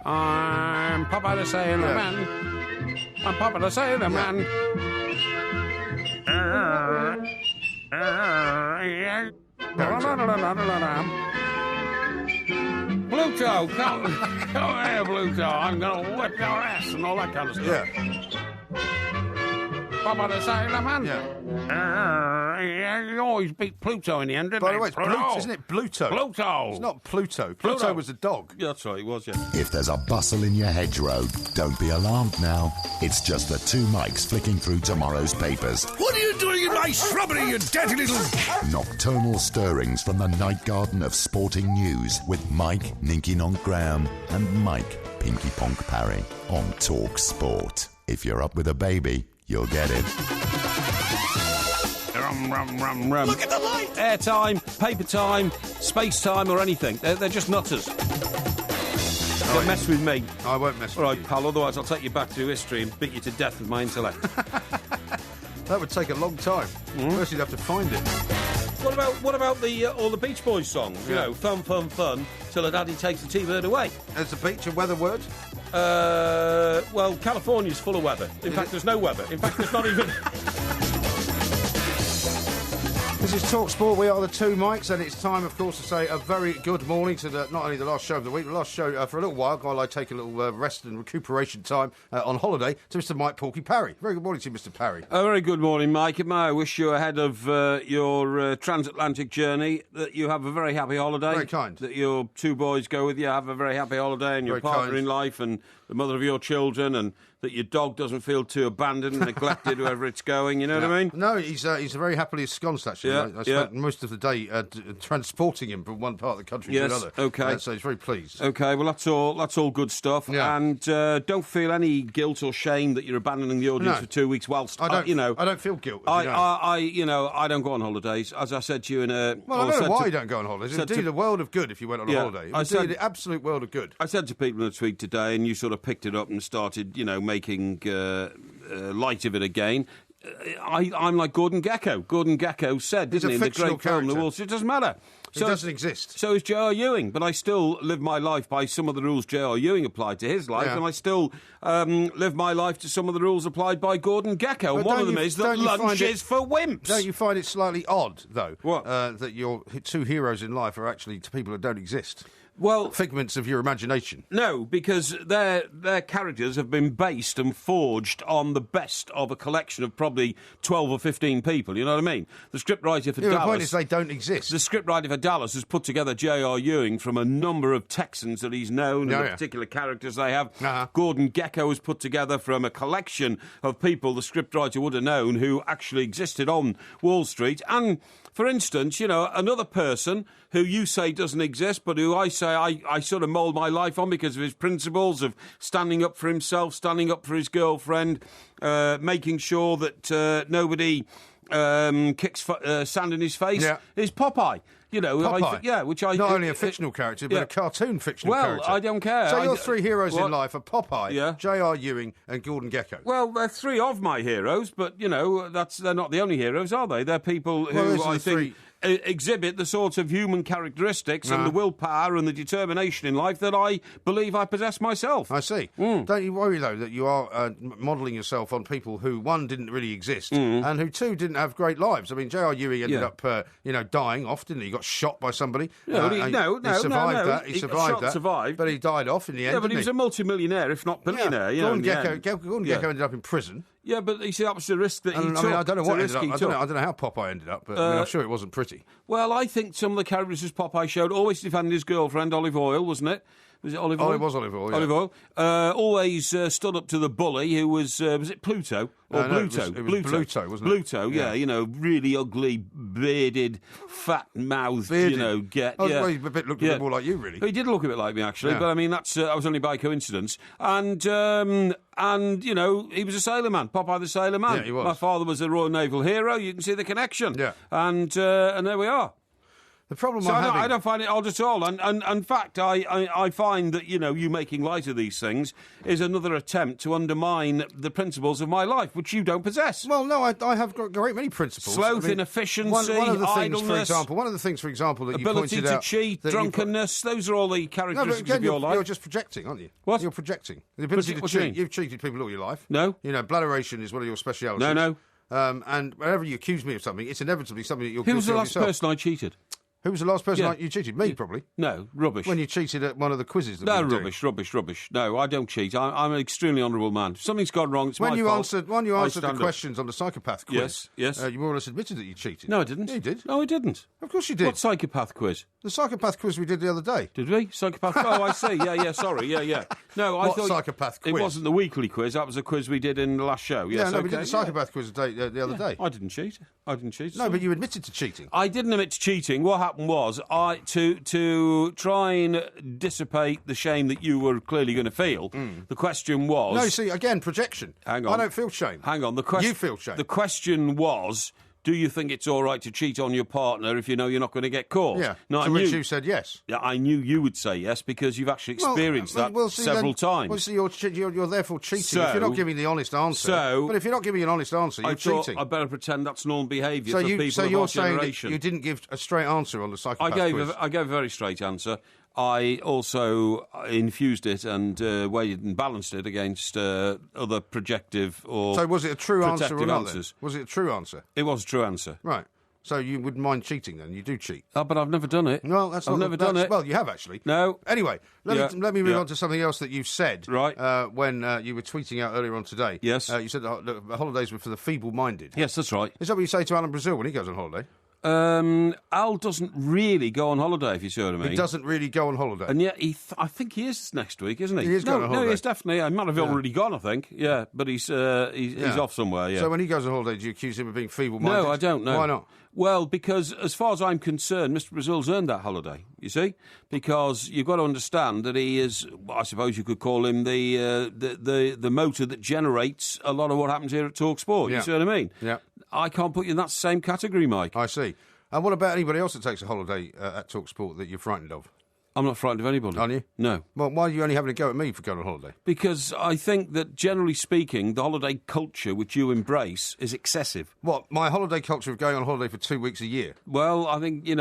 I'm Popeye the Sailor Man. I'm Popeye the Sailor Man. Pluto, come here, Pluto. I'm gonna whip your ass and all that kind of stuff. Yeah. Popeye the Sailor Man. Yeah. You always beat Pluto in the end, didn't By the you? way, it's Pluto, isn't it? Pluto. Pluto. It's not Pluto. Pluto was a dog. Yeah, that's right, it was, yeah. If there's a bustle in your hedgerow, don't be alarmed now. It's just the two Mikes flicking through tomorrow's papers. What are you doing in my shrubbery, you dirty little... Nocturnal stirrings from the night garden of sporting news with Mike, Ninky Nonk Graham and Mike, Pinky Ponk Parry on Talk Sport. If you're up with a baby, you'll get it. Rum. Look at the light! Airtime, paper time, space time or anything. They're just nutters. Don't mess with me. I won't mess with All right, you. pal, otherwise I'll take you back to history and beat you to death with my intellect. That would take a long time. First you'd have to find it. What about the all the Beach Boys songs? You Yeah. know, fun, till a daddy takes the T-bird away. Is the beach a weather word? Well, California's full of weather. In fact, there's no weather. In fact, there's not even... This is Talk Sport. We are the two Mikes, and it's time, of course, to say a very good morning to not only the last show of the week, the last show for a little while I take a little rest and recuperation time on holiday, to Mr. Mike Porky Parry. Very good morning to you, Mr. Parry. A very good morning, Mike. And may I wish you ahead of your transatlantic journey that you have a very happy holiday. Very kind. That your two boys go with you, have a very happy holiday, and your Very partner kind. in life and the mother of your children, and that your dog doesn't feel too abandoned and neglected wherever it's going, you know what I mean? No, he's very happily ensconced, actually. Yeah, I spent most of the day transporting him from one part of the country to another. Okay. So he's very pleased. Okay, well, that's all good stuff. Yeah. And don't feel any guilt or shame that you're abandoning the audience No. for 2 weeks whilst, I don't, you know... I don't feel guilt. I don't go on holidays. As I said to you in a... Well, I don't know why you don't go on holidays. It would do you the world of good if you went on a holiday. It would do you the absolute world of good. I said to people in the tweet today, and you sort of picked it up and started, making light of it again. I'm like Gordon Gekko. Gordon Gekko said, didn't he, in the great film The Wolves? It doesn't matter. It doesn't exist. So is J.R. Ewing, but I still live my life by some of the rules J.R. Ewing applied to his life, and I still live my life to some of the rules applied by Gordon Gekko. And one of them is that lunch is for wimps. Don't you find it slightly odd, though, What? that your two heroes in life are actually to people that don't exist? Well, Figments of your imagination. no, because their characters have been based and forged on the best of a collection of probably 12 or 15 people, you know what I mean? The scriptwriter for The Dallas... point is they don't exist. The scriptwriter for Dallas has put together J.R. Ewing from a number of Texans that he's known and the particular characters they have. Gordon Gekko has put together from a collection of people the scriptwriter would have known who actually existed on Wall Street. And, for instance, another person who you say doesn't exist, but who I say I sort of mould my life on because of his principles of standing up for himself, standing up for his girlfriend, making sure that nobody kicks sand in his face, is Popeye. Popeye. Which I... Not only a fictional character, but a cartoon fictional character. Well, I don't care. So your three heroes in life are Popeye, J.R. Ewing and Gordon Gekko. Well, they're three of my heroes, but, they're not the only heroes, are they? They're people who I think exhibit the sorts of human characteristics and the willpower and the determination in life that I believe I possess myself. I see. Don't you worry, though, that you are modelling yourself on people who, one, didn't really exist, and who, two, didn't have great lives. I mean, J.R. Ewing ended up, dying off, didn't he? He got shot by somebody. He survived that. He survived, but he died off in the end. Yeah, but he was a multi-millionaire, if not billionaire. Gordon Gekko ended up in prison. Yeah, but you see, that was the risk that he took. I don't know what ended up. I don't know how Popeye ended up, but I'm sure it wasn't pretty. Well, I think some of the characters as Popeye showed always defended his girlfriend, Olive Oil, wasn't it? Was it Olive Oil? Oh, it was Olive Oil, yeah. Olive Oil. Always stood up to the bully who was it Pluto? Or Bluto? It was Bluto, wasn't it? Bluto, yeah. Really ugly, bearded, fat-mouthed, Well, he looked a bit more like you, really. He did look a bit like me, actually, but I mean, that was only by coincidence. And he was a sailor man, Popeye the Sailor Man. Yeah, he was. My father was a Royal Naval hero, you can see the connection. Yeah. And there we are. The problem So I'm having... I don't find it odd at all. And in fact, I find that, you making light of these things is another attempt to undermine the principles of my life, which you don't possess. Well, no, I have got a great many principles. Sloth, inefficiency, one of the idleness. One of the things, for example, that you pointed ability out... to cheat, drunkenness, those are all the characteristics of your life. You're just projecting, aren't you? What? You're projecting. The ability to cheat. You've cheated people all your life. No. Bladderation is one of your specialities. No. And whenever you accuse me of something, it's inevitably something that you're guilty of Who was yourself. the last person I cheated? Who was the last person you cheated? Me, probably. No, rubbish. When you cheated at one of the quizzes. Rubbish. No, I don't cheat. I'm an extremely honourable man. If something's gone wrong, it's my fault. When you answered the questions on the psychopath quiz, yes. You more or less admitted that you cheated. No, I didn't. Yeah, you did. No, I didn't. Of course you did. What psychopath quiz? The psychopath quiz we did the other day. Did we? Psychopath? Oh, I see. Yeah, sorry. Yeah. No, I thought... psychopath quiz? It wasn't the weekly quiz. That was a quiz we did in the last show. Yes, we did the psychopath quiz the other day. I didn't cheat. No, but you admitted to cheating. I didn't admit to cheating. What happened was, to try and dissipate the shame that you were clearly going to feel, the question was... No, see, again, projection. Hang on. I don't feel shame. Hang on. You feel shame. The question was... Do you think it's all right to cheat on your partner if you know you're not going to get caught? Yeah. To which you said yes. Yeah, I knew you would say yes because you've actually experienced that several times. Well, see, you're therefore cheating if you're not giving the honest answer. But if you're not giving an honest answer, you're cheating. I better pretend that's normal behaviour for people of our generation. So you're saying that you didn't give a straight answer on the psychopath quiz? I gave a very straight answer. I also infused it and weighed and balanced it against other projective or So was it a true answer or not? Answers. Was it a true answer? It was a true answer. Right. So you wouldn't mind cheating then? You do cheat. Oh, but I've never done it. No, I've never done it. Well, you have actually. No. Anyway, let me move on to something else that you said. Right. When you were tweeting out earlier on today. Yes. You said the holidays were for the feeble-minded. Yes, that's right. Is that what you say to Alan Brazil when he goes on holiday? Al doesn't really go on holiday, if you see what I mean. He doesn't really go on holiday. And yet, I think he is next week, isn't he? He is going on holiday. No, he is definitely. He might have already gone, I think. Yeah, but he's off somewhere, yeah. So when he goes on holiday, do you accuse him of being feeble-minded? No, I don't know. Why not? Well, because as far as I'm concerned, Mr. Brazil's earned that holiday, you see? Because you've got to understand that he is, I suppose you could call him the motor that generates a lot of what happens here at Talk Sport, you see what I mean? Yeah. I can't put you in that same category, Mike. I see. And what about anybody else that takes a holiday at Talk Sport that you're frightened of? I'm not frightened of anybody. Aren't you? No. Well, why are you only having a go at me for going on holiday? Because I think that, generally speaking, the holiday culture which you embrace is excessive. What, my holiday culture of going on holiday for 2 weeks a year? Well, I think, you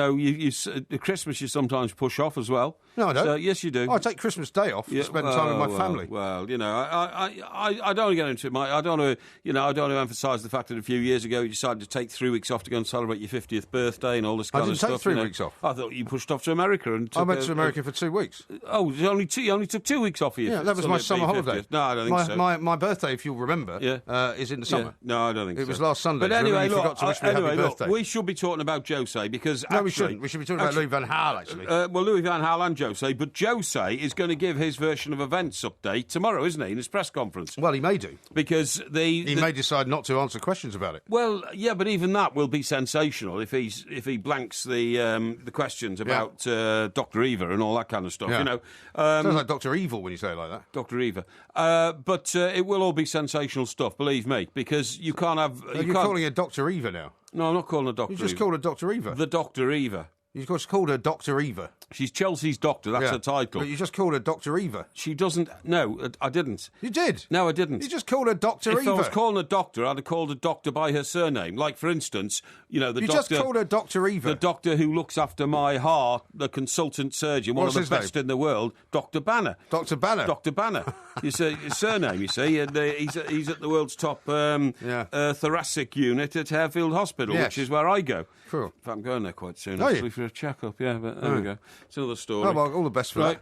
Christmas you sometimes push off as well. No, I don't. So, yes, you do. Oh, I take Christmas Day off to spend time with my family. Well, I don't want to get into it, Mike. I don't want to emphasise the fact that a few years ago you decided to take 3 weeks off to go and celebrate your 50th birthday and all this kind of stuff. I didn't take 3 weeks off. I thought you pushed off to America. I went to America for 2 weeks. Oh, you only took 2 weeks off of you. Yeah, that was my summer holiday. No, I don't think so. My birthday, if you'll remember, is in the summer. Yeah. No, I don't think so. It was last Sunday. But anyway, you forgot to wish me a happy birthday. We should be talking about Jose because we shouldn't. We should be talking about Louis van Gaal, actually. Well, Louis van Gaal and Jose, but Jose is going to give his version of events update tomorrow, isn't he, in his press conference? Well, he may do. Because he may decide not to answer questions about it. Well, yeah, but even that will be sensational if he blanks the questions about Dr. Eva and all that kind of stuff, Sounds like Dr. Evil when you say it like that. Dr. Eva. But it will all be sensational stuff, believe me, because you can't have... You're calling her Dr. Eva now? No, I'm not calling her Dr. Eva. You just called her Dr. Eva. The Dr. Eva. You just called her Dr. Eva. She's Chelsea's doctor, that's her title. But you just called her Dr. Eva. She doesn't... No, I didn't. You did? No, I didn't. You just called her Dr. Eva. If I was calling her doctor, I'd have called her doctor by her surname. Like, for instance, the doctor... You just called her Dr. Eva. The doctor who looks after my heart, the consultant surgeon, one of the best in the world, Dr. Banner. Dr. Banner? Dr. Banner. His surname, you see. And he's at the world's top thoracic unit at Harefield Hospital, which is where I go. Cool. In fact, I'm going there quite soon, actually, for a check-up, but there we go. It's another story. Oh, well, all the best for that.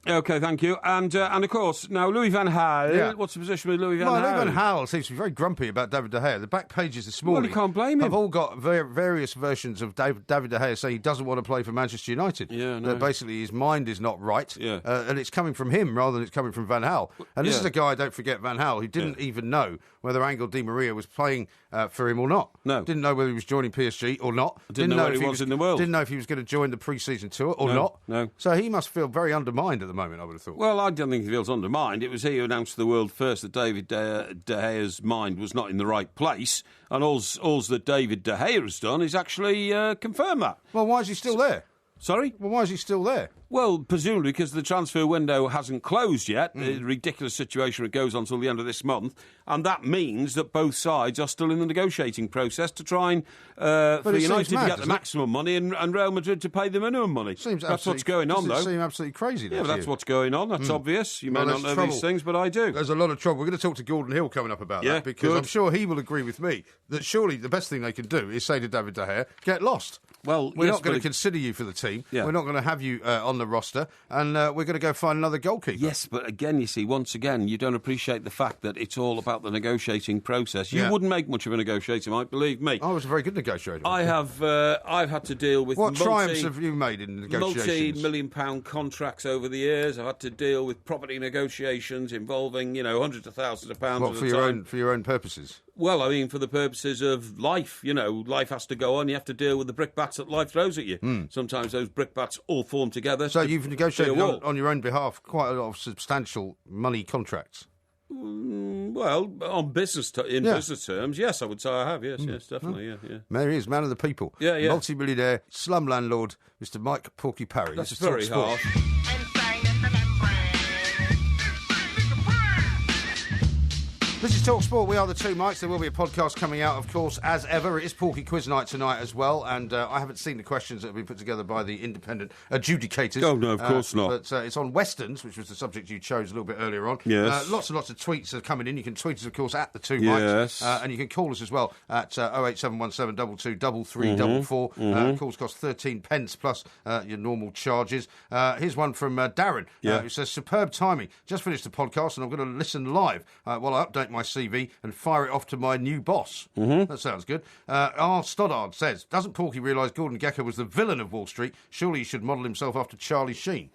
OK, thank you. And of course, now, Louis van Gaal, what's the position with Louis van Gaal? Louis van Gaal seems to be very grumpy about David De Gea. The back pages this morning... Well, you can't blame him. ...have all got various versions of David De Gea saying he doesn't want to play for Manchester United. Yeah, no. That basically his mind is not right. Yeah. And it's coming from him rather than it's coming from Van Gaal. And this is a guy, don't forget, Van Gaal, who didn't even know whether Angel Di Maria was playing for him or not. No. Didn't know whether he was joining PSG or not. Didn't know where he was in the world. Didn't know if he he was going to join the pre-season tour or No, not. no. So he must feel very undermined at the moment, I would have thought. Well, I don't think he feels undermined. It was he who announced to the world first that David De Gea's mind was not in the right place, and all's that David De Gea has done is actually confirm that. Well, why is he still there? Sorry? Well, why is he still there? Well, presumably because the transfer window hasn't closed yet. The ridiculous situation, it goes on till the end of this month. And that means that both sides are still in the negotiating process to try and for United to get the maximum money and Real Madrid to pay the minimum money. That's what's going on, though. Doesn't it seem absolutely crazy? Yeah, but that's what's going on. That's obvious. You may not know these things, but I do. There's a lot of trouble. We're going to talk to Gordon Hill coming up about that, because I'm sure he will agree with me that surely the best thing they can do is say to David De Gea, get lost. Well, we're not going to consider you for the team. Yeah. We're not going to have you on the roster, and we're going to go find another goalkeeper. Yes, but again, you see, once again, you don't appreciate the fact that it's all about the negotiating process. You wouldn't make much of a negotiator, Mike, believe me. I was a very good negotiator. I've had to deal with triumphs have you made in negotiations? Multi-million-pound contracts over the years. I've had to deal with property negotiations involving, hundreds of thousands of pounds. What, for your own purposes? Well, I mean, for the purposes of life, life has to go on. You have to deal with the brickbats that life throws at you. Sometimes those brickbats all form together. So you've negotiated on your own behalf quite a lot of substantial money contracts. Well, on business terms, yes, I would say I have. Yes, definitely. Yeah. There he is, man of the people. Yeah. Multi-millionaire, slum landlord, Mr. Mike Porky Parry. That's very harsh. This is Talk Sport. We are the two Mikes. There will be a podcast coming out, of course, as ever. It is Porky Quiz Night tonight as well, and I haven't seen the questions that have been put together by the independent adjudicators. Oh, no, of course not. But it's on Westerns, which was the subject you chose a little bit earlier on. Yes. Lots and lots of tweets are coming in. You can tweet us, of course, at the two Mikes. And you can call us as well at 08717 22 3344. Calls cost 13 pence plus your normal charges. Here's one from Darren, who says, superb timing. Just finished the podcast, and I'm going to listen live while I update my CV and fire it off to my new boss. That sounds good. R. Stoddard says, doesn't Porky realise Gordon Gekko was the villain of Wall Street? Surely he should model himself after Charlie Sheen.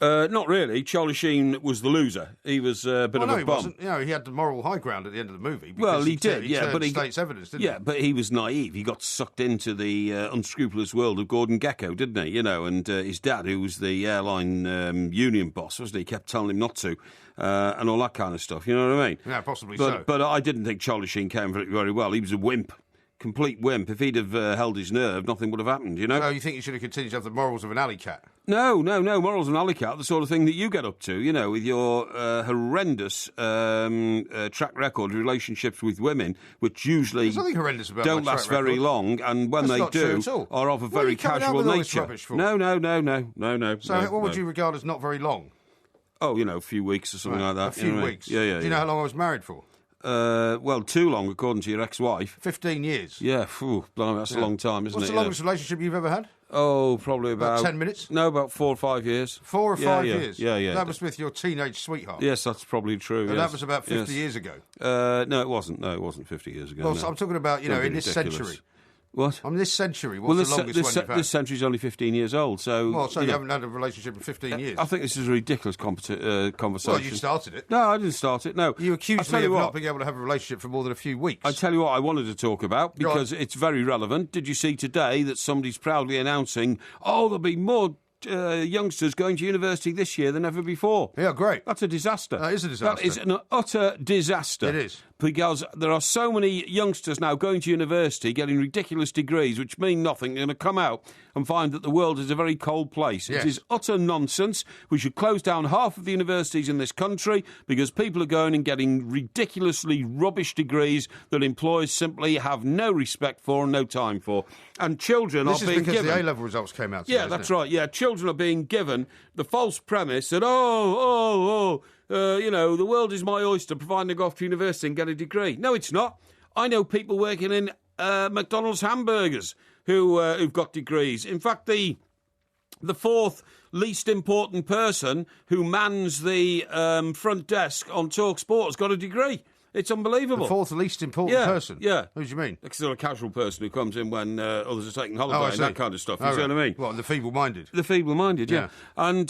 Not really. Charlie Sheen was the loser. He was a bit of a bum. He wasn't. He had the moral high ground at the end of the movie. Well, he did. But state's evidence, didn't he? Yeah, but he was naive. He got sucked into the unscrupulous world of Gordon Gekko, didn't he? And his dad, who was the airline union boss, wasn't he? Kept telling him not to. And all that kind of stuff, you know what I mean? Yeah, possibly so. But I didn't think Charlie Sheen came very well. He was a wimp, complete wimp. If he'd have held his nerve, nothing would have happened, So you think he should have continued to have the morals of an alley cat? No, morals of an alley cat, the sort of thing that you get up to, with your horrendous track record of relationships with women, which usually don't last very long, and when they do, are of a very casual nature. No. So what would you regard as not very long? Oh, a few weeks or something like that. A few weeks? Yeah. Do you know how long I was married for? Well, too long, according to your ex-wife. 15 years. Yeah, blimey, that's a long time, isn't it? What's the longest relationship you've ever had? Oh, probably about 10 minutes? No, about 4 or 5 years. 4 or 5 years? Yeah. That was with your teenage sweetheart? Yes, that's probably true. And that was about 50 years ago? No, it wasn't. No, it wasn't 50 years ago. Well, so I'm talking about, in this century. What? I mean, this century, what's the longest one you've had? This century's only 15 years old, so... Well, so you haven't had a relationship in 15 years? I think this is a ridiculous conversation. Well, you started it. No, I didn't start it, no. You accused me of not being able to have a relationship for more than a few weeks. I tell you what I wanted to talk about, because it's very relevant. Did you see today that somebody's proudly announcing, there'll be more youngsters going to university this year than ever before? Yeah, great. That's a disaster. That is a disaster. That is an utter disaster. It is. Because there are so many youngsters now going to university, getting ridiculous degrees, which mean nothing. They're going to come out and find that the world is a very cold place. Yes. It is utter nonsense. We should close down half of the universities in this country because people are going and getting ridiculously rubbish degrees that employers simply have no respect for and no time for. And children are being given... This is because the A-level results came out today, Yeah, that's right. Yeah, children are being given the false premise that, the world is my oyster, providing they go off to university and get a degree. No, it's not. I know people working in McDonald's hamburgers who've got degrees. In fact, the fourth least important person who mans the front desk on Talk Sport has got a degree. It's unbelievable. The fourth least important person? Yeah. Who do you mean? It's still a casual person who comes in when others are taking holiday and that kind of stuff. You see what I mean? What, the feeble-minded? The feeble-minded, yeah. And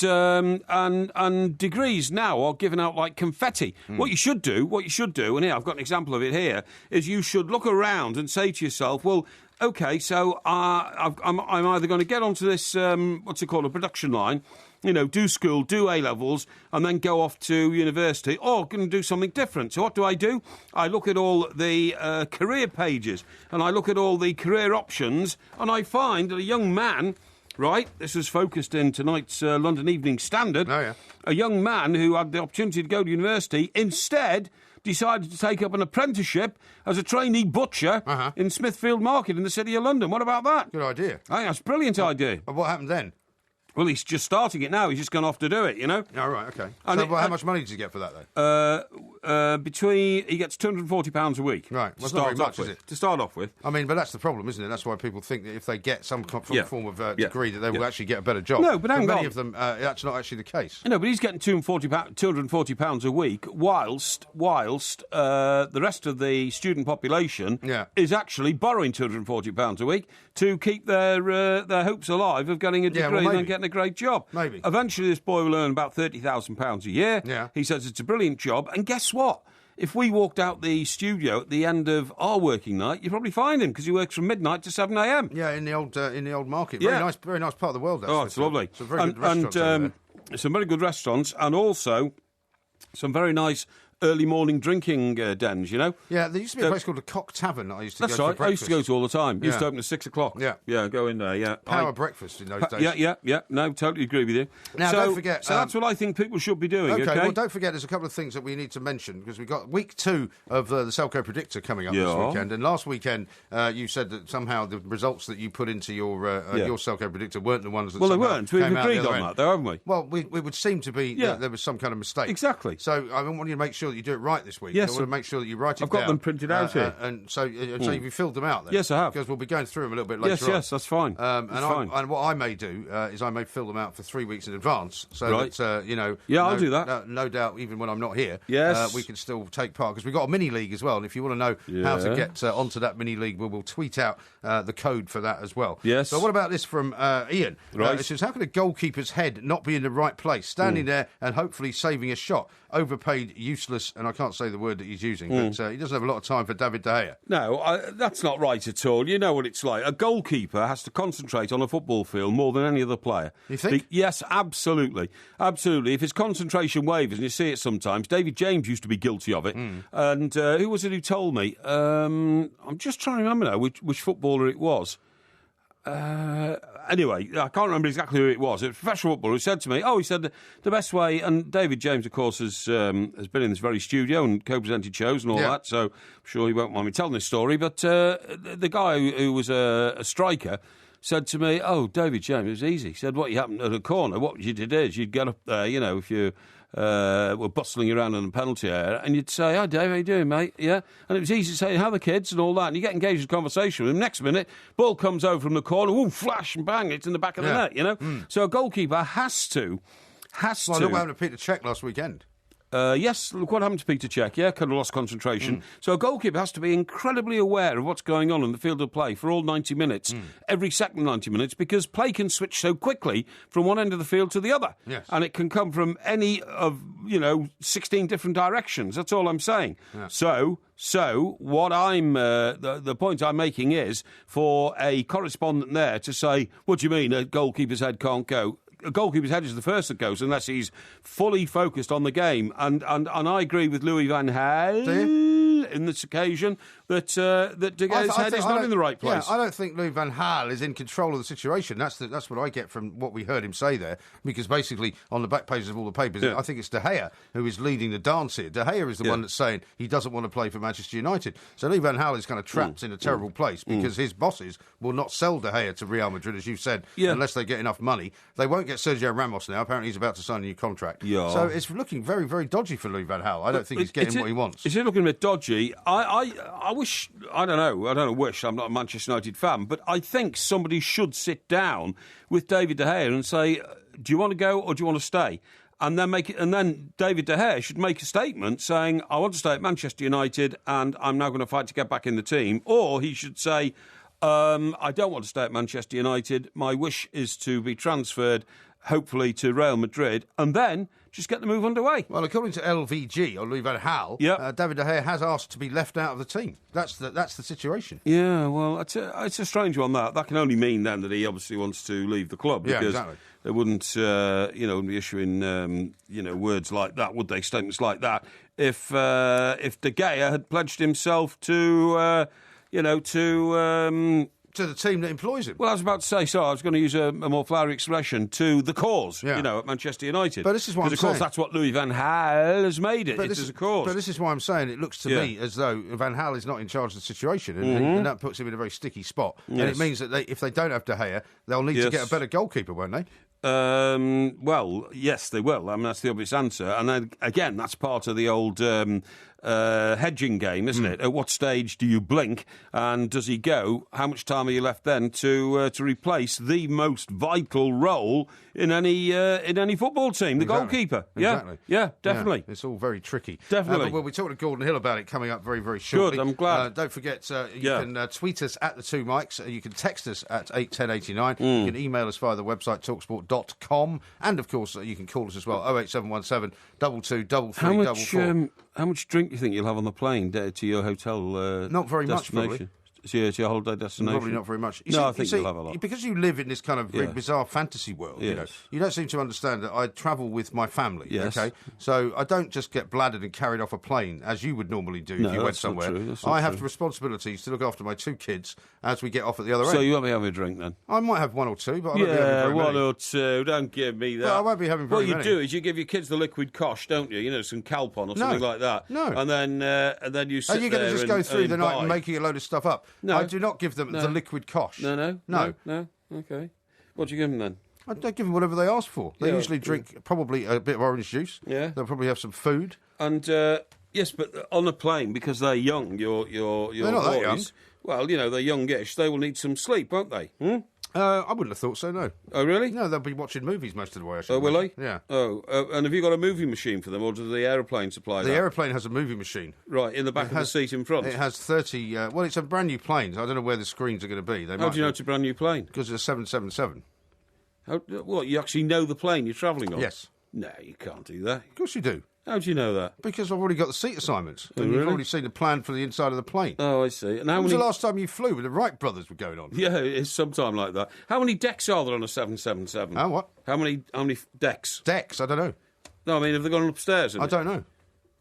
degrees now are given out like confetti. What you should do, and here I've got an example of it here, is you should look around and say to yourself, well, OK, so I'm either going to get onto this, a production line, do school, do A-levels, and then go off to university, or going to do something different. So what do? I look at all the career pages, and I look at all the career options, and I find that a young man, right, this was focused in tonight's London Evening Standard, a young man who had the opportunity to go to university instead decided to take up an apprenticeship as a trainee butcher in Smithfield Market in the City of London. What about that? Good idea. I think that's a brilliant idea. And what happened then? Well, he's just starting it now. He's just gone off to do it, Oh, right, OK. So how much money does he get for that, though? He gets £240 a week. Right. Well, it's not very much, is it? To start off with. I mean, but that's the problem, isn't it? That's why people think that if they get some form of degree that they will actually get a better job. No, but hang on. Many of them, that's not actually the case. No, but he's getting £240 a week whilst the rest of the student population is actually borrowing £240 a week to keep their hopes alive of getting a degree and then getting a great job. Maybe. Eventually, this boy will earn about £30,000 a year. Yeah. He says it's a brilliant job. And guess what? If we walked out the studio at the end of our working night, you'd probably find him because he works from midnight to 7 a.m. Yeah, in the old market. Very nice part of the world. Actually. Oh, it's lovely. It's a very good restaurant. Some very good restaurants, and also some very nice early morning drinking dens, Yeah, there used to be a place called the Cock Tavern that I used to go to for breakfast. I used to go to all the time. It used to open at 6 o'clock. Yeah, go in there, Power breakfast in those days. Yeah. No, totally agree with you. Now, don't forget... So that's what I think people should be doing, OK? Well, don't forget there's a couple of things that we need to mention, because we've got week 2 of the Selco Predictor coming up this weekend. And last weekend, you said that somehow the results that you put into your Selco Predictor weren't the ones that they weren't. We've agreed on that, though, haven't we? Well, it would seem to be that there was some kind of mistake. Exactly. So I want you to make sure that you do it right this week. Yes. I want to make sure that you write it down. I've got them printed out here. And so you filled them out then? Yes, I have. Because we'll be going through them a little bit later on. Yes, that's fine. And what I may do is I may fill them out for 3 weeks in advance, so that, I'll do that. No doubt, even when I'm not here, we can still take part, because we've got a mini-league as well, and if you want to know how to get onto that mini-league, we'll tweet out the code for that as well. Yes. So what about this from Ian? Right. It says, how can a goalkeeper's head not be in the right place, standing there and hopefully saving a shot? Overpaid, useless, and I can't say the word that he's using, but he doesn't have a lot of time for David De Gea. No, that's not right at all. You know what it's like. A goalkeeper has to concentrate on a football field more than any other player. You think? Yes, absolutely. Absolutely. If his concentration wavers, and you see it sometimes, David James used to be guilty of it. And who was it who told me? I'm just trying to remember now which footballer it was. Anyway, I can't remember exactly who it was. It was a professional footballer who said to me, he said the best way, and David James, of course, has been in this very studio and co-presented shows and all that, so I'm sure he won't mind me telling this story, but the guy who was a striker said to me, David James, it was easy. He said, what you happened at a corner, what you did is you'd get up there, if you... were bustling around in the penalty area, and you'd say, "Hi, Dave, how you doing, mate?" Yeah, and it was easy to say, "How are the kids?" and all that, and you get engaged in conversation with him. Next minute, ball comes over from the corner, flash and bang, it's in the back of the net. So a goalkeeper has to. Well, look what happened to Peter Cech last weekend. Yes, look what happened to Peter Cech, kind of lost concentration. So a goalkeeper has to be incredibly aware of what's going on in the field of play for all 90 minutes, every second 90 minutes, because play can switch so quickly from one end of the field to the other. Yes. And it can come from any of, 16 different directions. That's all I'm saying. Yeah. So what the point I'm making is for a correspondent there to say, what do you mean a goalkeeper's head can't go? A goalkeeper's head is the first that goes unless he's fully focused on the game. And I agree with Louis van Gaal in this occasion that De Gea's head is not in the right place. Yeah, I don't think Louis van Gaal is in control of the situation. That's what I get from what we heard him say there, because basically on the back pages of all the papers, I think it's De Gea who is leading the dance here. De Gea is the one that's saying he doesn't want to play for Manchester United. So Louis van Gaal is kind of trapped in a terrible place because his bosses will not sell De Gea to Real Madrid, as you said, unless they get enough money. They won't get Sergio Ramos now. Apparently he's about to sign a new contract. Yeah. So it's looking very, very dodgy for Louis van Gaal. I don't think he's getting what he wants. Is it looking a bit dodgy? I wish, I don't know, wish, I'm not a Manchester United fan, but I think somebody should sit down with David De Gea and say, do you want to go or do you want to stay? and then David De Gea should make a statement saying, I want to stay at Manchester United and I'm now going to fight to get back in the team. Or he should say, I don't want to stay at Manchester United. My wish is to be transferred, hopefully, to Real Madrid, and then just get the move underway. Well, according to LVG, or Louis van Gaal, David De Gea has asked to be left out of the team. That's the situation. Yeah, well, it's a strange one, that. That can only mean, then, that he obviously wants to leave the club. Because exactly. They wouldn't, be issuing, words like that, would they? Statements like that. If De Gea had pledged himself to the team that employs him. Well, I was about to say, I was going to use a more flowery expression, to the cause, at Manchester United. But this is what I'm saying. Because, of course, that's what Louis van Gaal has made it. It is a cause. But this is why I'm saying it looks to me as though Van Gaal is not in charge of the situation, and that puts him in a very sticky spot. Yes. And it means that if they don't have De Gea, they'll need to get a better goalkeeper, won't they? Well, yes, they will. I mean, that's the obvious answer. And then, again, that's part of the old hedging game, isn't it? At what stage do you blink, and does he go? How much time are you left then to replace the most vital role in any football team, the goalkeeper? Exactly. Yeah, definitely. Yeah, it's all very tricky. Definitely. But we'll be talking to Gordon Hill about it coming up very, very shortly. Good, I'm glad. Don't forget, you can tweet us at the Two Mikes. You can text us at 81089. You can email us via the website talksport.com, and of course you can call us as well, 08717 223344. How much drink do you think you'll have on the plane to your hotel? Not very much, probably. To your holiday destination? Probably not very much. I think you'll have a lot. Because you live in this kind of bizarre fantasy world, you don't seem to understand that I travel with my family, okay? So I don't just get bladdered and carried off a plane, as you would normally do if you went somewhere. I have responsibilities to look after my 2 kids as we get off at the other end. So you won't be having a drink, then? I might have 1 or 2, but I won't be having very many. 1 or 2, don't give me that. Well, I won't be having very many. What you do is you give your kids the liquid kosh, don't you? You know, some Calpon or something like that. No. And then you sit there. Are you going to just go through the night and making a load of stuff up? No. I do not give them the liquid kosh. No. Okay. What do you give them then? I don't give them whatever they ask for. They usually drink probably a bit of orange juice. Yeah. They'll probably have some food. And yes, but on a plane, because they're young, your they're not boys. That young. Well, they're youngish. They will need some sleep, won't they? I wouldn't have thought so, no. Oh, really? No, they'll be watching movies most of the way, I should will they? Yeah. Oh, and have you got a movie machine for them, or does the aeroplane supply that? The aeroplane has a movie machine. Right, in the back of the seat in front? It has 30... well, it's a brand new plane, so I don't know where the screens are going to be. How do you know it's a brand new plane? Because it's a 777. What, you actually know the plane you're travelling on? Yes. No, you can't do that. Of course you do. How do you know that? Because I've already got the seat assignments. Oh, and really? You've already seen the plan for the inside of the plane. Oh, I see. And when was the last time you flew when the Wright brothers were going on? Yeah, it's sometime like that. How many decks are there on a 777? Oh, what? How many decks? Decks? I don't know. No, I mean, have they gone upstairs? I don't know.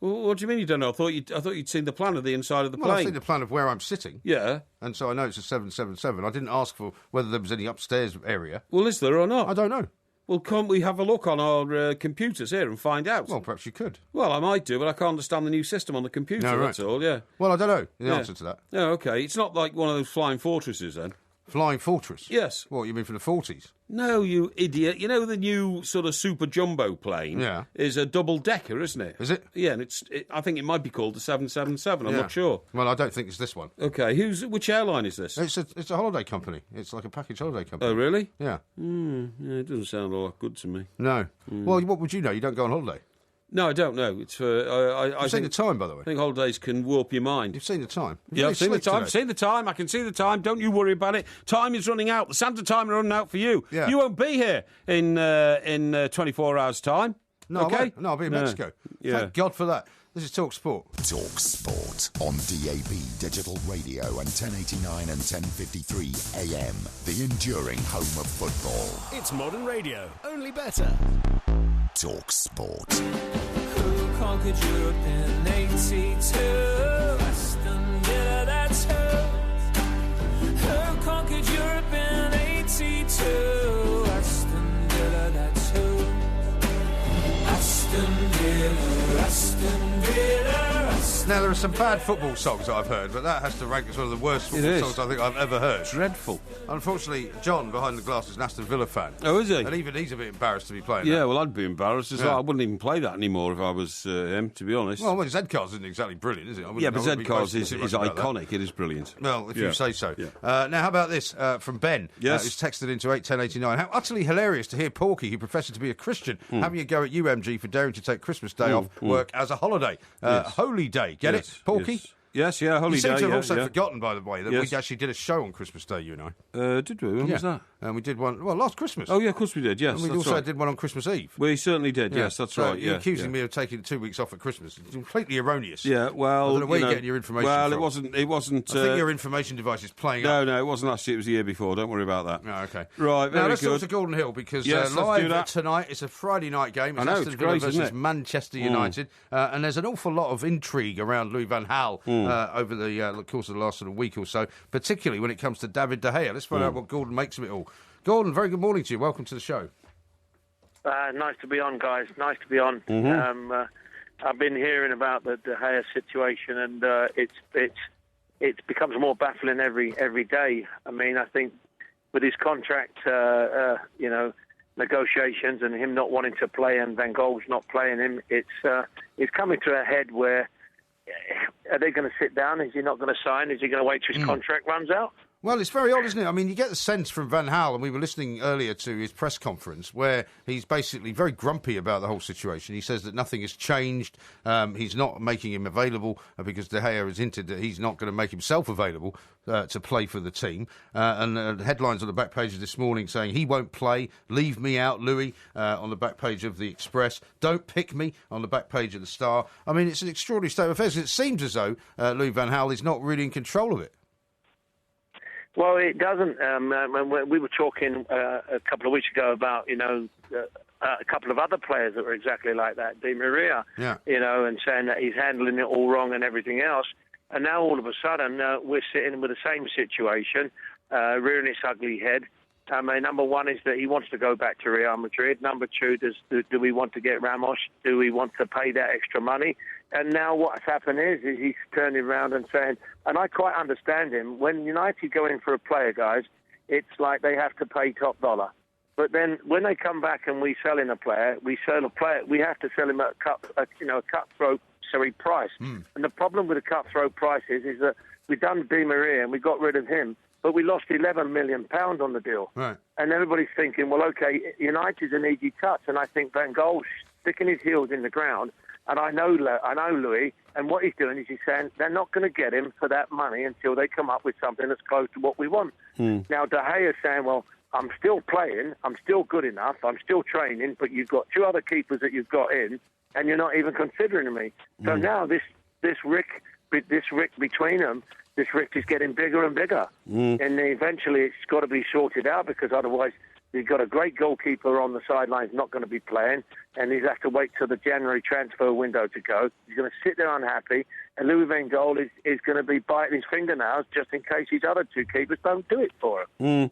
Well, what do you mean you don't know? I thought you'd seen the plan of the inside of the plane. I've seen the plan of where I'm sitting. Yeah. And so I know it's a 777. I didn't ask for whether there was any upstairs area. Well, is there or not? I don't know. Well, can't we have a look on our computers here and find out? Well, perhaps you could. Well, I might do, but I can't understand the new system on the computer, that's all, yeah. Well, I don't know the answer to that. Oh, OK. It's not like one of those flying fortresses, then? Flying Fortress? Yes. What, you mean from the 40s? No, you idiot. You know the new sort of super jumbo plane is a double-decker, isn't it? Is it? Yeah, and I think it might be called the 777. I'm not sure. Well, I don't think it's this one. OK, which airline is this? It's a holiday company. It's like a package holiday company. Oh, really? Yeah. Yeah, it doesn't sound all that good to me. No. Well, what would you know? You don't go on holiday. No, I don't know. It's for. I've seen the time, by the way. I think holidays can warp your mind. You've seen the time. Yeah, I've seen the time. I've seen the time. I can see the time. Don't you worry about it. Time is running out. The Santa time is running out for you. Yeah. You won't be here in 24 hours' time. No, okay? I'll be in Mexico. Yeah. Thank God for that. This is Talk Sport. Talk Sport on DAB Digital Radio and 1089 and 1053 AM. The enduring home of football. It's modern radio, only better. Talk Sport. Who conquered Europe in 82? Aston Villa, that's who. Who conquered Europe in 82? Aston Villa, that's who. Aston Villa, Aston Villa, Aston Now, there are some bad football songs that I've heard, but that has to rank as one of the worst football songs I think I've ever heard. Dreadful. Unfortunately, John, behind the glass, is an Aston Villa fan. Oh, is he? And even he's a bit embarrassed to be playing Yeah, that. well, I'd be embarrassed as well. I wouldn't even play that anymore if I was him, to be honest. Well, Z-Cars isn't exactly brilliant, is it? Yeah, but Z-Cars is iconic. It is brilliant. Well, if you say so. Yeah. Now, how about this from Ben? Yes. Who's texted into 81089. How utterly hilarious to hear Porky, who professes to be a Christian, having a go at UMG for daring to take Christmas Day off work as a holiday. Holy Day. Get it, Porky? Yes, holy day. You seem to have also forgotten, by the way, that we actually did a show on Christmas Day, you and I. Did we? When was that? And we did one, last Christmas. Oh, yeah, of course we did, yes. And we also did one on Christmas Eve. We certainly did, yes, that's right. You're accusing me of taking 2 weeks off at Christmas. It's completely erroneous. Yeah, well, I don't know where you're getting your information from. Well, it wasn't... I think your information device is playing up. No, it wasn't last year, it was the year before. Don't worry about that. Oh, okay. Right, very now, let's good. talk to Gordon Hill, because live tonight, it's a Friday night game. It's Aston Villa versus Manchester United. And there's an awful lot of intrigue around Louis van Gaal over the course of the last sort of week or so, particularly when it comes to David De Gea. Let's find out what Gordon makes of it all. Gordon, very good morning to you. Welcome to the show. Nice to be on, guys. Nice to be on. I've been hearing about the De Gea situation, and it becomes more baffling every day. I mean, I think with his contract, negotiations and him not wanting to play and Van Gaal's not playing him, it's coming to a head where are they going to sit down? Is he not going to sign? Is he going to wait till his contract runs out? Well, it's very odd, isn't it? I mean, you get the sense from Van Gaal, and we were listening earlier to his press conference, where he's basically very grumpy about the whole situation. He says that nothing has changed. He's not making him available because De Gea has hinted that he's not going to make himself available to play for the team. And headlines on the back page of this morning saying he won't play, leave me out, Louis, on the back page of the Express. Don't pick me on the back page of the Star. I mean, it's an extraordinary state of affairs. It seems as though Louis van Gaal is not really in control of it. Well, it doesn't. We were talking a couple of weeks ago about, a couple of other players that were exactly like that, Di Maria, and saying that he's handling it all wrong and everything else. And now all of a sudden we're sitting with the same situation, rearing its ugly head. I mean, number one is that he wants to go back to Real Madrid. Number two, do we want to get Ramos? Do we want to pay that extra money? And now what's happened is he's turning around and saying, and I quite understand him, when United go in for a player, guys, it's like they have to pay top dollar. But then when they come back and we sell in a player, we have to sell him at a cutthroat price. And the problem with the cutthroat prices is that we've done Di Maria and we got rid of him, but we lost £11 million on the deal. Right. And everybody's thinking, well, okay, United's an easy touch. And I think Van Gaal's sticking his heels in the ground. And I know Louis, and what he's doing is he's saying they're not going to get him for that money until they come up with something that's close to what we want. Now, De Gea is saying, well, I'm still playing, I'm still good enough, I'm still training, but you've got two other keepers that you've got in, and you're not even considering me. So now this rick between them, this rift is getting bigger and bigger. And eventually it's got to be sorted out, because otherwise you've got a great goalkeeper on the sidelines not going to be playing, and he's have to wait till the January transfer window to go. He's going to sit there unhappy, and Louis van Gaal is going to be biting his fingernails just in case his other two keepers don't do it for him.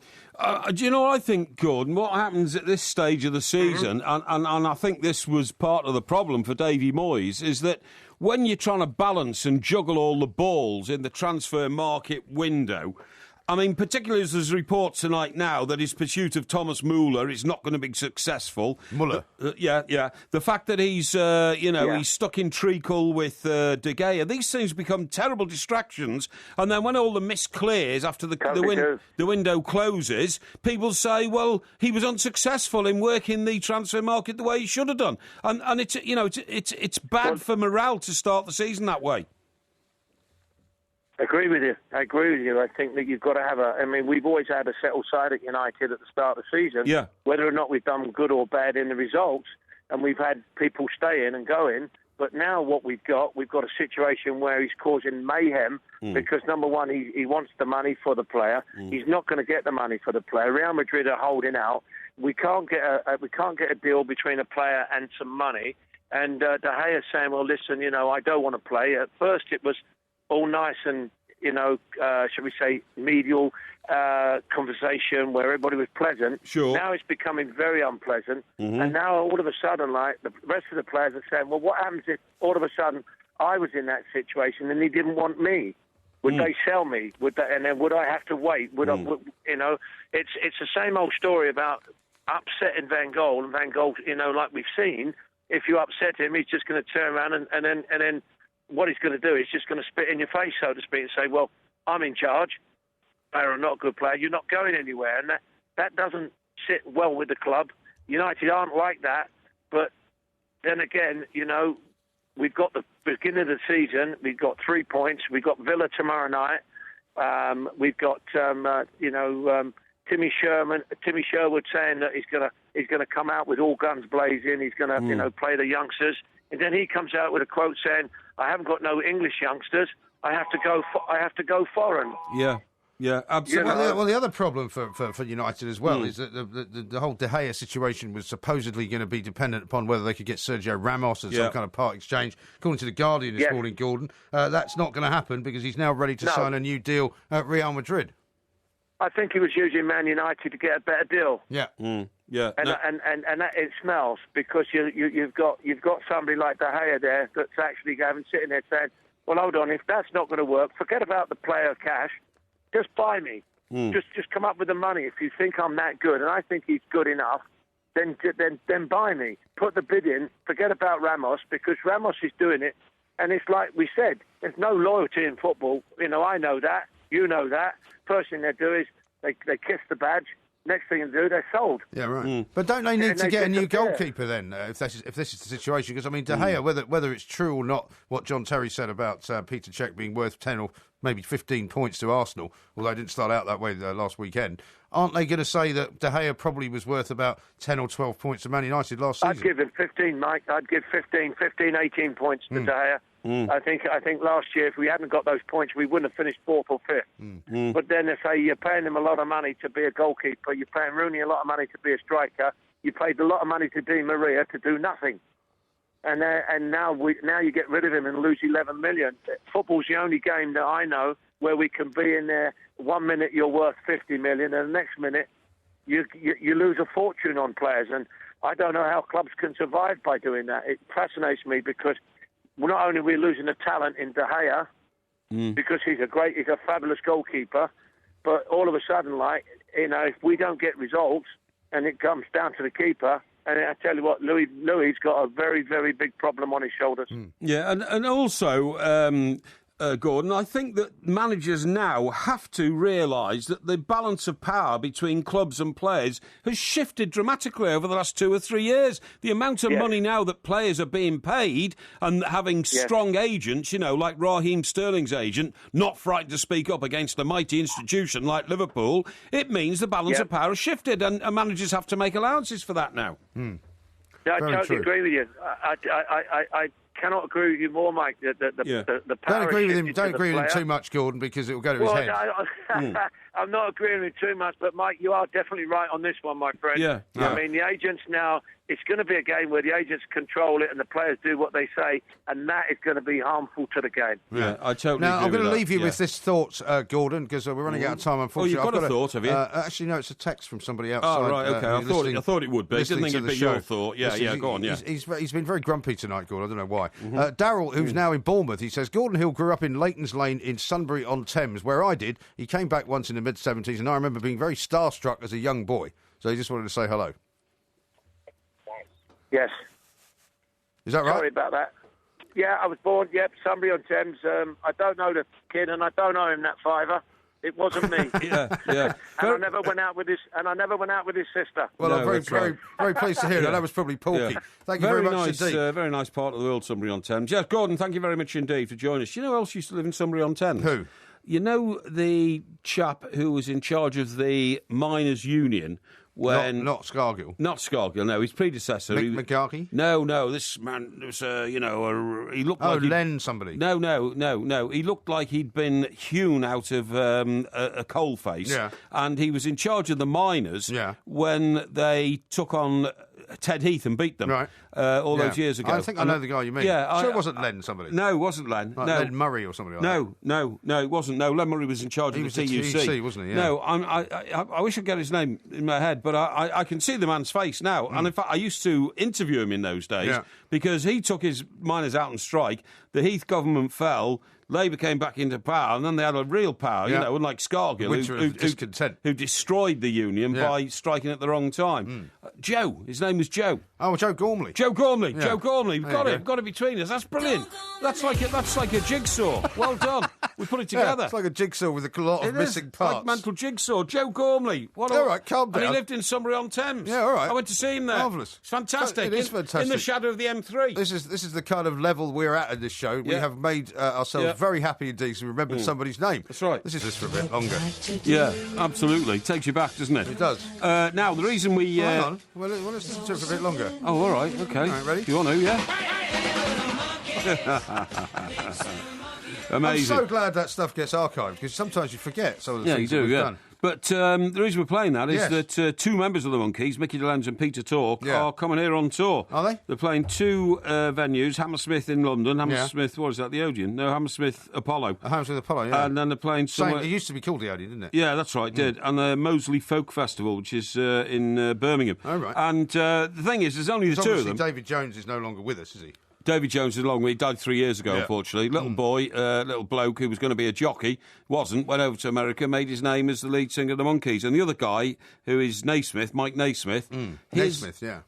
Do you know what I think, Gordon? What happens at this stage of the season, and I think this was part of the problem for Davy Moyes, is that when you're trying to balance and juggle all the balls in the transfer market window, I mean, particularly as there's reports tonight now that his pursuit of Thomas Muller is not going to be successful. Muller? Yeah. The fact that he's, he's stuck in treacle with De Gea, these things become terrible distractions. And then when all the mist clears after the window closes, people say, well, he was unsuccessful in working the transfer market the way he should have done. And it's bad for morale to start the season that way. I agree with you. I think that you've got to have we've always had a settled side at United at the start of the season. Whether or not we've done good or bad in the results, and we've had people stay in and go in. But now what we've got a situation where he's causing mayhem because, number one, he wants the money for the player. He's not going to get the money for the player. Real Madrid are holding out. We can't get a deal between a player and some money. And De Gea saying, well, listen, I don't want to play. At first it was all nice and, shall we say, medial conversation where everybody was pleasant. Sure. Now it's becoming very unpleasant. And now all of a sudden, like, the rest of the players are saying, well, what happens if all of a sudden I was in that situation and he didn't want me? Would they sell me? And then would I have to wait? It's the same old story about upsetting Van Gaal. And Van Gaal, like we've seen, if you upset him, he's just going to turn around and then what he's going to do is just going to spit in your face, so to speak, and say, well, I'm in charge. Player or not a good player, you're not going anywhere. And that doesn't sit well with the club. United aren't like that. But then again, we've got the beginning of the season. We've got 3 points. We've got Villa tomorrow night. We've got Timmy Sherwood saying that he's gonna come out with all guns blazing. He's gonna play the youngsters, and then he comes out with a quote saying, "I haven't got no English youngsters. I have to go foreign." Yeah, absolutely. Well, the other problem for United as well is that the whole De Gea situation was supposedly going to be dependent upon whether they could get Sergio Ramos as some kind of part exchange. According to The Guardian this morning, Gordon, that's not going to happen because he's now ready to sign a new deal at Real Madrid. I think he was using Man United to get a better deal. Yeah. And that it smells because you've got somebody like De Gea there that's actually sitting there saying, well, hold on, if that's not going to work, forget about the player cash. Just buy me. Just come up with the money. If you think I'm that good, and I think he's good enough, then buy me. Put the bid in. Forget about Ramos because Ramos is doing it, and it's like we said. There's no loyalty in football. I know that. You know that. First thing they do is they kiss the badge. Next thing they do, they're sold. Yeah, right. But don't they need to get a new goalkeeper then, if this is the situation? Because, De Gea, whether it's true or not, what John Terry said about Peter Cech being worth 10 or maybe 15 points to Arsenal, although I didn't start out that way last weekend, aren't they going to say that De Gea probably was worth about 10 or 12 points to Man United last season? I'd give him 15, Mike. I'd give 15, 18 points to De Gea. I think last year, if we hadn't got those points, we wouldn't have finished 4th or 5th. But then they say you're paying him a lot of money to be a goalkeeper. You're paying Rooney a lot of money to be a striker. You paid a lot of money to Di Maria to do nothing. And now you get rid of him and lose 11 million. Football's the only game that I know where we can be in there. 1 minute you're worth 50 million, and the next minute you lose a fortune on players. And I don't know how clubs can survive by doing that. It fascinates me because not only are we losing the talent in De Gea because he's a fabulous goalkeeper, but all of a sudden, if we don't get results and it comes down to the keeper. And I tell you what, Louis got a very, very big problem on his shoulders. Yeah, and also, Gordon, I think that managers now have to realise that the balance of power between clubs and players has shifted dramatically over the last 2 or 3 years. The amount of money now that players are being paid and having strong agents, like Raheem Sterling's agent, not frightened to speak up against a mighty institution like Liverpool, it means the balance of power has shifted and managers have to make allowances for that now. I totally agree with you. I cannot agree with you more, Mike. The power don't agree with him. shifted Don't to agree the with him player. too much, Gordon, because it will go to his head. I'm not agreeing with him too much, but Mike, you are definitely right on this one, my friend. Yeah. I mean, the agents now. It's going to be a game where the agents control it and the players do what they say, and that is going to be harmful to the game. Yeah, I totally agree. Now, I'm going to with leave you with this thought, Gordon, because we're running out of time, unfortunately. Oh, you've got a thought, have you? Actually, no, it's a text from somebody outside. Oh, right, OK. I thought it would be. Didn't think it'd be your thought. Yeah, go on, yeah. He's been very grumpy tonight, Gordon. I don't know why. Darryl, who's now in Bournemouth, he says, Gordon Hill grew up in Leighton's Lane in Sunbury-on-Thames, where I did. He came back once in the mid-70s, and I remember being very starstruck as a young boy. So he just wanted to say hello. Yes. Is that right? Sorry about that. Yeah, I was born, Sunbury-on-Thames. I don't know the kid, and I don't owe him that $5. It wasn't me. Yeah. And I never went out with his sister. Well, No, I'm very pleased to hear that. That was probably Porky. Yeah. Thank you very much indeed. Very nice part of the world, Sunbury-on-Thames. Yes, Gordon, thank you very much indeed for joining us. You know who else used to live in Sunbury-on-Thames? Who? You know the chap who was in charge of the miners' union when... Not Scargill. Not Scargill, no, his predecessor. McGarkey? No, this man was, he looked like... Len somebody. No. He looked like he'd been hewn out of a coalface. Yeah. And he was in charge of the miners Yeah. when they took on Ted Heath and beat them all those years ago. I think I know the guy you mean. Yeah, sure it wasn't Len somebody. No, it wasn't Len. Like no. Len Murray or somebody like that. No, it wasn't. No, Len Murray was in charge of the TUC. TUC, wasn't he? Yeah. No, I wish I'd get his name in my head, but I can see the man's face now. And in fact, I used to interview him in those days because he took his miners out on strike. The Heath government fell. Labour came back into power, and then they had a real power, unlike Scargill, who destroyed the union by striking at the wrong time. Joe, his name was Joe. Oh, Joe Gormley. Joe Gormley. We've got it between us. That's brilliant. That's like a jigsaw. Well done. We put it together. It's like a jigsaw with a lot of missing parts. Like mental jigsaw. Joe Gormley. All right, calm down. And he lived in Sunbury-on-Thames. Yeah, all right. I went to see him there. Marvellous. It's fantastic. It is fantastic. In the shadow of the M3. This is the kind of level we're at in this show. We have made ourselves very happy indeed to remember somebody's name. That's right. This is just for a bit longer. Yeah, absolutely. Takes you back, doesn't it? It does. Now, the reason we... hang on. Well, let's listen to it for a bit longer. Oh, all right. OK. All right, ready? You want to, yeah? Amazing. I'm so glad that stuff gets archived, because sometimes you forget some of the things that we've done. But the reason we're playing that is that two members of the Monkees, Mickey DeLenz and Peter Tork, are coming here on tour. Are they? They're playing two venues, Hammersmith in London, Hammersmith, what is that, the Odeon? No, Hammersmith Apollo. Hammersmith Apollo, yeah. And then they're playing somewhere... It used to be called the Odeon, didn't it? Yeah, that's right, it did. And the Moseley Folk Festival, which is in Birmingham. Oh, right. And the thing is, there's only the two of them. David Jones is no longer with us, is he? David Jones is along. He died 3 years ago, unfortunately. Little boy, little bloke who was going to be a jockey, wasn't, went over to America, made his name as the lead singer of the Monkees. And the other guy, who is Naismith, Mike Naismith. Naismith, yeah.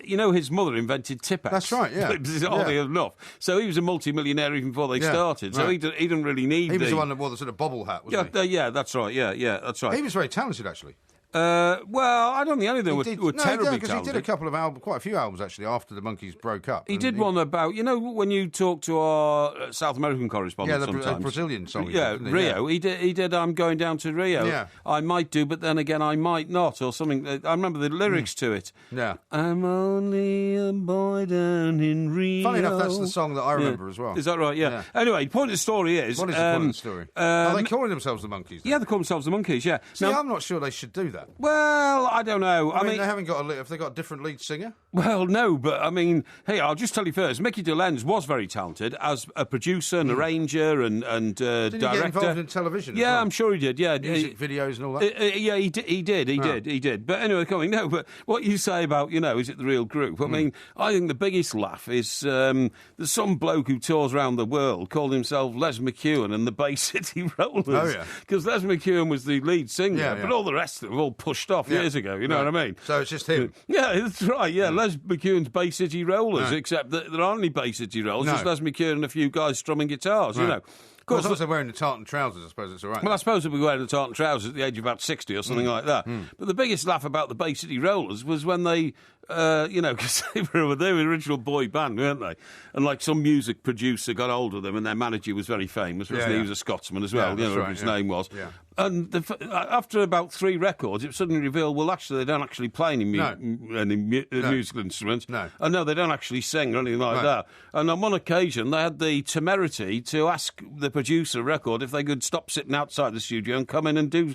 You know, his mother invented Tipex. That's right, yeah. Oddly enough. So he was a multi-millionaire even before they started. So he didn't really need He was the one that wore the sort of bobble hat, wasn't he? Yeah, that's right. Yeah, that's right. He was very talented, actually. Well, I don't think any of them were terribly because talented. he did a couple of albums, quite a few albums actually, after the Monkees broke up. He did one about, when you talk to our South American correspondent sometimes. Yeah, the Brazilian song. Rio. He did I'm going down to Rio. Yeah. I might do, but then again I might not, or something. I remember the lyrics to it. Yeah. I'm only a boy down in Rio. Funny enough, that's the song that I remember as well. Is that right? Yeah. Anyway, the point of the story is... What is the point of the story? Are they calling themselves the Monkees? Yeah, they call themselves the Monkees, yeah. See, I'm not sure they should do that. Well, I don't know. I mean, they haven't got have they got a different lead singer? Well, no, but I mean, hey, I'll just tell you first. Mickey DeLenz was very talented as a producer and arranger and director. Did he get involved in television? Yeah, I'm sure he did. Yeah, music videos and all that. Yeah, he did. But anyway, no. But what you say about is it the real group? I mean, I think the biggest laugh is there's some bloke who tours around the world called himself Les McEwen and the Bay City Rollers. Oh yeah, because Les McEwen was the lead singer, but all the rest of them all pushed off years ago. You know what I mean? So it's just him. Yeah, that's right. Yeah, Les McEwen's Bay City Rollers, except that there aren't any Bay City Rollers. Just Les McEwen and a few guys strumming guitars. You know. Of course, as long as they're wearing the tartan trousers, I suppose it's all right. Well, I suppose they'll be wearing the tartan trousers at the age of about 60 or something like that. But the biggest laugh about the Bay City Rollers was when they, because they were the original boy band, weren't they? And like some music producer got hold of them, and their manager was very famous, wasn't he? He was a Scotsman as well, whatever his name was. Yeah. And after about 3 records, it suddenly revealed, well, actually, they don't actually play any musical instruments. No. And no, they don't actually sing or anything like that. And on one occasion, they had the temerity to ask the producer of a record if they could stop sitting outside the studio and come in and do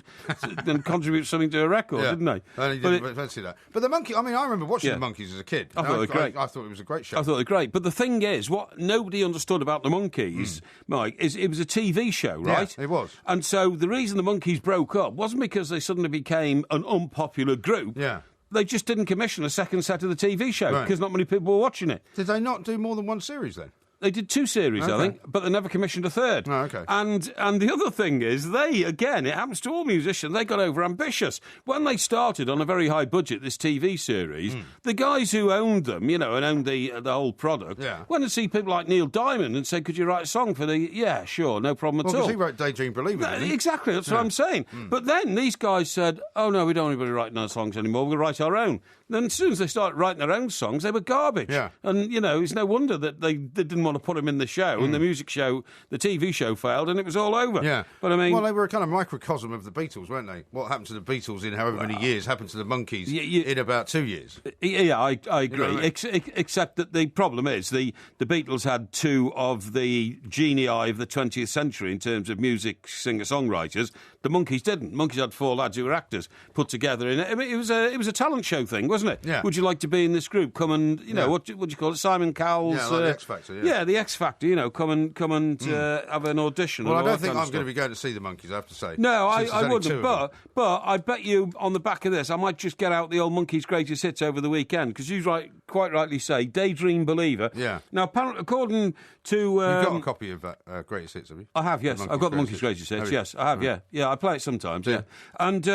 and contribute something to a record, didn't they? And he didn't fancy that. But the Monkees, I mean, I remember watching the Monkees as a kid. I thought they were great. I thought it was a great show. I thought they were great. But the thing is, what nobody understood about the Monkees, Mike, is it was a TV show, right? Yeah, it was. And so the reason the Monkees broke up wasn't because they suddenly became an unpopular group. Yeah. They just didn't commission a second set of the TV show because not many people were watching it. Did they not do more than one series then? They did 2 series, I think, but they never commissioned a third. Oh, okay. And the other thing is, they, again, it happens to all musicians, they got over-ambitious. When they started on a very high budget, this TV series, the guys who owned them, and owned the whole product, went to see people like Neil Diamond and said, could you write a song for the... Yeah, sure, no problem at all. Because he wrote Daydream Believer, didn't he? Exactly, that's what I'm saying. But then these guys said, oh, no, we don't want anybody writing our songs anymore, we'll write our own. Then as soon as they started writing their own songs, they were garbage. Yeah. And, it's no wonder that they didn't want to put them in the show, and the music show, the TV show failed, and it was all over. Yeah. But I mean... Well, they were a kind of microcosm of the Beatles, weren't they? What happened to the Beatles in however many years happened to the Monkees in about 2 years. Yeah, I agree. You know what I mean? Except that the problem is the Beatles had 2 of the genii of the 20th century in terms of music singer-songwriters, The Monkees didn't. Monkees had 4 lads who were actors put together in it. I mean, it was a talent show thing, wasn't it? Yeah. Would you like to be in this group? Come and, you know, what do you call it? Simon Cowell's... Yeah, like the X Factor, Yeah, the X Factor, you know, come and have an audition. Well, and I all don't think that kind I'm of going to stuff. be going to see the Monkees, I have to say. No, I only wouldn't. 2 of them. But I bet you on the back of this, I might just get out the old Monkees Greatest Hits over the weekend, because you quite rightly say, Daydream Believer. Yeah. Now, apparently, according to... You've got a copy of Greatest Hits, have you? I have, yes. I've got the Monkees Greatest Hits, yes. I have, yeah. Yeah, I play it sometimes, yeah. And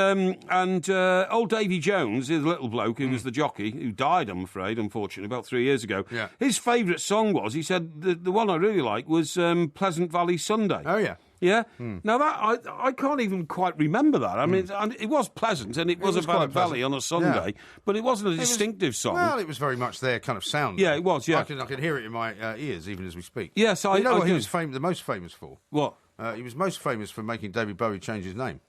old Davy Jones, the little bloke who was the jockey, who died, I'm afraid, unfortunately, about 3 years ago. Yeah. His favourite song was, he said, the one I really like was Pleasant Valley Sunday. Oh, yeah. Yeah? Now, that I can't even quite remember that. I mean, it was pleasant, and it was about a valley on a Sunday, but it wasn't a distinctive song. Well, it was very much their kind of sound. Yeah, it was, yeah. I can hear it in my ears, even as we speak. Yes, You know what he was the most famous for? What? He was most famous for making David Bowie change his name.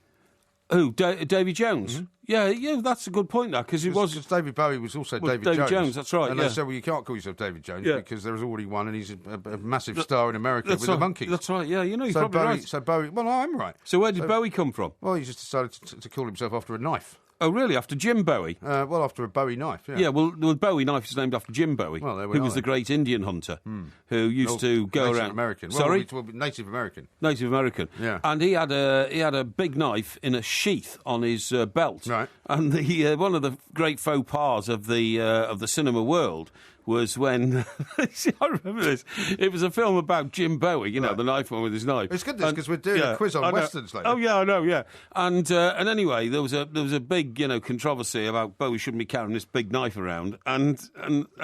Who? Davy Jones? Yeah, that's a good point, that, because Because David Bowie was also David Jones, that's right, And yeah. they said, well, you can't call yourself David Jones because there was already one, and he's a massive star in America with the Monkees. That's right, yeah, you know, you're probably right. So Bowie, well, I'm right. So where did Bowie come from? Well, he just decided to call himself after a knife. Oh, really? After Jim Bowie? Well, after a Bowie knife, yeah. Yeah, well, the Bowie knife is named after Jim Bowie, Well, there we who are was the then. great Indian hunter who used to go Native around... American. Sorry? Well, Native American. Native American. Yeah. And he had a big knife in a sheath on his belt. Right. And the one of the great faux pas of the cinema world was when I remember this. It was a film about Jim Bowie, you know, the knife one with his knife. It's good because we're doing a quiz on westerns later. Oh yeah, I know, yeah. And anyway, there was a big, you know, controversy about Bowie shouldn't be carrying this big knife around, and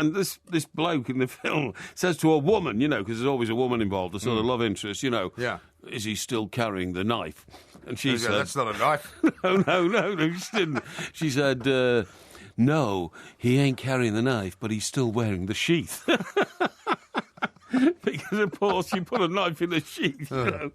this bloke in the film says to a woman, you know, because there's always a woman involved, a sort of love interest, you know, is he still carrying the knife? And she said, that's not a knife. No, she didn't. She said, no, he ain't carrying the knife, but he's still wearing the sheath. Because, of course, you put a knife in the sheath. You know?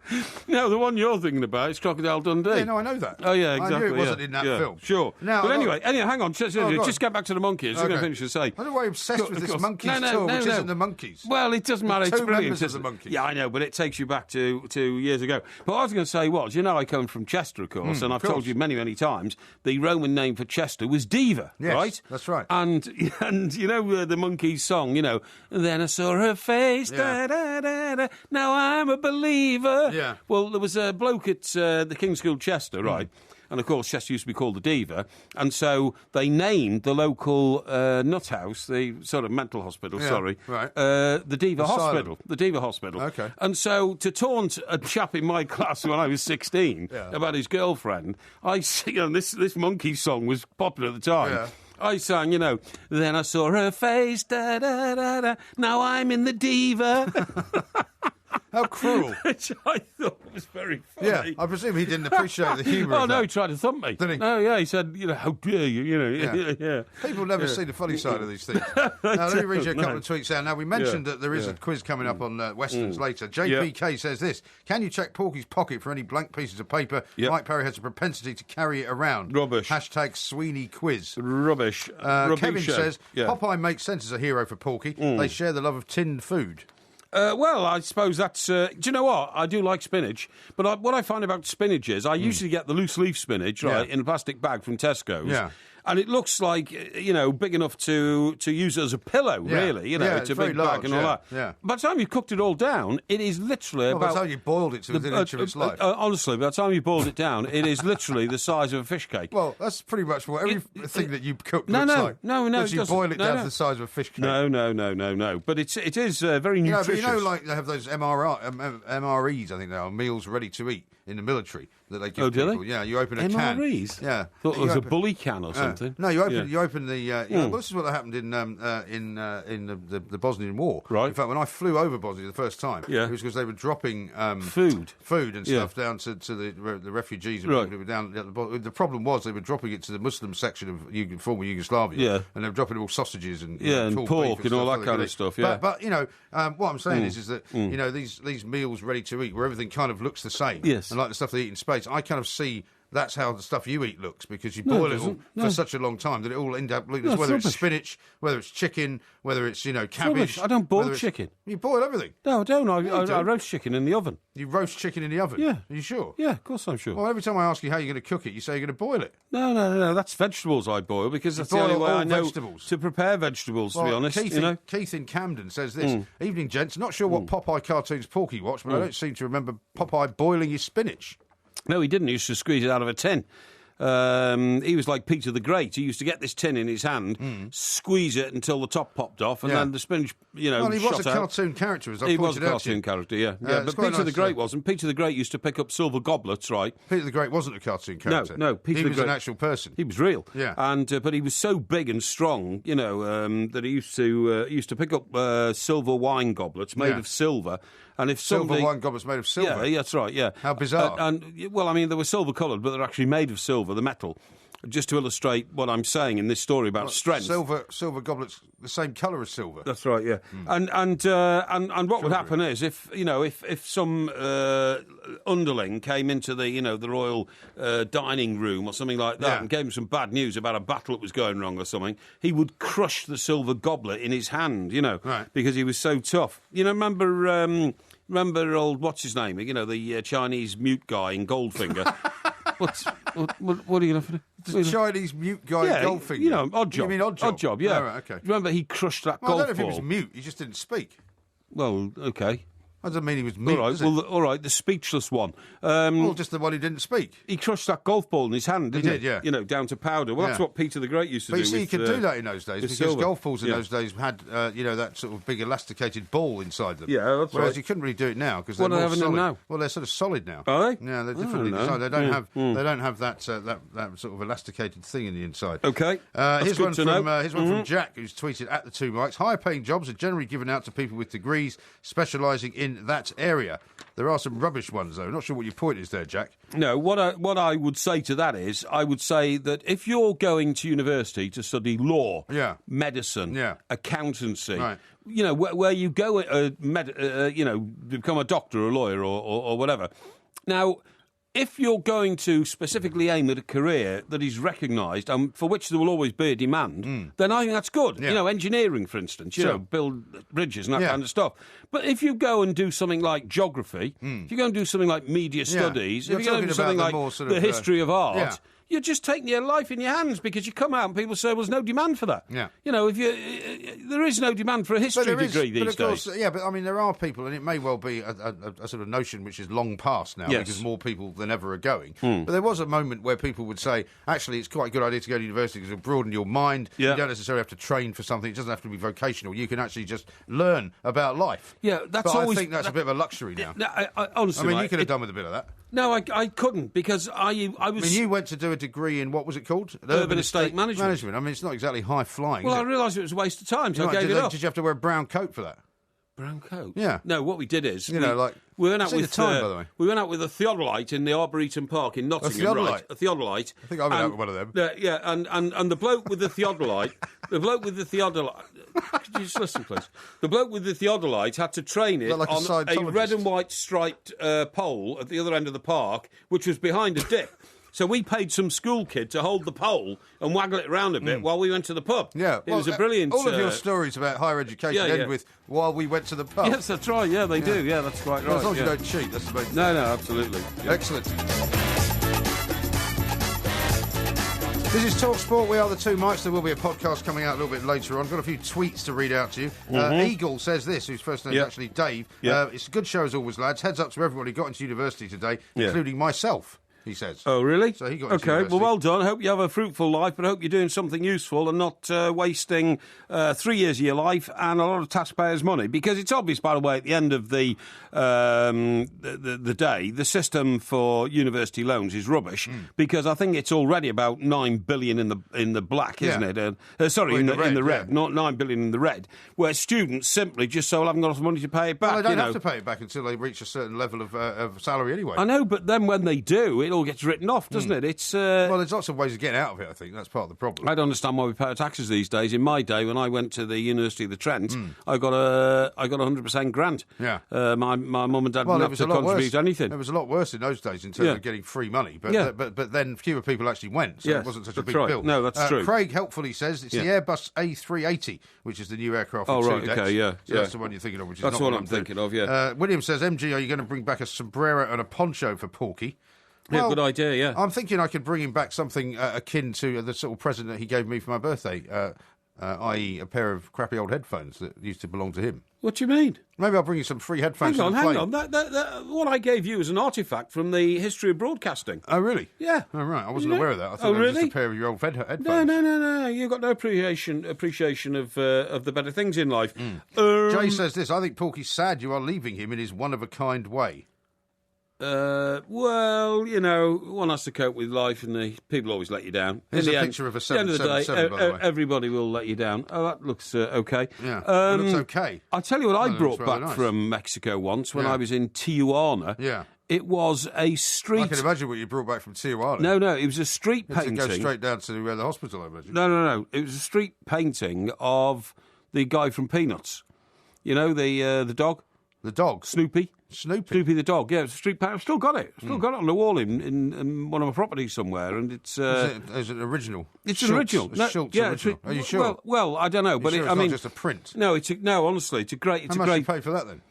Now, the one you're thinking about is Crocodile Dundee. Yeah, no, I know that. Oh, yeah, exactly. I knew it wasn't in that film. Sure. Now, but anyway, hang on. Just get back to the Monkees. I'm going to finish to say. I don't know why you're obsessed with this Monkees tour, which isn't the Monkees. Well, it doesn't matter. It's brilliant. Members of the Monkees. Yeah, I know, but it takes you back to years ago. But what I was going to say was, you know, I come from Chester, of course, and I've told you many, many times, the Roman name for Chester was Diva, right? That's right. And you know the Monkees song, you know, then I saw her face, da-da-da-da, now I'm a believer. Yeah. Well, there was a bloke at the King's School Chester, right? And, of course, Chester used to be called the Diva. And so they named the local nut house, the sort of mental hospital, right. the Diva Asylum. Hospital. The Diva Hospital. Okay. And so to taunt a chap in my class when I was 16 about his girlfriend, I sing, you know, this Monkees song was popular at the time. Yeah. I sang, you know, then I saw her face, da-da-da-da, now I'm in the Diva. How cruel. Which I thought was very funny. Yeah, I presume he didn't appreciate the humour of that. No, he tried to thump me. Did he? Oh, yeah, he said, you know, how dare you, you know. Yeah. People never see the funny side of these things. Now, let me read you a couple of tweets out. Now, we mentioned that there is a quiz coming up on Westerns later. JPK says this: can you check Porky's pocket for any blank pieces of paper? Mike Parry has a propensity to carry it around. Rubbish. #, Sweeney quiz. Rubbish. Kevin says, Popeye makes sense as a hero for Porky. They share the love of tinned food. Well, I suppose that's... do you know what? I do like spinach, but what I find about spinach is I usually get the loose leaf spinach, right, in a plastic bag from Tesco's. Yeah. And it looks like, you know, big enough to use as a pillow, really. You know, it's a big bag and all that. Yeah. By the time you've cooked it all down, it is literally about... By the time you boiled it to within an inch of its life. Honestly, by the time you boiled it down, it is literally the size of a fish cake. Well, that's pretty much what everything that you cook looks like. No, but you boil it down to the size of a fish cake. No. But it is very nutritious. You know, like they have those MREs, I think they are, meals ready to eat in the military that they give people. They? Yeah, you open a can. MREs? Yeah. Thought it was a bully can or something. No, you open the... well, this is what happened in the Bosnian War. Right. In fact, when I flew over Bosnia the first time, it was because they were dropping food and stuff down to the refugees and people who were down at the bottom. The problem was they were dropping it to the Muslim section of former Yugoslavia, and they were dropping all sausages and pork and all that kind of stuff. Yeah, but you know what I'm saying is that you know these meals ready to eat where everything kind of looks the same. Yes. And like the stuff they eat in space, I kind of see that's how the stuff you eat looks, because you boil it all for such a long time that it all ends up looking, whether it's spinach, whether it's chicken, whether it's, cabbage. I don't boil chicken. You boil everything. No, I don't. I roast chicken in the oven. You roast chicken in the oven? Yeah. Are you sure? Yeah, of course I'm sure. Well, every time I ask you how you're going to cook it, you say you're going to boil it. No. That's vegetables I boil, because that's the only way I know to prepare vegetables, to be honest. Keith in Camden says this. Evening, gents. Not sure what Popeye cartoons Porky watched, but I don't seem to remember Popeye boiling his spinach. No, he didn't. He used to squeeze it out of a tin. He was like Peter the Great. He used to get this tin in his hand, squeeze it until the top popped off, and then the spinach, Well, he was a cartoon character, as I pointed out. He was a cartoon character, yeah. But Peter the Great wasn't. Peter the Great used to pick up silver goblets, right? Peter the Great wasn't a cartoon character. No, Peter the Great. He was an actual person. He was real. Yeah. But he was so big and strong, that he used to pick up silver wine goblets made of silver. And if silver wine goblets made of silver? Yeah, that's right, yeah. How bizarre. They were silver-coloured, but they're actually made of silver, the metal. Just to illustrate what I'm saying in this story about strength. Silver goblets, the same colour as silver. That's right, yeah. And what would happen is if some underling came into the royal dining room or something like that and gave him some bad news about a battle that was going wrong or something, he would crush the silver goblet in his hand, because he was so tough. Remember old what's his name? The Chinese mute guy in Goldfinger. What are you laughing at? The Chinese mute guy in Goldfinger. Odd Job. You mean Odd Job? Odd Job, yeah. Oh, right, okay. Remember, he crushed that golf ball. I don't know if he was mute. He just didn't speak. Well, okay. I don't mean he was mute. All right, the speechless one. Just the one who didn't speak. He crushed that golf ball in his hand, didn't he? He did, yeah. Down to powder. Well, that's what Peter the Great used to do. But you see, you could do that in those days, because silver. golf balls in those days had, that sort of big elasticated ball inside them. Yeah, that's right. Whereas you couldn't really do it now, because they're more solid. Them now? Well, they're sort of solid now. Are they? Yeah, they're differently designed. They don't have that sort of elasticated thing in the inside. Okay. Here's one from Jack, who's tweeted at the two mics. Higher paying jobs are generally given out to people with degrees specialising in that area. There are some rubbish ones, though. Not sure what your point is there, Jack. No, what I would say to that is, I would say that if you're going to university to study law, medicine, accountancy, where you go, become a doctor or a lawyer or whatever. Now, if you're going to specifically aim at a career that is recognised and for which there will always be a demand, then I think that's good. Yeah. Engineering, for instance, build bridges and that kind of stuff. But if you go and do something like geography, if you go and do something like media studies, if you go and do something like the history of art, you're just taking your life in your hands, because you come out and people say, well, there's no demand for that. Yeah. There is no demand for a history degree these days. Yeah, but I mean, there are people, and it may well be a sort of notion which is long past now, because more people than ever are going. But there was a moment where people would say, actually, it's quite a good idea to go to university because it'll broaden your mind. You don't necessarily have to train for something. It doesn't have to be vocational. You can actually just learn about life. Yeah, I think that's a bit of a luxury now. Honestly, you could have done with a bit of that. No, I couldn't, because I was... I mean, you went to do a degree in, what was it called? Urban estate management. I mean, it's not exactly high-flying, Well, I realised it was a waste of time, so I gave it up. Did you have to wear a brown coat for that? Brown coat? Yeah. No, what we did is... we went out with... by the way. We went out with a theodolite in the Arboreton Park in Nottingham, right? A theodolite. I think I went out with one of them. Yeah, and the bloke with the theodolite... Could you just listen, please? The bloke with the theodolite had to train it on a red and white striped pole at the other end of the park, which was behind a dip. So we paid some school kid to hold the pole and waggle it around a bit while we went to the pub. Yeah, it was a brilliant... All of your stories about higher education end with while we went to the pub. Yes, that's right. Yeah, they do. Yeah, that's quite right. As long as you don't cheat, that's the main thing. No, absolutely. Yeah. Excellent. This is Talk Sport. We are the two mics. There will be a podcast coming out a little bit later on. I've got a few tweets to read out to you. Eagle says this, whose first name is actually Dave. It's a good show as always, lads. Heads up to everyone who got into university today, including myself. He says. Oh, really? So he got into university. Well done. I hope you have a fruitful life, but I hope you're doing something useful and not wasting 3 years of your life and a lot of taxpayers' money. Because it's obvious, by the way, at the end of the day, the system for university loans is rubbish. Because I think it's already about 9 billion in the black, isn't it? In the red, not 9 billion in the red. Where students simply just haven't got enough money to pay it back. Well, they don't have to pay it back until they reach a certain level of salary anyway. I know, but then when they do, it'll all gets written off, doesn't it? It's well, there's lots of ways of getting out of it, I think. That's part of the problem. I don't understand why we pay our taxes these days. In my day, when I went to the University of the Trent, I got a 100% grant. Yeah. My mum and dad didn't have to contribute anything. It was a lot worse in those days in terms of getting free money, but then fewer people actually went, so it wasn't such a big bill. No, that's true. Craig helpfully says it's the Airbus A380, which is the new aircraft with 2 decks. Okay, So that's the one you're thinking of, which is that's not what I'm thinking of, William says, MG, are you going to bring back a sombrero and a poncho for Porky? Well, good idea, yeah. I'm thinking I could bring him back something akin to the sort of present that he gave me for my birthday, i.e. a pair of crappy old headphones that used to belong to him. What do you mean? Maybe I'll bring you some free headphones. Hang on. What I gave you is an artefact from the history of broadcasting. Oh, really? Yeah. Oh, right. I wasn't aware of that. I thought it was just a pair of your old headphones. No. You've got no appreciation of the better things in life. Jay says this, I think Porky's sad you are leaving him in his one-of-a-kind way. Well, one has to cope with life, and people always let you down. Here's a picture of a 777, by the way. Everybody will let you down. Oh, that looks okay. Yeah, it looks okay. I'll tell you what I brought back from Mexico once when I was in Tijuana. Yeah. It was a street... I can imagine what you brought back from Tijuana. No, it was a street painting. To go straight down to the hospital, I imagine. No. It was a street painting of the guy from Peanuts. You know, the dog? The dog? Snoopy the dog, yeah. It's a street painting. I've still got it. Got it on the wall in one of my properties somewhere, and it's... is it original? It's an original. Original. Are you sure? Well, I don't know, but it's not just a print? No, honestly, it's a great... How much did you pay for that, then?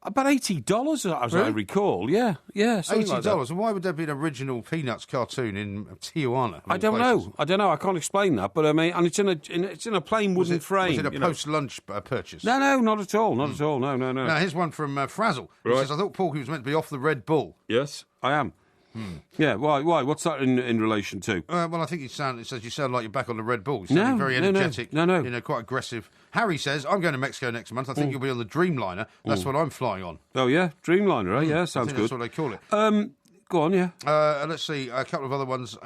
About $80, as I recall. Yeah, $80. Like that. And why would there be an original Peanuts cartoon in Tijuana? I don't know. I can't explain that. But I mean, and it's in a plain wooden frame. Was it a post-lunch purchase? No, not at all. Not at all. No. Now here's one from Frazzle. He says, I thought Porky was meant to be off the Red Bull. Yes, I am. Yeah, why? What's that in relation to? Well, I think it says you sound like you're back on the Red Bull. You sound very energetic. No. Quite aggressive. Harry says, I'm going to Mexico next month. I think you'll be on the Dreamliner. That's what I'm flying on. Oh, yeah? Dreamliner, eh? Yeah, sounds good. That's what they call it. Go on, yeah. Let's see, a couple of other ones.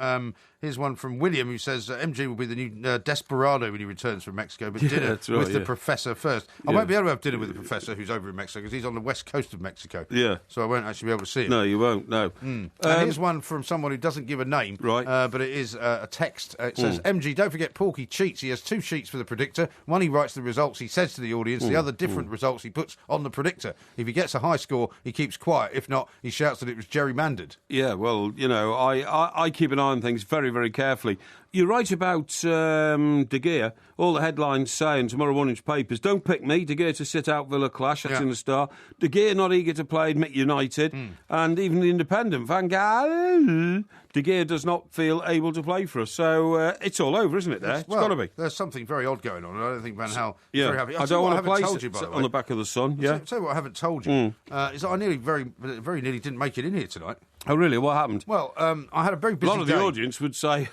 Here's one from William who says MG will be the new Desperado when he returns from Mexico, but dinner with the Professor first. I won't be able to have dinner with the Professor who's over in Mexico because he's on the west coast of Mexico. Yeah. So I won't actually be able to see him. No, you won't, no. And here's one from someone who doesn't give a name, right? But it is a text. It says, MG, don't forget Porky cheats. He has 2 sheets for the predictor. One he writes the results he says to the audience, the other different results he puts on the predictor. If he gets a high score, he keeps quiet. If not, he shouts that it was gerrymandered. Yeah, well, I keep an eye on things very, very carefully. You're right about De Gea. All the headlines say in tomorrow morning's papers, don't pick me, De Gea to sit out Villa clash, that's in the Star. De Gea not eager to play Admit United. And even the Independent, Van Gaal, De Gea does not feel able to play for us. So it's all over, isn't it, there? It's got to be. There's something very odd going on. I don't think Van Gaal is very happy. I don't want to play on the back of the sun. Yeah. I'll tell you what I haven't told you. Is that I very nearly didn't make it in here tonight. Oh, really? What happened? Well, I had a very busy day. A lot of the audience would say,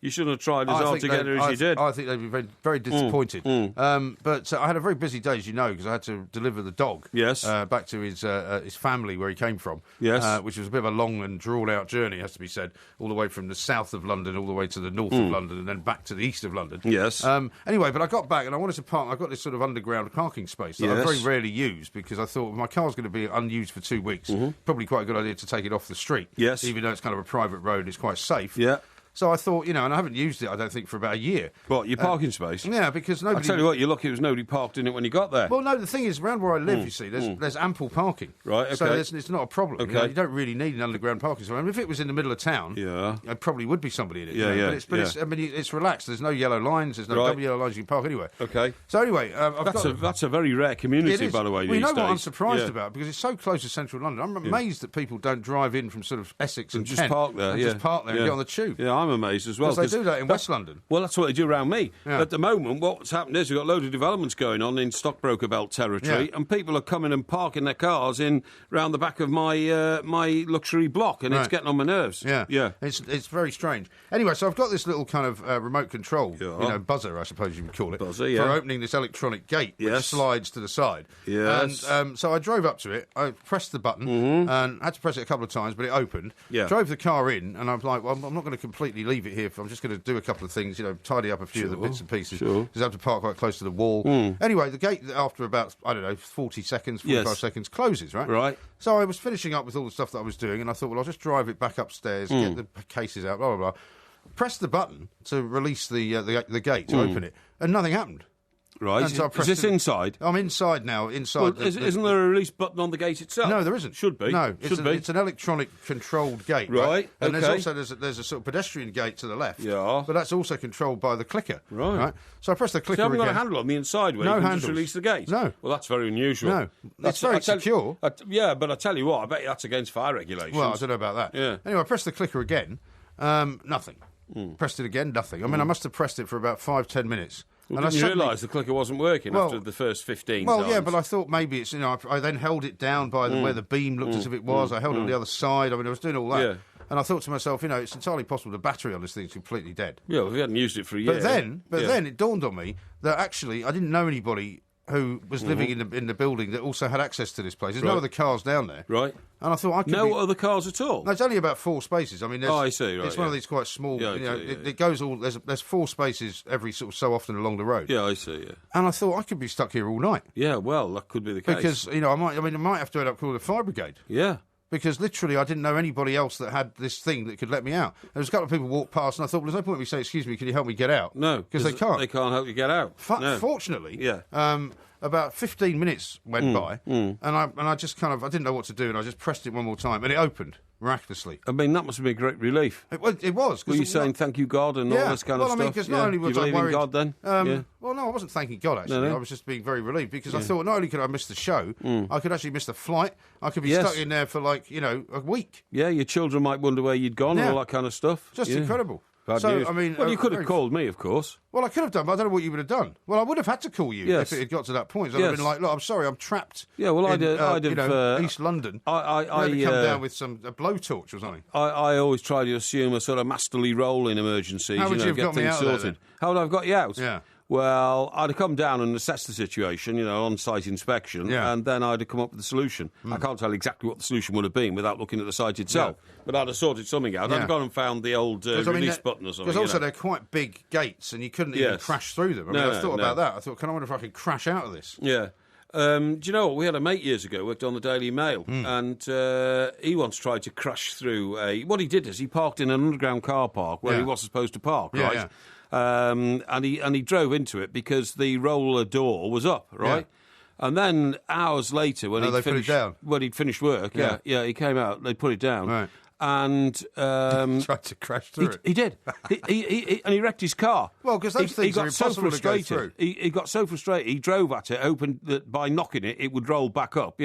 you shouldn't have tried as hard to get here as you did. I think they'd be very, very disappointed. But I had a very busy day, as you know, because I had to deliver the dog back to his family where he came from, which was a bit of a long and drawn-out journey, has to be said, all the way from the south of London all the way to the north of London and then back to the east of London. Yes. Anyway, but I got back and I wanted to park. I've got this sort of underground parking space that I very rarely use because I thought my car's going to be unused for 2 weeks. Probably quite a good idea to take it off the street. Yes. Even though it's kind of a private road, it's quite safe. Yeah. So I thought, and I haven't used it, I don't think, for about a year. What, your parking space? Yeah, because nobody... I tell you what, you're lucky there was nobody parked in it when you got there. Well, no, the thing is, around where I live, you see, there's ample parking. Right, okay. So it's not a problem. Okay. You don't really need an underground parking spot. I mean, if it was in the middle of town, there probably would be somebody in it. Yeah. But it's relaxed. There's no yellow lines. There's no double yellow lines. You can park anywhere. Okay. So anyway, that's a very rare community, by the way, well, these days. What I'm surprised about, because it's so close to central London. I'm amazed that people don't drive in from sort of Essex and just Kent park there. And just park there and get on the tube. Yeah, I'm amazed as well. Because they do that in West London. Well, that's what they do around me. Yeah. At the moment, what's happened is we've got a load of developments going on in stockbroker belt territory, and people are coming and parking their cars in round the back of my my luxury block, and it's getting on my nerves. Yeah. It's very strange. Anyway, so I've got this little kind of remote control, buzzer, I suppose you would call it, buzzer, for opening this electronic gate, which slides to the side. Yes. And so I drove up to it, I pressed the button, and had to press it a couple of times, but it opened. Yeah. Drove the car in, and I was like, well, I'm not going to completely basically leave it here. I'm just going to do a couple of things, tidy up a few of the bits and pieces. Because I have to park quite close to the wall. Anyway, the gate, after about, 40 seconds, 45 seconds, closes, right? Right. So I was finishing up with all the stuff that I was doing, and I thought, well, I'll just drive it back upstairs, get the cases out, blah, blah, blah. Press the button to release the gate, to open it, and nothing happened. Right. So is this inside? I'm inside now. Inside. Well, isn't there a release button on the gate itself? No, there isn't. Should be. No, it's an electronic controlled gate. Right. And okay. there's a sort of pedestrian gate to the left. Yeah. But that's also controlled by the clicker. Right. So I press the clicker So you haven't again. got a handle on the inside where you can just release the gate? No. Well, that's very unusual. No. It's very secure. Yeah, but I tell you what, I bet you that's against fire regulations. Well, I don't know about that. Yeah. Anyway, I pressed the clicker again. Nothing. Pressed it again. Nothing. I mean, I must have pressed it for about 5-10 minutes. Well, didn't you realise the clicker wasn't working after the first 15 Well, times? yeah, but I thought maybe it's, I then held it down by where the beam looked as if it was. I held it on the other side. I mean, I was doing all that. Yeah. And I thought to myself, it's entirely possible the battery on this thing is completely dead. Yeah, well, we hadn't used it for a year. But then it dawned on me that actually I didn't know anybody who was living in the building that also had access to this place. There's no other cars down there. Right. And I thought I could other cars at all? No, it's only about 4 spaces. I mean, I see. Right, it's one of these quite small. Yeah, it goes all. There's 4 spaces every sort of so often along the road. Yeah, I see. Yeah. And I thought I could be stuck here all night. Yeah, well, that could be the case because I might have to end up calling the fire brigade. Yeah. Because literally I didn't know anybody else that had this thing that could let me out. There was a couple of people walked past, and I thought, well, there's no point in me saying, excuse me, can you help me get out? No. Because they can't. They can't help you get out. Fortunately, about 15 minutes went by, and I just I didn't know what to do, and I just pressed it one more time, and it opened miraculously. I mean, that must have been a great relief. It was. Were you saying thank you, God, and all this kind of stuff? Well, I mean, because not only was I worried... in God then? Well, no, I wasn't thanking God, actually. I was just being very relieved, because I thought not only could I miss the show, I could actually miss the flight. I could be stuck in there for, a week. Yeah, your children might wonder where you'd gone and all that kind of stuff. Just incredible. Bad news. I mean, you could have called me, of course. Well, I could have done, but I don't know what you would have done. Well, I would have had to call you if it had got to that point. So I'd have been like, look, I'm sorry, I'm trapped. Yeah, well, I'd have East London. I come down with a blowtorch or something. I always try to assume a sort of masterly role in emergencies. How would you have get got me things out sorted. of there, then? How would I have got you out? Yeah. Well, I'd have come down and assessed the situation, on-site inspection, and then I'd have come up with a solution. I can't tell exactly what the solution would have been without looking at the site itself, but I'd have sorted something out. I'd have gone and found the old release button or something. Because also they're quite big gates, and you couldn't even crash through them. I thought about that. I thought, I wonder if I could crash out of this? Yeah. Do you know what? We had a mate years ago, worked on the Daily Mail, and he once tried to crash through what he did is he parked in an underground car park where he wasn't supposed to park, right? Yeah. And he drove into it because the roller door was up, right? Yeah. And then hours later, when he'd finished work, he came out. They put it down, right. And tried to crash through it. He did. And he wrecked his car. Well, because those things are impossible to go through. He got so frustrated. He drove at it, hoping that by knocking it, it would roll back up.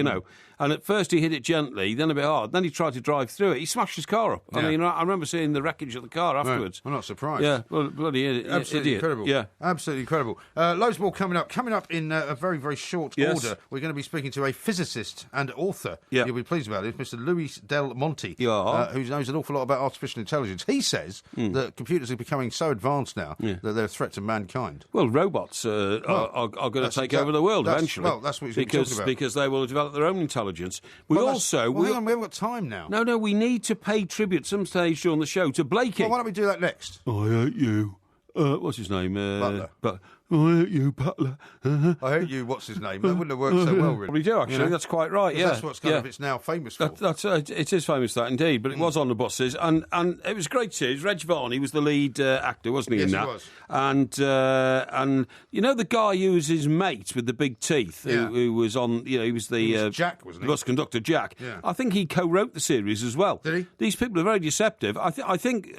And at first he hit it gently, then a bit hard. Then he tried to drive through it. He smashed his car up. I mean, I remember seeing the wreckage of the car afterwards. I'm not surprised. Yeah, well, bloody idiot. Absolutely incredible. Yeah, absolutely incredible. Loads more coming up. Coming up in a very, very short order. We're going to be speaking to a physicist and author. Yeah. You'll be pleased about it. Mr. Luis Del Monte, who knows an awful lot about artificial intelligence. He says that computers are becoming so advanced now that they're a threat to mankind. Well, robots are going to take over the world eventually. Well, that's what he's talking about. Because they will develop their own intelligence. Hang on, we haven't got time now. No, we need to pay tribute some stage during the show to Blakey. Well, why don't we do that next? I hate you. What's his name? Butler. I hate you, Butler. I hate you, what's his name? That wouldn't have worked so well, really. Probably do, actually. That's quite right, yeah. That's what it's now famous for. It is famous for that, indeed, but it was on the buses, and it was great to see. Reg Varney was the lead actor, wasn't he, in that? Yes, he was. And the guy who was his mate with the big teeth, who was on, he was the... Jack, wasn't he? Bus conductor, Jack. Yeah. I think he co-wrote the series as well. Did he? These people are very deceptive. I think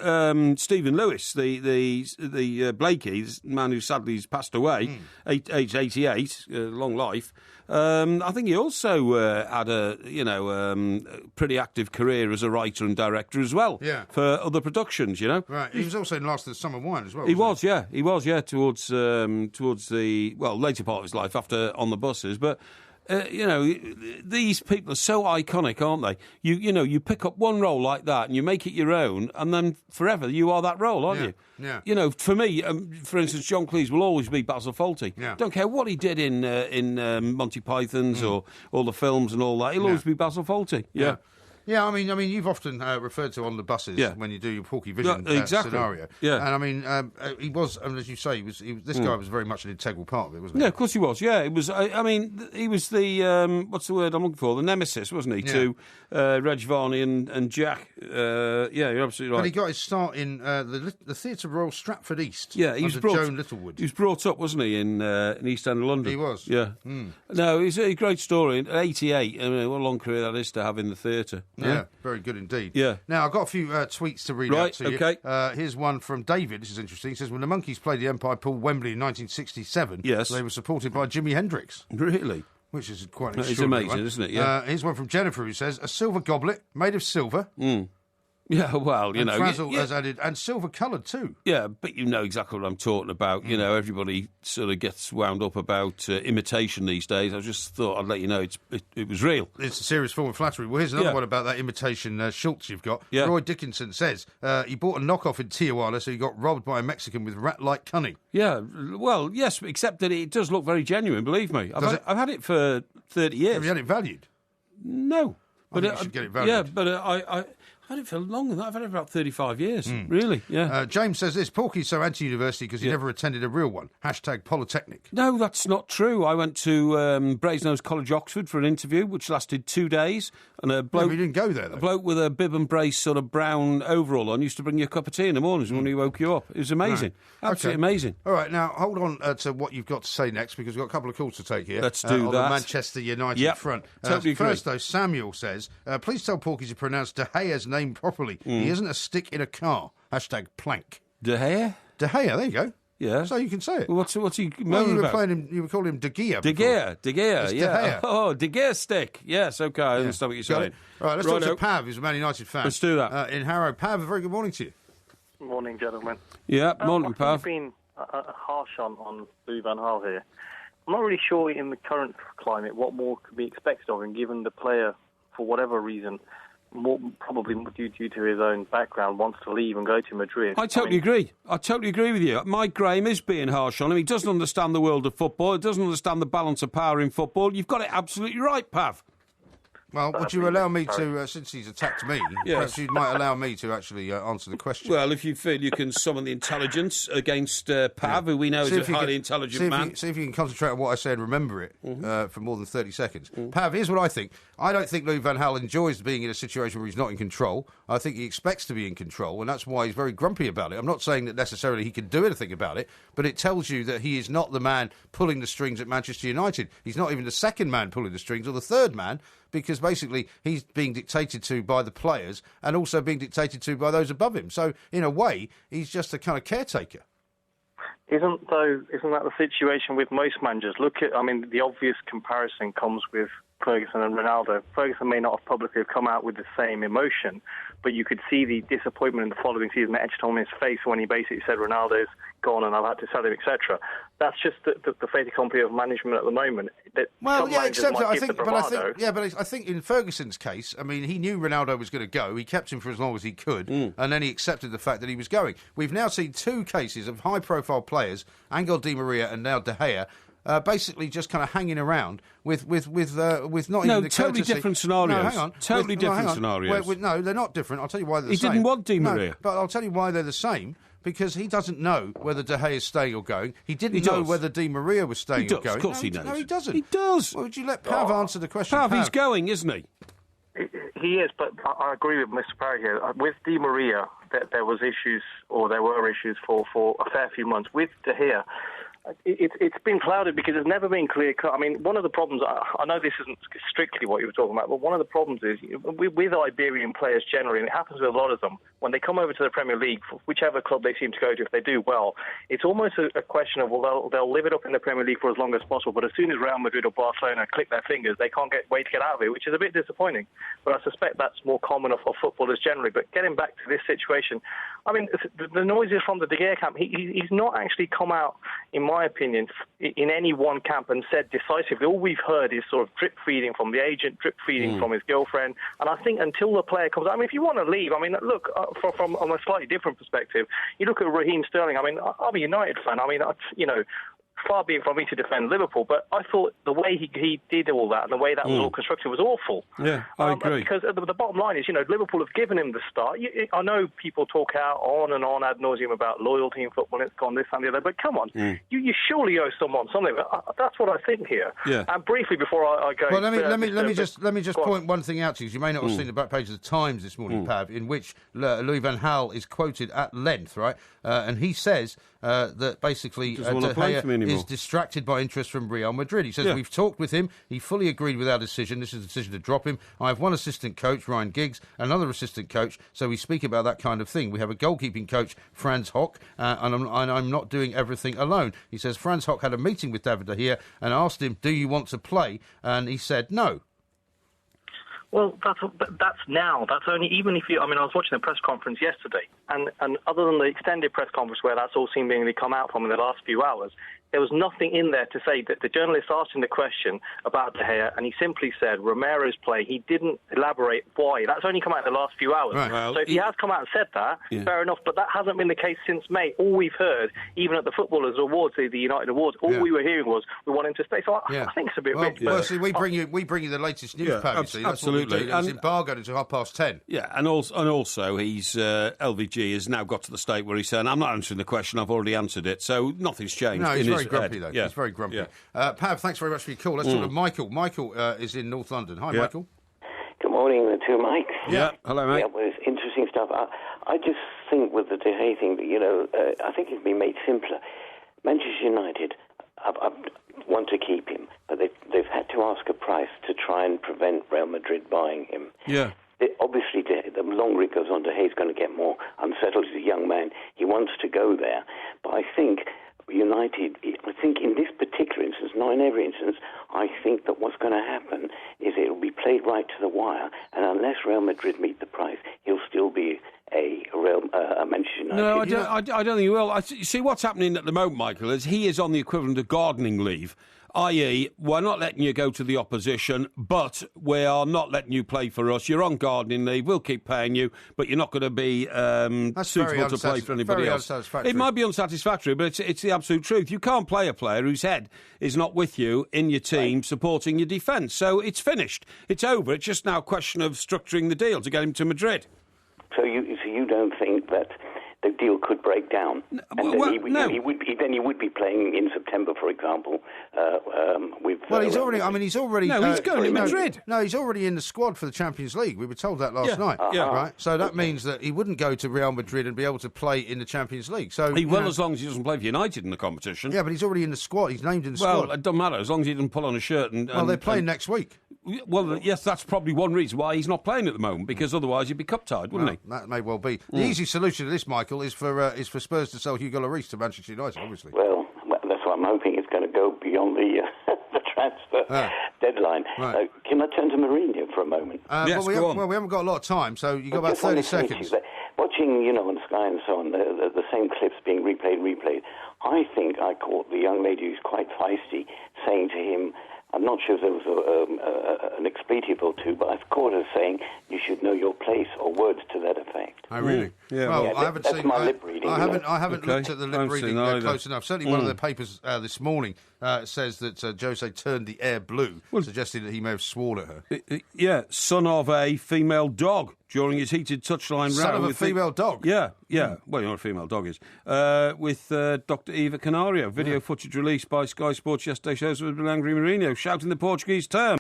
Stephen Lewis, the Blakey, the man who sadly has passed away, age 88, long life. I think he also had a pretty active career as a writer and director as well. Yeah. For other productions, Right. He was also in Last of the Summer Wine as well. He was. Towards the later part of his life after On the Buses, but. These people are so iconic, aren't they? You pick up one role like that and you make it your own, and then forever you are that role, aren't you? Yeah. For me, for instance, John Cleese will always be Basil Fawlty. Yeah. Don't care what he did in Monty Python's or all the films and all that. He'll always be Basil Fawlty. Yeah. Yeah, I mean, you've often referred to on the buses when you do your Porky Vision scenario. Yeah, and I mean, he was, as you say, this guy was very much an integral part of it, wasn't he? Yeah, of course he was. Yeah, it was. I mean, he was the what's the word I'm looking for? The nemesis, wasn't he? To Reg Varney and Jack. Yeah, you're absolutely right. But he got his start in the Theatre Royal Stratford East. Yeah, he was Joan Littlewood. He was brought up, wasn't he, in East End of London? He was. Yeah. No, it's a great story. At 88, I mean, what a long career that is to have in the theatre. Yeah, very good indeed. Yeah. Now, I've got a few tweets to read out to you. Okay. Here's one from David. This is interesting. He says, when the Monkees played the Empire Pool Wembley in 1967, they were supported by Jimi Hendrix. Really? Which is quite extraordinary. It's amazing, isn't it? Yeah. Here's one from Jennifer who says, a silver goblet made of silver. Yeah, well, you know. Frazzle has added, and silver-coloured too. Yeah, but you know exactly what I'm talking about. You know, everybody sort of gets wound up about imitation these days. I just thought I'd let you know it was real. It's a serious form of flattery. Well, here's another one about that imitation Schultz you've got. Yeah. Roy Dickinson says he bought a knockoff in Tijuana, so he got robbed by a Mexican with rat-like cunning. Yeah, well, yes, except that it does look very genuine, believe me. I've had it for 30 years. Have you had it valued? No. But you should get it valued. Yeah, but I've had it for longer than that. I've had it for about 35 years. Really, yeah. James says this, Porky's so anti-university because he never attended a real one. #Polytechnic. No, that's not true. I went to Brasenose College, Oxford for an interview, which lasted 2 days. And a bloke, we didn't go there, though. A bloke with a bib and brace sort of brown overall on used to bring you a cup of tea in the mornings when he woke you up. It was amazing. Right. Absolutely amazing. All right, now, hold on to what you've got to say next, because we've got a couple of calls to take here. Let's do on that. the Manchester United front. Totally first, though, Samuel says, please tell Porky to pronounce De Gea's name properly. He isn't a stick in a car. #plank. De Gea? De Gea, there you go. Yeah. So you can say it. Well, what's he moaning about? You were calling him De Gea. De Gea, yeah. De Gea. Oh, De Gea stick. Yes, okay, I understand what you're saying. All right, let's talk to Pav, who's a Man United fan. Let's do that. In Harrow. Pav, a very good morning to you. Morning, gentlemen. Yeah, morning, Pav. I've been harsh on Louis van Gaal here. I'm not really sure in the current climate what more could be expected of him, given the player, for whatever reason, probably due to his own background, wants to leave and go to Madrid. I totally agree. I totally agree with you. Mike Graham is being harsh on him. He doesn't understand the world of football. He doesn't understand the balance of power in football. You've got it absolutely right, Pav. Well, would you allow me to, since he's attacked me, perhaps you might allow me to actually answer the question? Well, if you feel you can summon the intelligence against Pav, who we know is a highly intelligent man. See if you can concentrate on what I say and remember it for more than 30 seconds. Pav, here's what I think. I don't think Louis van Gaal enjoys being in a situation where he's not in control. I think he expects to be in control, and that's why he's very grumpy about it. I'm not saying that necessarily he can do anything about it, but it tells you that he is not the man pulling the strings at Manchester United. He's not even the second man pulling the strings, or the third man, because basically he's being dictated to by the players and also being dictated to by those above him. So, in a way, he's just a kind of caretaker. Isn't that the situation with most managers? The obvious comparison comes with Ferguson and Ronaldo. Ferguson may not have publicly come out with the same emotion, but you could see the disappointment in the following season etched on his face when he basically said Ronaldo's gone and I've had to sell him, etc. That's just the fait accompli of management at the moment. I think in Ferguson's case, I mean, he knew Ronaldo was going to go. He kept him for as long as he could, and then he accepted the fact that he was going. We've now seen 2 cases of high-profile players, Angel Di Maria and now De Gea, basically just kind of hanging around with not even the totally different scenarios. No, hang on. Totally different scenarios. No, they're not different. I'll tell you why they're the same. He didn't want Di Maria. No, but I'll tell you why they're the same. Because he doesn't know whether De Gea is staying or going. He didn't know whether Di Maria was staying or going. Of course he knows. No, he doesn't. He does. Well, would you let Pav answer the question? Pav, he's going, isn't he? He is, but I agree with Mr. Parry here. With Di Maria, there were issues for a fair few months. With De Gea, it's been clouded because it's never been clear cut. I mean, one of the problems, I know this isn't strictly what you were talking about, but one of the problems is with Iberian players generally, and it happens with a lot of them, when they come over to the Premier League, whichever club they seem to go to, if they do well, it's almost a question of, well, they'll live it up in the Premier League for as long as possible, but as soon as Real Madrid or Barcelona click their fingers, they can't wait to get out of it, which is a bit disappointing. But I suspect that's more common for footballers generally. But getting back to this situation, I mean, the noises from the De Gea camp, he's not actually come out, in my opinion, in any one camp and said decisively. All we've heard is sort of drip feeding from the agent, drip feeding from his girlfriend. And I think until the player comes out, I mean, if you want to leave, I mean, look, from a slightly different perspective, you look at Raheem Sterling. I mean, I'm a United fan. I mean, far be it from me to defend Liverpool, but I thought the way he did all that and the way that was all constructed was awful. Yeah, I agree. Because the bottom line is, Liverpool have given him the start. I know people talk out on and on ad nauseum about loyalty in football, it's gone this and the other, but come on, you surely owe someone something. That's what I think here. Yeah. And briefly before I go... Well, let me just point one thing out to you, because you may not have seen the back page of the Times this morning, Pav, in which Louis van Gaal is quoted at length, right? And he says that basically De Gea is distracted by interest from Real Madrid. He says, we've talked with him. He fully agreed with our decision. This is the decision to drop him. I have one assistant coach, Ryan Giggs, another assistant coach, so we speak about that kind of thing. We have a goalkeeping coach, Franz Hock, and I'm not doing everything alone. He says Franz Hock had a meeting with David De Gea and asked him, do you want to play? And he said no. Well, that's now. That's only, even if you... I mean, I was watching the press conference yesterday, and other than the extended press conference where that's all seemingly come out from in the last few hours, there was nothing in there to say that the journalist asked him the question about De Gea, and he simply said Romero's play. He didn't elaborate why. That's only come out in the last few hours. Right. Well, so if he has come out and said that, fair enough, but that hasn't been the case since May. All we've heard, even at the Footballers' Awards, the United Awards, all we were hearing was we want him to stay. So I think it's a bit rich. Well, see, we bring you the latest news, Pat, you see. That's absolutely. It's embargoed until 10:30. Yeah, and also he's LVG has now got to the state where he's saying, I'm not answering the question, I've already answered it, so nothing's changed. No, he's in very his grumpy, head. though. Yeah. He's very grumpy. Yeah. Pav, thanks very much for your call. Let's talk to Michael. Michael is in North London. Hi, Michael. Good morning, the two Mikes. Yeah, hello, mate. Yeah, well, it's interesting stuff. I just think with the De Gea thing that, I think it's been made simpler. Manchester United I want to keep him, but they've had to ask a price to try and prevent Real Madrid buying him. Yeah. Obviously, the longer it goes on, De Gea's going to get more unsettled. He's a young man. He wants to go there. But I think United, in this particular instance, not in every instance, I think that what's going to happen is it will be played right to the wire, and unless Real Madrid meet the price, he'll still be a Manchester United. No, I don't think he will. See, what's happening at the moment, Michael, is he is on the equivalent of gardening leave, i.e., we're not letting you go to the opposition, but we are not letting you play for us. You're on gardening leave. We'll keep paying you, but you're not going to be suitable to play for anybody else. It might be unsatisfactory, but it's the absolute truth. You can't play a player whose head is not with you in your team supporting your defence. So it's finished. It's over. It's just now a question of structuring the deal to get him to Madrid. So you don't think that the deal could break down, and he would be playing in September, for example. He's already. No, he's going to Madrid. No, he's already in the squad for the Champions League. We were told that last night. Right. So that means that he wouldn't go to Real Madrid and be able to play in the Champions League. So he will, as long as he doesn't play for United in the competition. Yeah, but he's already in the squad. He's named in the squad. Well, it doesn't matter as long as he doesn't pull on a shirt and. Well, they're playing next week. Well, yes, that's probably one reason why he's not playing at the moment, because otherwise he'd be cup-tied, wouldn't he? That may well be. The easy solution to this, Michael, is for Spurs to sell Hugo Lloris to Manchester United, obviously. Well, that's what I'm hoping. It's going to go beyond the transfer deadline. Right. Can I turn to Mourinho for a moment? Yes, we haven't got a lot of time, so you've got about 30 seconds. Watching, on Sky and so on, the same clips being replayed, I think I caught the young lady who's quite feisty saying to him, I'm not sure if there was an expletive or two, but I've caught her saying you should know your place, or words to that effect. Oh, really? Yeah. Well, I haven't seen my lip reading. I haven't looked at the lip reading close enough. Certainly, one of the papers this morning says that Jose turned the air blue, suggesting that he may have sworn at her. Son of a female dog during his heated touchline row. Son of a female dog? Yeah. Well, you know what a female dog is. With Dr. Eva Canario. Video footage released by Sky Sports yesterday shows with Angry Mourinho shouting the Portuguese term.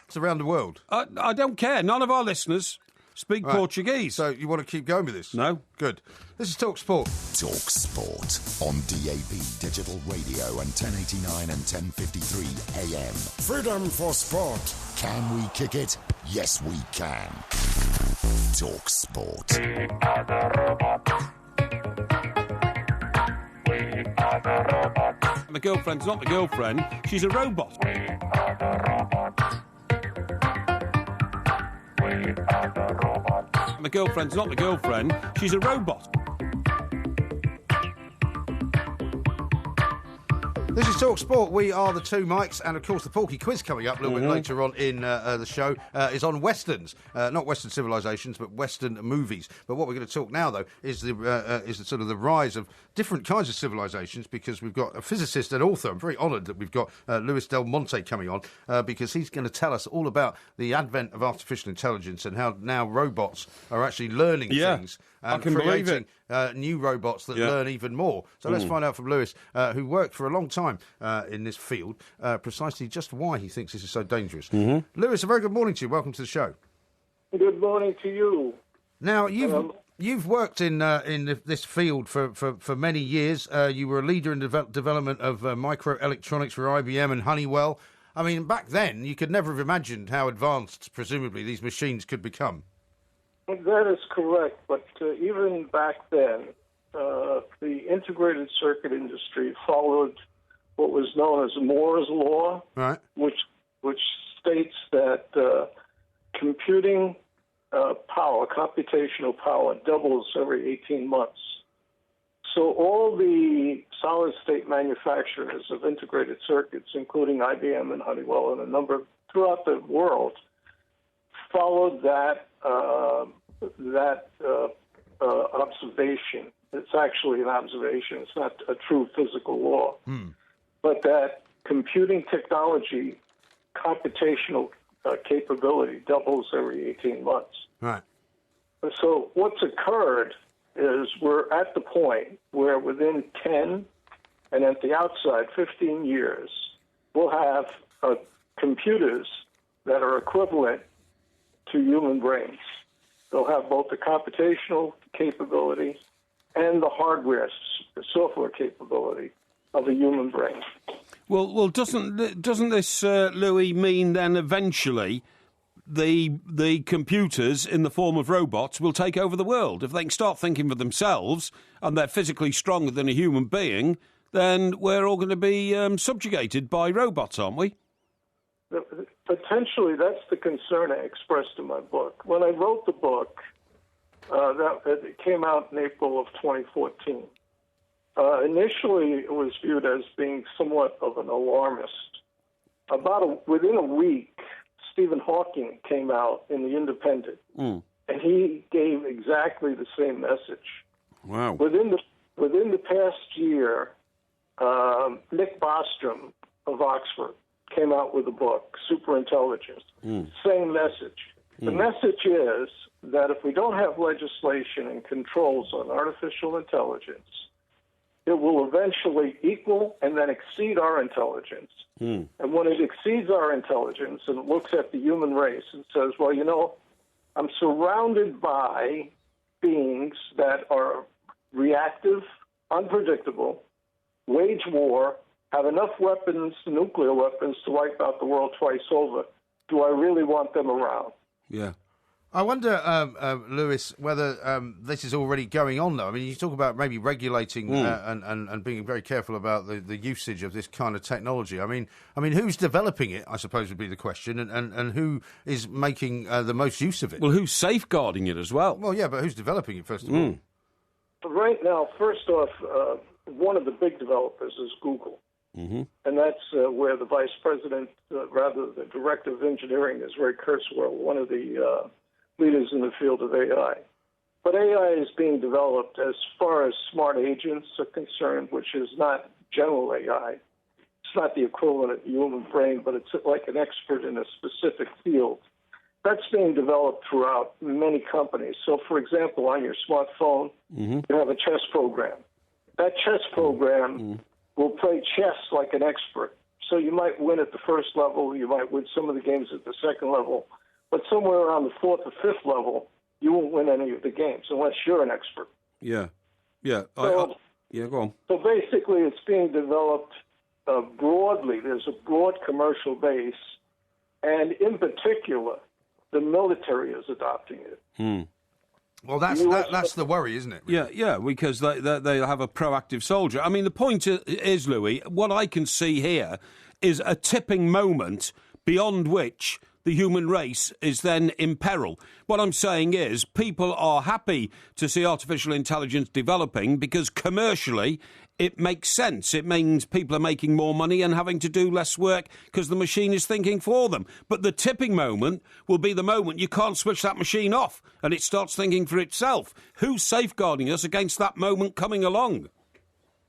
It's around the world. I don't care. None of our listeners speak Portuguese. So you want to keep going with this? No. Good. This is Talk Sport. Talk Sport on DAB Digital Radio and 1089 and 1053 AM. Freedom for sport. Can we kick it? Yes, we can. Talk Sport. We are the robots. We are the robots. My girlfriend's not my girlfriend. She's a robot. We are the robots. We are the robots. My girlfriend's not my girlfriend. She's a robot. This is Talk Sport. We are the two Mikes, and of course the Porky quiz coming up a little bit later on in the show is on westerns, not Western civilizations, but Western movies. But what we're going to talk now, though, is the sort of the rise of different kinds of civilizations, because we've got a physicist and author. I'm very honoured that we've got Luis Del Monte coming on, because he's going to tell us all about the advent of artificial intelligence and how now robots are actually learning things and creating new robots that learn even more. So let's find out from Luis, who worked for a long time in this field, precisely just why he thinks this is so dangerous. Luis, a very good morning to you. Welcome to the show. Good morning to you. Now, you've worked in this field for many years. You were a leader in development of microelectronics for IBM and Honeywell. I mean, back then, you could never have imagined how advanced, presumably, these machines could become. That is correct, but even back then, the integrated circuit industry followed what was known as Moore's Law, right? which states that computing power, computational power, doubles every 18 months. So all the solid-state manufacturers of integrated circuits, including IBM and Honeywell and a number throughout the world, followed that observation. It's actually an observation. It's not a true physical law. But that computing technology, computational capability doubles every 18 months. Right. So what's occurred is we're at the point where within 10 and at the outside 15 years, we'll have computers that are equivalent to human brains. They'll have both the computational capability and the hardware, the software capability of a human brain. Well, doesn't this, Louis, mean then eventually the computers in the form of robots will take over the world? If they can start thinking for themselves and they're physically stronger than a human being, then we're all going to be subjugated by robots, aren't we? Potentially, that's the concern I expressed in my book. When I wrote the book, it came out in April of 2014. Initially, it was viewed as being somewhat of an alarmist. Within a week, Stephen Hawking came out in The Independent, and he gave exactly the same message. Wow! Within the past year, Nick Bostrom of Oxford came out with a book, Superintelligence. Same message. The message is that if we don't have legislation and controls on artificial intelligence, it will eventually equal and then exceed our intelligence. And when it exceeds our intelligence and it looks at the human race and says, well, you know, I'm surrounded by beings that are reactive, unpredictable, wage war, have enough weapons, nuclear weapons, to wipe out the world twice over. Do I really want them around? Yeah. I wonder, Luis, whether this is already going on, though. I mean, you talk about maybe regulating and being very careful about the usage of this kind of technology. I mean, who's developing it, I suppose, would be the question, and who is making the most use of it? Well, who's safeguarding it as well? Well, yeah, but who's developing it, first of all? Right now, first off, one of the big developers is Google. And that's where the vice president, the director of engineering, is Ray Kurzweil, one of the leaders in the field of AI. But AI is being developed as far as smart agents are concerned, which is not general AI. It's not the equivalent of the human brain, but it's like an expert in a specific field. That's being developed throughout many companies. So, for example, on your smartphone, you have a chess program. That chess program will play chess like an expert. So you might win at the first level, you might win some of the games at the second level, but somewhere around the fourth or fifth level, you won't win any of the games unless you're an expert. Yeah. Go on. So basically, it's being developed broadly. There's a broad commercial base, and in particular, the military is adopting it. Well, that's the worry, isn't it? Really? Yeah, because they have a proactive soldier. I mean, the point is, Louis, what I can see here is a tipping moment beyond which the human race is then in peril. What I'm saying is people are happy to see artificial intelligence developing because commercially it makes sense. It means people are making more money and having to do less work because the machine is thinking for them. But the tipping moment will be the moment you can't switch that machine off and it starts thinking for itself. Who's safeguarding us against that moment coming along?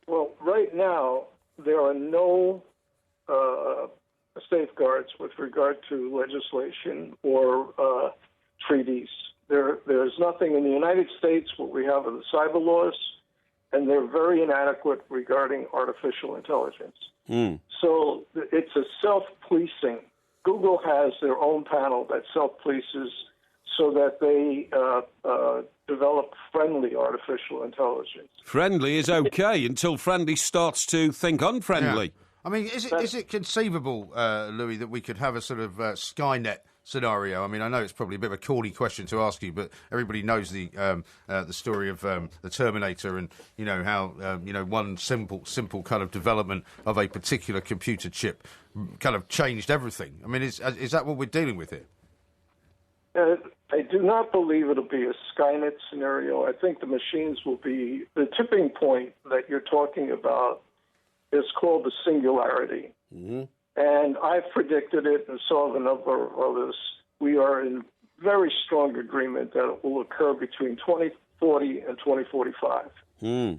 Well, right now, there are no safeguards with regard to legislation or treaties. There's nothing in the United States. What we have are the cyber laws, and they're very inadequate regarding artificial intelligence. So it's a self-policing. Google has their own panel that self-polices so that they develop friendly artificial intelligence. Friendly is okay until friendly starts to think unfriendly. Yeah. I mean, is it conceivable, Louis, that we could have a sort of Skynet scenario? I mean, I know it's probably a bit of a corny question to ask you, but everybody knows the story of the Terminator and, you know, how, one simple kind of development of a particular computer chip kind of changed everything. I mean, is that what we're dealing with here? I do not believe it'll be a Skynet scenario. I think the machines will be... The tipping point that you're talking about is called the singularity. Mm-hmm. And I've predicted it, and so have a number of others. We are in very strong agreement that it will occur between 2040 and 2045,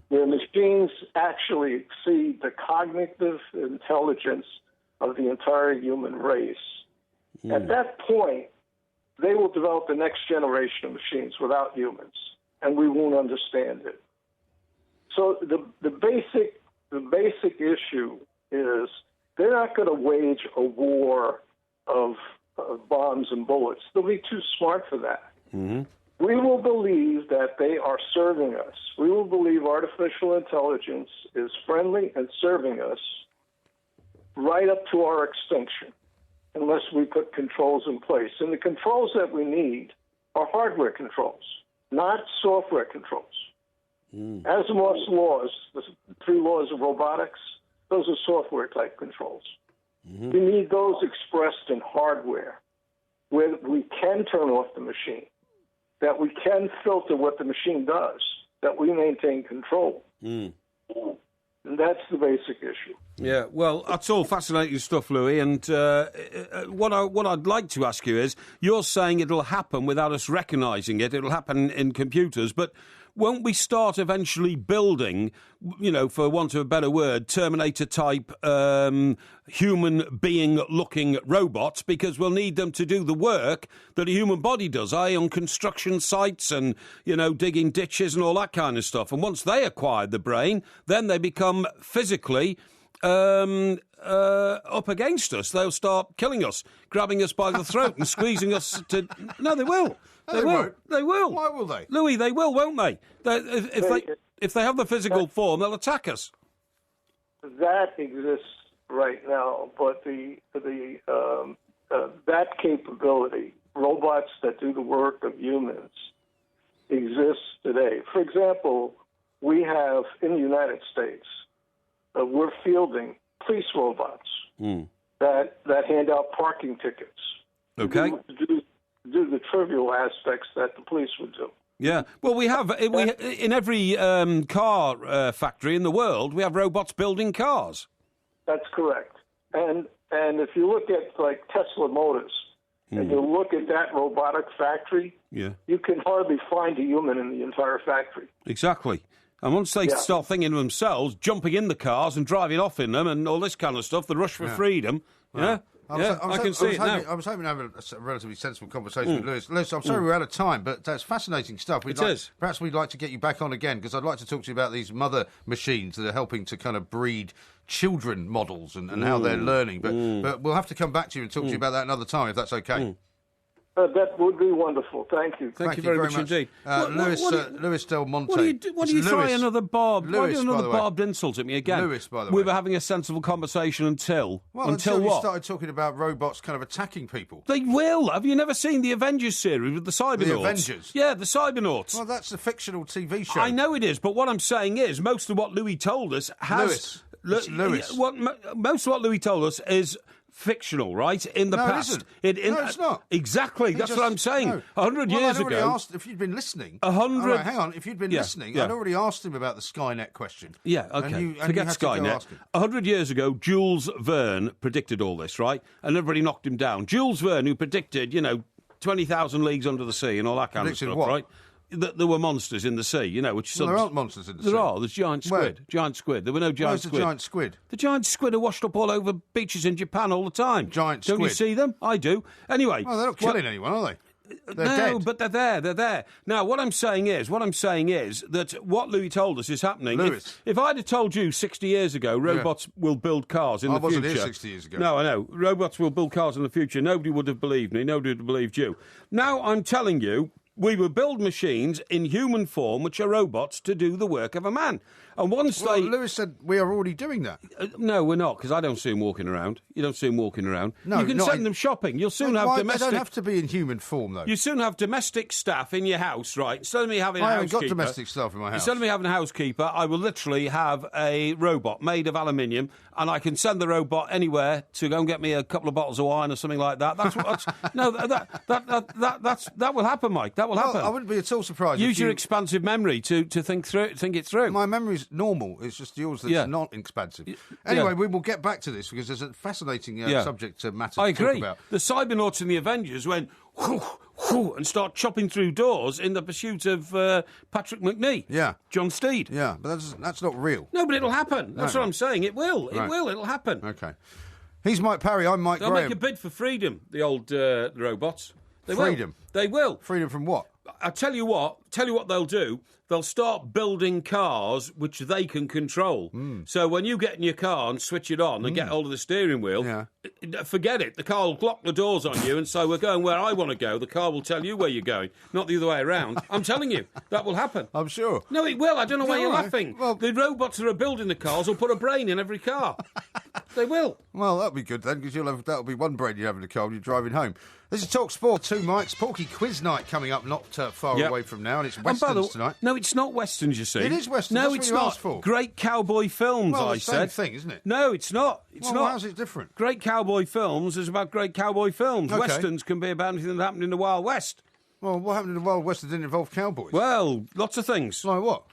where machines actually exceed the cognitive intelligence of the entire human race. At that point, they will develop the next generation of machines without humans, and we won't understand it. So the basic issue is they're not going to wage a war of bombs and bullets. They'll be too smart for that. Mm-hmm. We will believe that they are serving us. We will believe artificial intelligence is friendly and serving us right up to our extinction, unless we put controls in place. And the controls that we need are hardware controls, not software controls. Asimov's laws, the 3 laws of robotics, those are software-type controls. Mm-hmm. We need those expressed in hardware, where we can turn off the machine, that we can filter what the machine does, that we maintain control. And that's the basic issue. Yeah, well, that's all fascinating stuff, Louis. And what I'd like to ask you is, you're saying it'll happen without us recognising it. It'll happen in computers, but won't we start eventually building, for want of a better word, Terminator-type human being-looking robots, because we'll need them to do the work that a human body does, on construction sites and, digging ditches and all that kind of stuff. And once they acquire the brain, then they become physically up against us. They'll start killing us, grabbing us by the throat and squeezing us to... No, they will. They will. They will. Why will they? Louis, they will, won't they? If they have the physical form, they'll attack us. That exists right now, but that capability, robots that do the work of humans, exists today. For example, we have, in the United States, we're fielding police robots that hand out parking tickets. Okay. Do the trivial aspects that the police would do. Yeah, well, we have in every car factory in the world, we have robots building cars. That's correct. And if you look at like Tesla Motors, and you look at that robotic factory, you can hardly find a human in the entire factory. Exactly. And once they start thinking of themselves, jumping in the cars and driving off in them and all this kind of stuff, the rush for freedom, I can see it now. I was hoping to have a relatively sensible conversation with Lewis. Lewis, I'm sorry we're out of time, but that's fascinating stuff. Perhaps we'd like to get you back on again, because I'd like to talk to you about these mother machines that are helping to kind of breed children models and how they're learning. But we'll have to come back to you and talk to you about that another time, if that's okay. That would be wonderful. Thank you. Thank you very much indeed. Lewis Del Monte. What do you try another barbed? Lewis, why do another barbed insult at me again? Lewis, by the way. We were having a sensible conversation until you what? started talking about robots kind of attacking people. They will. Have you never seen the Avengers series with the Cybernauts? The Avengers? Yeah, the Cybernauts. Well, that's a fictional TV show. I know it is, but what I'm saying is most of what Louis told us has... Lewis. Most of what Louis told us is fictional, right? In the past. It isn't. No, it's not. Exactly. That's what I'm saying. No. 100 years I'd already ago. Asked, if you'd been listening. 100. Right, hang on. If you'd been listening, I'd already asked him about the Skynet question. Yeah, okay. Forget Skynet. 100 years ago, Jules Verne predicted all this, right? And everybody knocked him down. Jules Verne, who predicted, 20,000 leagues under the sea and all that kind of stuff, right? That there were monsters in the sea, which... there aren't monsters in the sea. There are. There's giant squid. Where? Giant squid. There were no giant squid. Where's the giant squid? The giant squid are washed up all over beaches in Japan all the time. Giant squid. Don't you see them? I do. Anyway... Well, they're not killing anyone, are they? They're dead. But they're there. Now, what I'm saying is that what Louis told us is happening. If I'd have told you 60 years ago robots will build cars in the future... I wasn't here 60 years ago. No, I know. Robots will build cars in the future. Nobody would have believed me. Nobody would have believed you. Now, I'm telling you... We will build machines in human form, which are robots, to do the work of a man. And once Lewis said we are already doing that. No, we're not, because I don't see them walking around. You don't see them walking around. No, you can send them shopping. You'll soon have domestic... They don't have to be in human form, though. You soon have domestic staff in your house, right? Instead of me having a housekeeper... I haven't got domestic staff in my house. Instead of me having a housekeeper, I will literally have a robot made of aluminium, and I can send the robot anywhere to go and get me a couple of bottles of wine or something like that. That will happen, Mike. That will happen. I wouldn't be at all surprised. Use your expansive memory to think it through. My memory's normal. It's just yours that's not expansive. Anyway, we will get back to this because there's a fascinating subject matter to talk about. The Cybernauts and the Avengers went whoo, whoo, and start chopping through doors in the pursuit of Patrick McNee. Yeah. John Steed. Yeah, but that's not real. No, but it'll happen. That's what I'm saying. It will. Right. It will. It'll happen. Okay. He's Mike Parry. I'm Mike They'll Graham. make a bid for freedom, the old robots. Freedom? They will. Freedom from what? I'll tell you what they'll do. They'll start building cars which they can control. So when you get in your car and switch it on and get hold of the steering wheel, forget it. The car will lock the doors on you and say, we're going where I want to go. The car will tell you where you're going, not the other way around. I'm telling you, that will happen. I'm sure. No, it will. I don't know why you're laughing. Well, the robots that are building the cars will put a brain in every car. They will. Well, that'll be good then, because that'll be one brain you have in the car when you're driving home. This is Talk Sport, 2 mics. Porky Quiz Night coming up not far away from now, and it's Westerns tonight. No, it's not Westerns, you see. It is Westerns. No, That's it's what you not. asked for. Great cowboy films, well, I said. Same thing, isn't it? No, it's not. It's not. How's it different? Great cowboy films is about great cowboy films. Okay. Westerns can be about anything that happened in the Wild West. Well, what happened in the Wild West that didn't involve cowboys? Well, lots of things. Like what?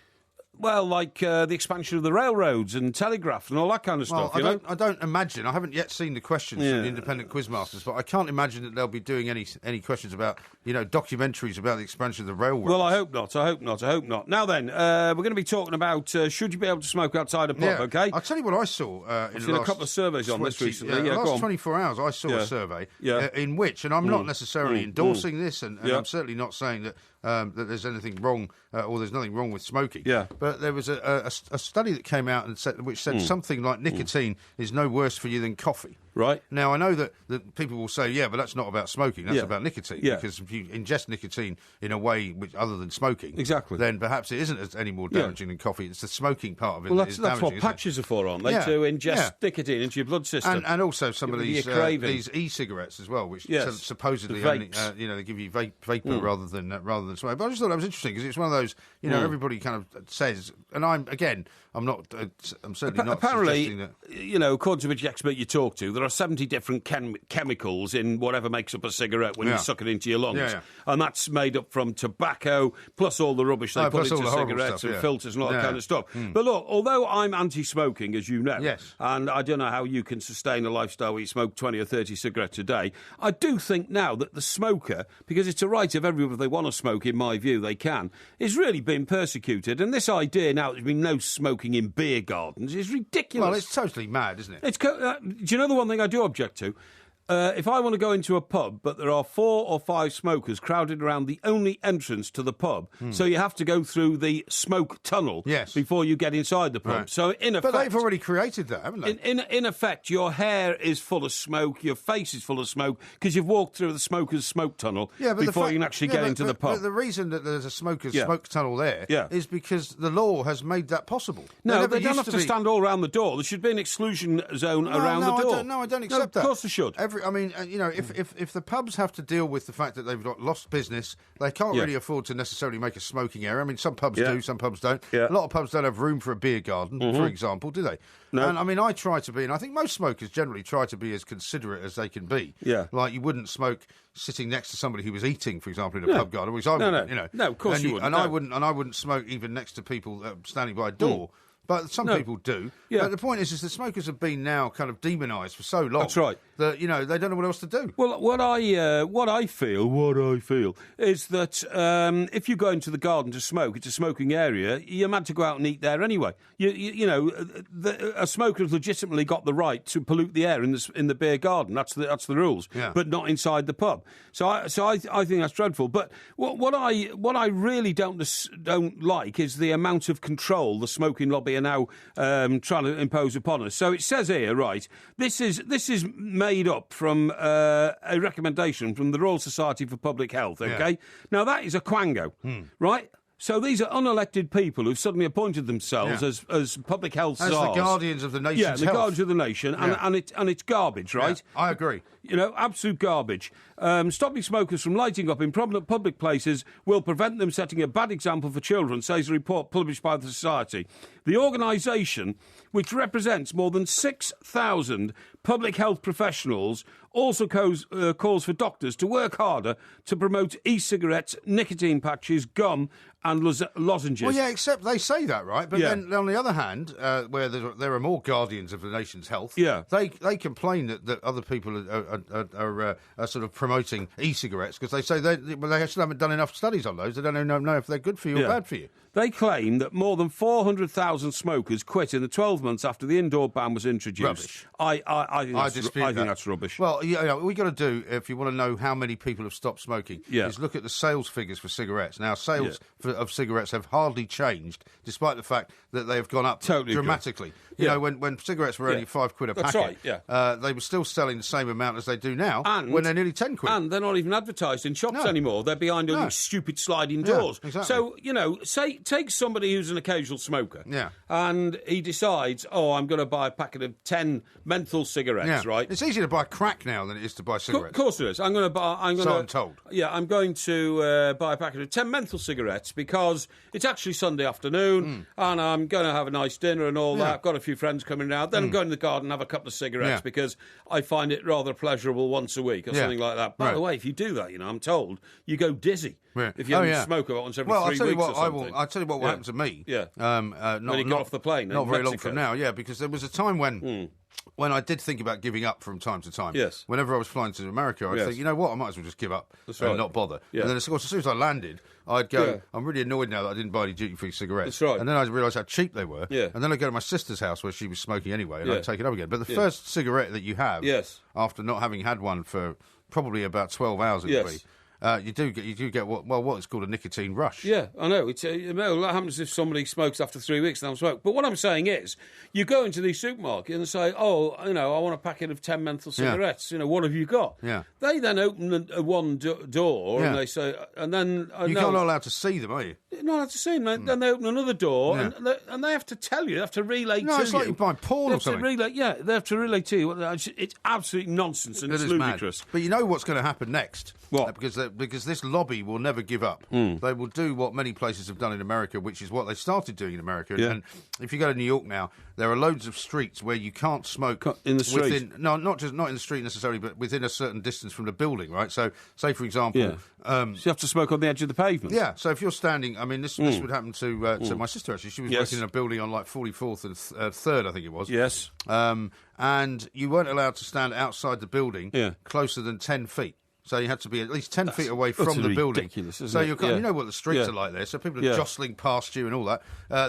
Well, like the expansion of the railroads and telegraph and all that kind of stuff. I don't imagine. I haven't yet seen the questions from the independent quizmasters, but I can't imagine that they'll be doing any questions about documentaries about the expansion of the railroads. Well, I hope not. Now then, we're going to be talking about should you be able to smoke outside a pub? Okay. I'll tell you what I saw. I've seen a couple of surveys on this recently. The last 24 hours, I saw a survey in which, and I'm not necessarily endorsing this, and I'm certainly not saying that there's anything wrong or there's nothing wrong with smoking. Yeah. But there was a study that came out and said something like nicotine is no worse for you than coffee. Right. Now, I know that people will say, but that's not about smoking, that's about nicotine. Yeah. Because if you ingest nicotine in a way other than smoking, then perhaps it isn't any more damaging than coffee. It's the smoking part of it that's what patches are for, aren't they? To ingest nicotine into your blood system. And also some of these e-cigarettes as well, which supposedly only, they give you vapor rather than smoke. But I just thought that was interesting because it's one of those, everybody kind of says, and I'm certainly not suggesting that. According to which expert you talk to, there are 70 different chemicals in whatever makes up a cigarette when you suck it into your lungs. And that's made up from tobacco, plus all the rubbish they put into cigarettes and filters and all that kind of stuff. But look, although I'm anti-smoking, as you know, and I don't know how you can sustain a lifestyle where you smoke 20 or 30 cigarettes a day, I do think now that the smoker, because it's a right of everyone if they want to smoke, in my view, they can, is really being persecuted. And this idea now that there's been no smoking in beer gardens is ridiculous. Well, it's totally mad, isn't it? Do you know the one thing I do object to? If I want to go into a pub, but there are 4 or 5 smokers crowded around the only entrance to the pub, so you have to go through the smoke tunnel before you get inside the pub. Right. So in effect, but they've already created that, haven't they? In effect, your hair is full of smoke, your face is full of smoke because you've walked through the smoker's smoke tunnel before you can actually get into the pub. But the reason that there's a smoker's smoke tunnel there is because the law has made that possible. No, they don't have to stand all around the door. There should be an exclusion zone around the door. I don't accept that. Of course there should. if the pubs have to deal with the fact that they've got lost business, they can't really afford to necessarily make a smoking area. I mean, some pubs do, some pubs don't. Yeah. A lot of pubs don't have room for a beer garden, for example, do they? No. And I mean, I try to be, and I think most smokers generally try to be as considerate as they can be. Yeah. Like, you wouldn't smoke sitting next to somebody who was eating, for example, in a pub garden, which I wouldn't, you know. No, of course you wouldn't. And I wouldn't smoke even next to people standing by a door. But some people do. Yeah. But the point is that smokers have been now kind of demonised for so long. That's right. That, you know, they don't know what else to do. Well, what I feel is that if you go into the garden to smoke, it's a smoking area. You're meant to go out and eat there anyway. You know, a smoker has legitimately got the right to pollute the air in the beer garden. That's the rules. Yeah. But not inside the pub. So I think that's dreadful. But what I really don't like is the amount of control the smoking lobby are now trying to impose upon us. So it says here, right, this is made up from a recommendation from the Royal Society for Public Health, okay? Yeah. Now, that is a quango, right? So these are unelected people who've suddenly appointed themselves as public health czars. As the guardians of the nation's health. Yeah, the guardians of the nation, and it's garbage, right? Yeah, I agree. You know, absolute garbage. Stopping smokers from lighting up in prominent public places will prevent them setting a bad example for children, says a report published by the Society. The organisation, which represents more than 6,000 public health professionals, also calls for doctors to work harder to promote e-cigarettes, nicotine patches, gum and lozenges. Well, yeah, except they say that, right? But then, on the other hand, where there are more guardians of the nation's health, they complain that other people are sort of promoting e-cigarettes because they say they actually haven't done enough studies on those. They don't know if they're good for you or bad for you. They claim that more than 400,000 smokers quit in the 12 months after the indoor ban was introduced. Rubbish. I think that's rubbish. Well, what we got to do, if you want to know how many people have stopped smoking, is look at the sales figures for cigarettes. Now, sales of cigarettes have hardly changed, despite the fact that they have gone up dramatically. You know, when cigarettes were only £5 a packet, they were still selling the same amount as they do now, when they're nearly £10. And they're not even advertised in shops anymore. They're behind all these stupid sliding doors. Exactly. So, you know, take somebody who's an occasional smoker, and he decides, I'm going to buy a packet of 10 menthol cigarettes, right? It's easier to buy crack now than it is to buy cigarettes. Of course it is. I'm told. Yeah, I'm going to buy a packet of 10 menthol cigarettes because it's actually Sunday afternoon, and I'm going to have a nice dinner and all that. I've got a few friends coming around. Then I'm going to the garden and have a couple of cigarettes because I find it rather pleasurable once a week or something like that. By the way, if you do that, you know, I'm told, you go dizzy. Yeah. If you only smoke about once every 3 weeks or something. I'll tell you what will happen to me. Yeah. When you got off the plane. Not very long from now, because there was a time when I did think about giving up from time to time. Yes. Whenever I was flying to America, I'd think, you know what, I might as well just give up and not bother. Yeah. And then, of course, as soon as I landed, I'd go, I'm really annoyed now that I didn't buy any duty-free cigarettes. That's right. And then I realised how cheap they were. Yeah. And then I'd go to my sister's house where she was smoking anyway, and I'd take it up again. But the first cigarette that you have, after not having had one for probably about 12 hours, you do get what is called a nicotine rush. Yeah, I know. That happens if somebody smokes after 3 weeks and they don't smoke. But what I'm saying is, you go into the supermarket and say, I want a packet of 10 menthol cigarettes. You know, what have you got? Yeah. They then open one door and they say, and then you're not allowed to see them, are you? You're not allowed to see them. Then they open another door and they have to tell you. They have to relay to you. No, it's like you buy porn or something. They have to relay to you. It's absolute nonsense and it's ludicrous. Mad. But you know what's going to happen next? What? Because this lobby will never give up. They will do what many places have done in America, which is what they started doing in America. Yeah. And if you go to New York now, there are loads of streets where you can't smoke in the street. Not in the street necessarily, but within a certain distance from the building, right? So, say for example, so you have to smoke on the edge of the pavement. Yeah. So if you're standing, I mean, this would happen to my sister actually. She was working in a building on like 44th and 3rd, I think it was. Yes. And you weren't allowed to stand outside the building closer than 10 feet. So you had to be at least 10 feet away from the building. So you know what the streets are like there. So people are jostling past you and all that.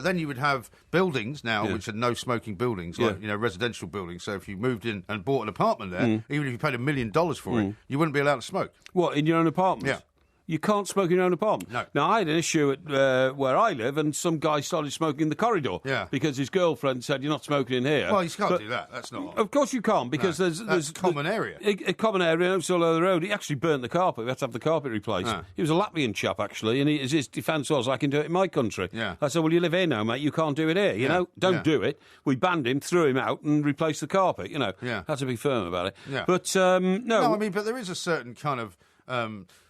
Then you would have buildings now, which are no smoking buildings, like residential buildings. So if you moved in and bought an apartment there, even if you paid $1 million for it, you wouldn't be allowed to smoke. What, in your own apartment? Yeah. You can't smoke in your own apartment. No. Now, I had an issue at where I live, and some guy started smoking in the corridor. Yeah. Because his girlfriend said, "You're not smoking in here." Well, you can't do that. That's not. Of course you can't, because there's a common area. A common area, and it's all over the road. He actually burnt the carpet. We had to have the carpet replaced. Ah. He was a Latvian chap, actually, and his defence was, "I can do it in my country." Yeah. I said, "Well, you live here now, mate. You can't do it here. You know, don't do it." We banned him, threw him out, and replaced the carpet. You know, had to be firm about it. Yeah. But no, I mean, but there is a certain kind of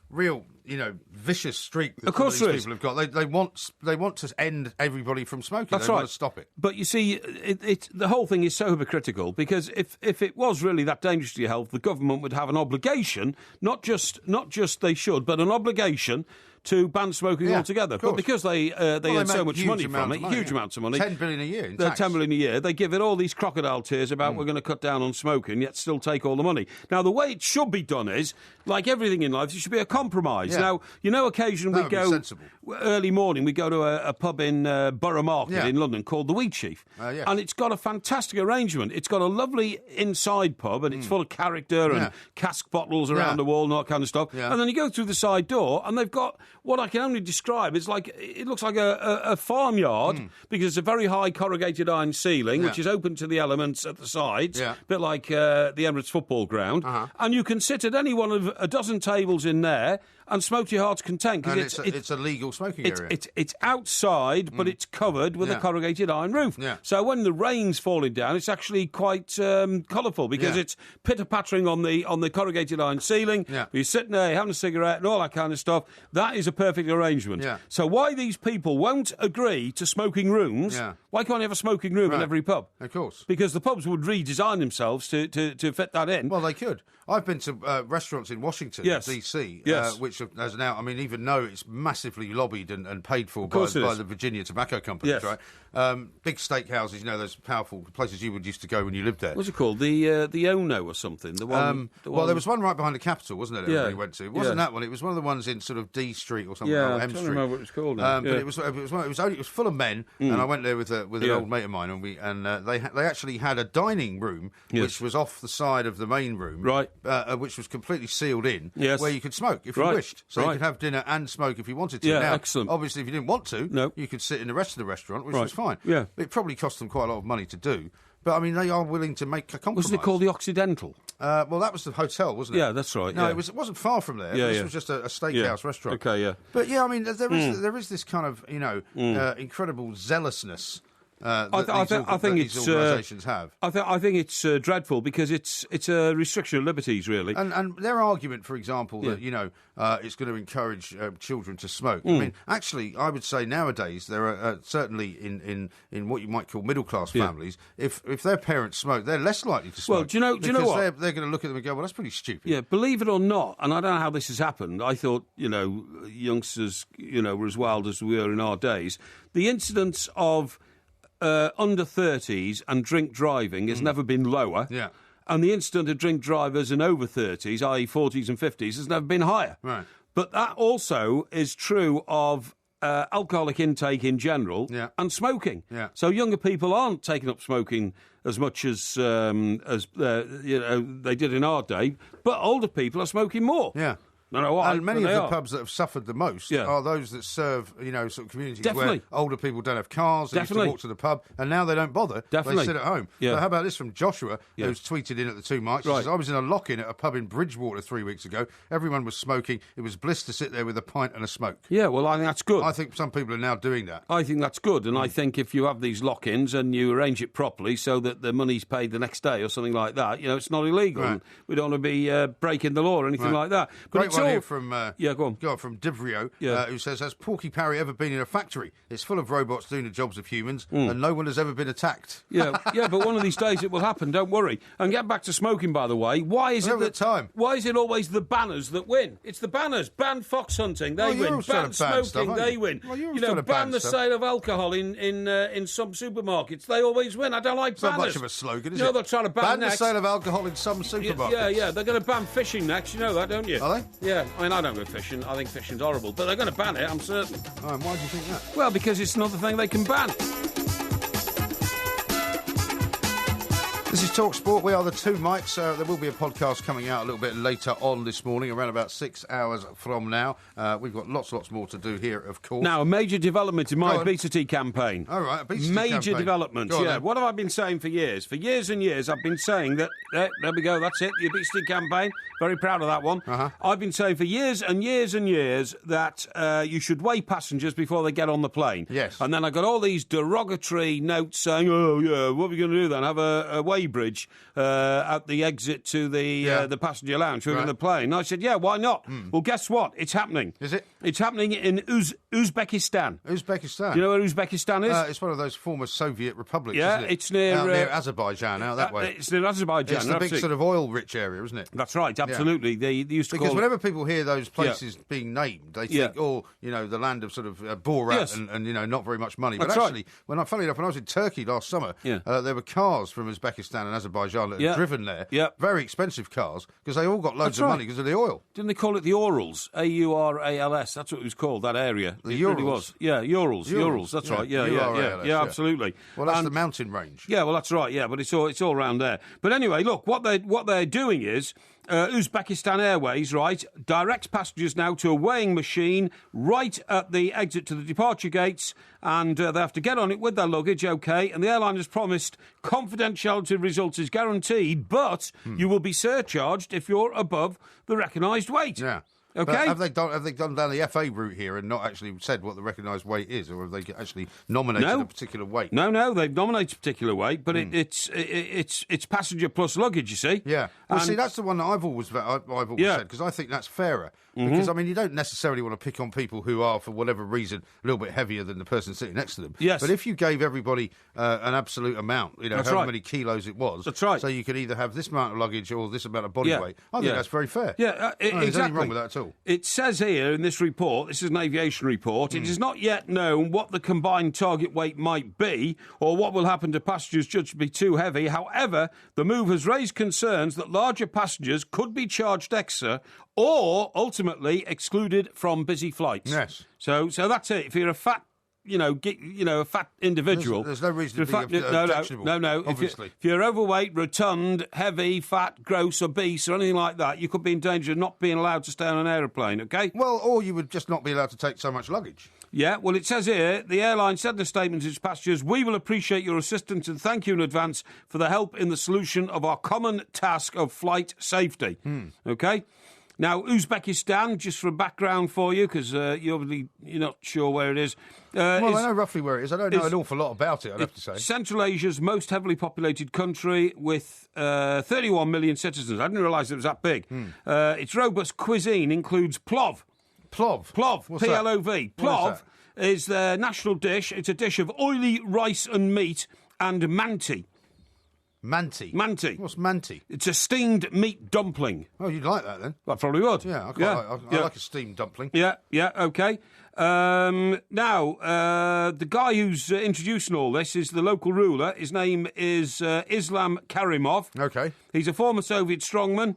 real, vicious streak that of course these people have got. They want to end everybody from smoking. That's they right. want to stop it. But you see, the whole thing is so hypocritical, because if it was really that dangerous to your health, the government would have an obligation, not just they should, but an obligation to ban smoking altogether. But because they earn so much money from it, huge amounts of money. 10 billion a year in tax. 10 billion a year. They give it all these crocodile tears about we're going to cut down on smoking, yet still take all the money. Now, the way it should be done is, like everything in life, it should be a compromise. Yeah. Now, occasionally we go, early morning, we go to a pub in Borough Market in London called the Wheat Chief. And it's got a fantastic arrangement. It's got a lovely inside pub, and it's full of character and cask bottles around the wall and all that kind of stuff. And then you go through the side door, and they've got what I can only describe is it looks like a farmyard, because it's a very high corrugated iron ceiling, which is open to the elements at the sides, a bit like the Emirates football ground. And you can sit at any one of a dozen tables in there and smoke to your heart's content. And it's a legal smoking area. It's outside, but it's covered with a corrugated iron roof. So when the rain's falling down, it's actually quite colourful, because it's pitter-pattering on the corrugated iron ceiling. You're sitting there, having a cigarette and all that kind of stuff. That is a perfect arrangement. So why these people won't agree to smoking rooms, why can't you have a smoking room in every pub? Of course. Because the pubs would redesign themselves to fit that in. Well, they could. I've been to restaurants in Washington, D.C., which has now, even though it's massively lobbied and paid for by the Virginia Tobacco Company, right? Big steakhouses, those powerful places you would used to go when you lived there. What's it called? The Ono or something? Well, there was one right behind the Capitol, wasn't it? Everybody went to. It wasn't that one. It was one of the ones in sort of D Street or something. Yeah, or M I don't Street. remember what it was called. Now. But it was full of men, and I went there with an old mate of mine, and they actually had a dining room which was off the side of the main room, right? Which was completely sealed in, where you could smoke if you wished. So you could have dinner and smoke if you wanted to. Yeah, now, excellent. Obviously, if you didn't want to, you could sit in the rest of the restaurant, which was fine. Yeah. It probably cost them quite a lot of money to do. But, they are willing to make a compromise. Wasn't it called the Occidental? Well, that was the hotel, wasn't it? Yeah, that's right. No, it wasn't far from there. This was just a steakhouse restaurant. Okay, yeah. But, there is this kind of, incredible zealousness I think these organisations have. I think it's dreadful, because it's a restriction of liberties, really. And their argument, for example, that it's going to encourage children to smoke. Actually, I would say nowadays there are certainly in what you might call middle class families, if their parents smoke, they're less likely to smoke. Well, do you know what? They're going to look at them and go, well, that's pretty stupid. Yeah, believe it or not, and I don't know how this has happened. I thought youngsters were as wild as we were in our days. The incidence of under 30s and drink driving has never been lower. Yeah. And the incidence of drink drivers and over 30s, i.e. 40s and 50s, has never been higher. Right. But that also is true of alcoholic intake in general and smoking. Yeah. So younger people aren't taking up smoking as much as they did in our day, but older people are smoking more. Yeah. And many of the pubs that have suffered the most are those that serve, sort of communities where older people don't have cars, they used to walk to the pub, and now they don't bother. Definitely. They sit at home. Yeah. So how about this from Joshua, who's tweeted in at the 2 mics? He says, I was in a lock-in at a pub in Bridgewater 3 weeks ago. Everyone was smoking. It was bliss to sit there with a pint and a smoke. Yeah, well, I think that's good. I think some people are now doing that. I think that's good, and I think if you have these lock-ins and you arrange it properly so that the money's paid the next day or something like that, it's not illegal. Right. We don't want to be breaking the law or anything like that. But Great one here from... go on. From Divrio, who says, has Porky Parry ever been in a factory? It's full of robots doing the jobs of humans, and no one has ever been attacked. Yeah, but one of these days it will happen, don't worry. And get back to smoking, by the way. Why is it always the banners that win? It's the banners. Ban fox hunting, they win. Ban smoking, they win. Well, ban the sale of alcohol in some supermarkets, they always win. I don't like banners. It's not much of a slogan, is it? No, they're trying to ban the sale of alcohol in some supermarkets. Yeah, they're going to ban fishing next, you know that, don't you? Are they? Yeah, I don't go fishing. I think fishing's horrible, but they're going to ban it, I'm certain. Oh, and why do you think that? Well, because it's another thing they can ban. This is Talk Sport. We are the two Mikes. There will be a podcast coming out a little bit later on this morning, around about 6 hours from now. We've got lots more to do here, of course. Now, a major development in my obesity campaign. All right, obesity major campaign. development, Go on, yeah. then. What have I been saying for years? For years and years, I've been saying that... There we go, that's it, the obesity campaign. Very proud of that one. I've been saying for years and years and years that you should weigh passengers before they get on the plane. Yes. And then I got all these derogatory notes saying, oh, yeah, what are we going to do then? Have a weigh bridge at the exit to the passenger lounge within the plane. And I said, yeah, why not? Well, guess what? It's happening. Is it? It's happening in Uzbekistan. Uzbekistan? Do you know where Uzbekistan is? It's one of those former Soviet republics, Yeah, isn't it? it's near... near Azerbaijan, out that way. It's near Azerbaijan. It's the big sort of oil-rich area, isn't it? That's right, absolutely. They used to because call whenever people hear those places being named, they think, the land of sort of Borat and not very much money. But That's actually, funny enough, when I was in Turkey last summer, there were cars from Uzbekistan and Azerbaijan that had driven there. Very expensive cars, because they all got loads of money because of the oil. Didn't they call it the Urals? Aurals. That's what it was called, that area. The it Urals? really was. Yeah, Urals. That's right. Yeah, absolutely. Well, that's the mountain range. Yeah, well, that's right. Yeah, but it's all around there. But anyway, look, what they're doing is Uzbekistan Airways, right, directs passengers now to a weighing machine right at the exit to the departure gates, and they have to get on it with their luggage, OK, and the airline has promised confidentiality results is guaranteed, but you will be surcharged if you're above the recognised weight. Yeah. Okay. But have they gone down the FA route here and not actually said what the recognised weight is, or have they actually nominated a particular weight? No, they've nominated a particular weight, but it's passenger plus luggage, you see. Yeah. Well, see, that's the one that I've always said, because I think that's fairer. Because, I mean, you don't necessarily want to pick on people who are, for whatever reason, a little bit heavier than the person sitting next to them. Yes. But if you gave everybody an absolute amount, that's however right. many kilos it was, that's right. So you could either have this amount of luggage or this amount of body weight, I think that's very fair. Yeah, There's exactly. nothing wrong with that at all. It says here in this report, this is an aviation report, it is not yet known what the combined target weight might be or what will happen to passengers judged to be too heavy. However, the move has raised concerns that larger passengers could be charged extra or ultimately excluded from busy flights. Yes. So that's it. If you're a fat, a fat individual, there's no reason to be objectionable. No. Obviously, if you're overweight, rotund, heavy, fat, gross, obese, or anything like that, you could be in danger of not being allowed to stay on an aeroplane. Okay. Well, or you would just not be allowed to take so much luggage. Yeah, well, it says here, the airline said in a statement to its passengers, we will appreciate your assistance and thank you in advance for the help in the solution of our common task of flight safety. Okay? Now, Uzbekistan, just for background for you, because you're not sure where it is. I know roughly where it is. I don't know an awful lot about it, I'd have to say. Central Asia's most heavily populated country with 31 million citizens. I didn't realise it was that big. Its robust cuisine includes plov. Plov? Plov, P-L-O-V. Plov is their national dish. It's a dish of oily rice and meat and manti. Manti? What's manti? It's a steamed meat dumpling. Oh, you'd like that then? I probably would. Yeah, I like a steamed dumpling. Yeah, OK. Now, the guy who's introducing all this is the local ruler. His name is Islam Karimov. OK. He's a former Soviet strongman.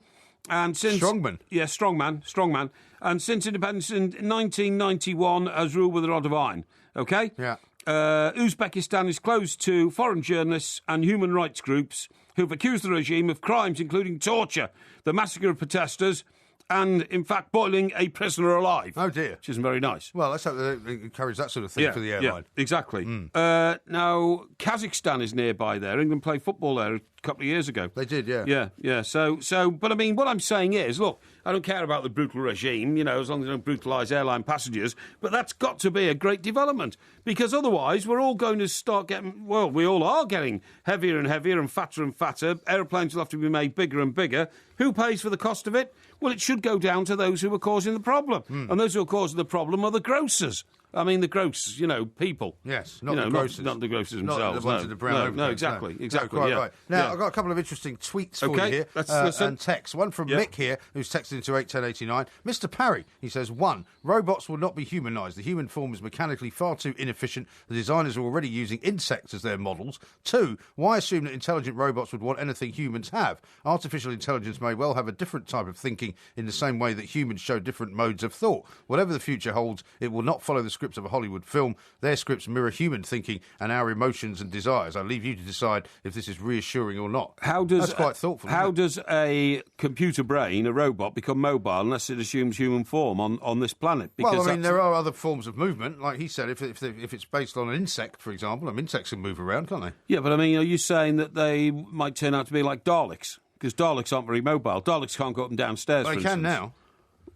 And since strongman? Yeah, strongman. And since independence in 1991 has ruled with a rod of iron. OK? Yeah. Uzbekistan is closed to foreign journalists and human rights groups who've accused the regime of crimes including torture, the massacre of protesters, and, in fact, boiling a prisoner alive. Oh, dear. Which isn't very nice. Well, let's hope they encourage that sort of thing for the airline. Yeah, exactly. Now, Kazakhstan is nearby there. England played football there a couple of years ago. They did, yeah. Yeah. So, but I mean, what I'm saying is, look, I don't care about the brutal regime, as long as they don't brutalise airline passengers, but that's got to be a great development, because otherwise we're all going to start getting, well, we all are getting heavier and heavier and fatter. Aeroplanes will have to be made bigger and bigger. Who pays for the cost of it? Well, it should go down to those who are causing the problem. And those who are causing the problem are the grocers. I mean, the grocers, people. Yes, not the grocers. Not the grocers themselves. Not the ones in the brown overcoats. No, exactly. Quite right. Now, I've got a couple of interesting tweets for you here. Let's listen. And texts. One from Mick here, who's texted into 81089. Mr. Parry, he says, 1, robots will not be humanised. The human form is mechanically far too inefficient. The designers are already using insects as their models. 2, why assume that intelligent robots would want anything humans have? Artificial intelligence may well have a different type of thinking in the same way that humans show different modes of thought. Whatever the future holds, it will not follow the script of a Hollywood film. Their scripts mirror human thinking and our emotions and desires. I leave you to decide if this is reassuring or not. That's quite thoughtful. How does a computer brain, a robot, become mobile unless it assumes human form on this planet? Because there are other forms of movement. Like he said, if it's based on an insect, for example, insects can move around, can't they? Yeah, but are you saying that they might turn out to be like Daleks? Because Daleks aren't very mobile. Daleks can't go up and down stairs, They can now.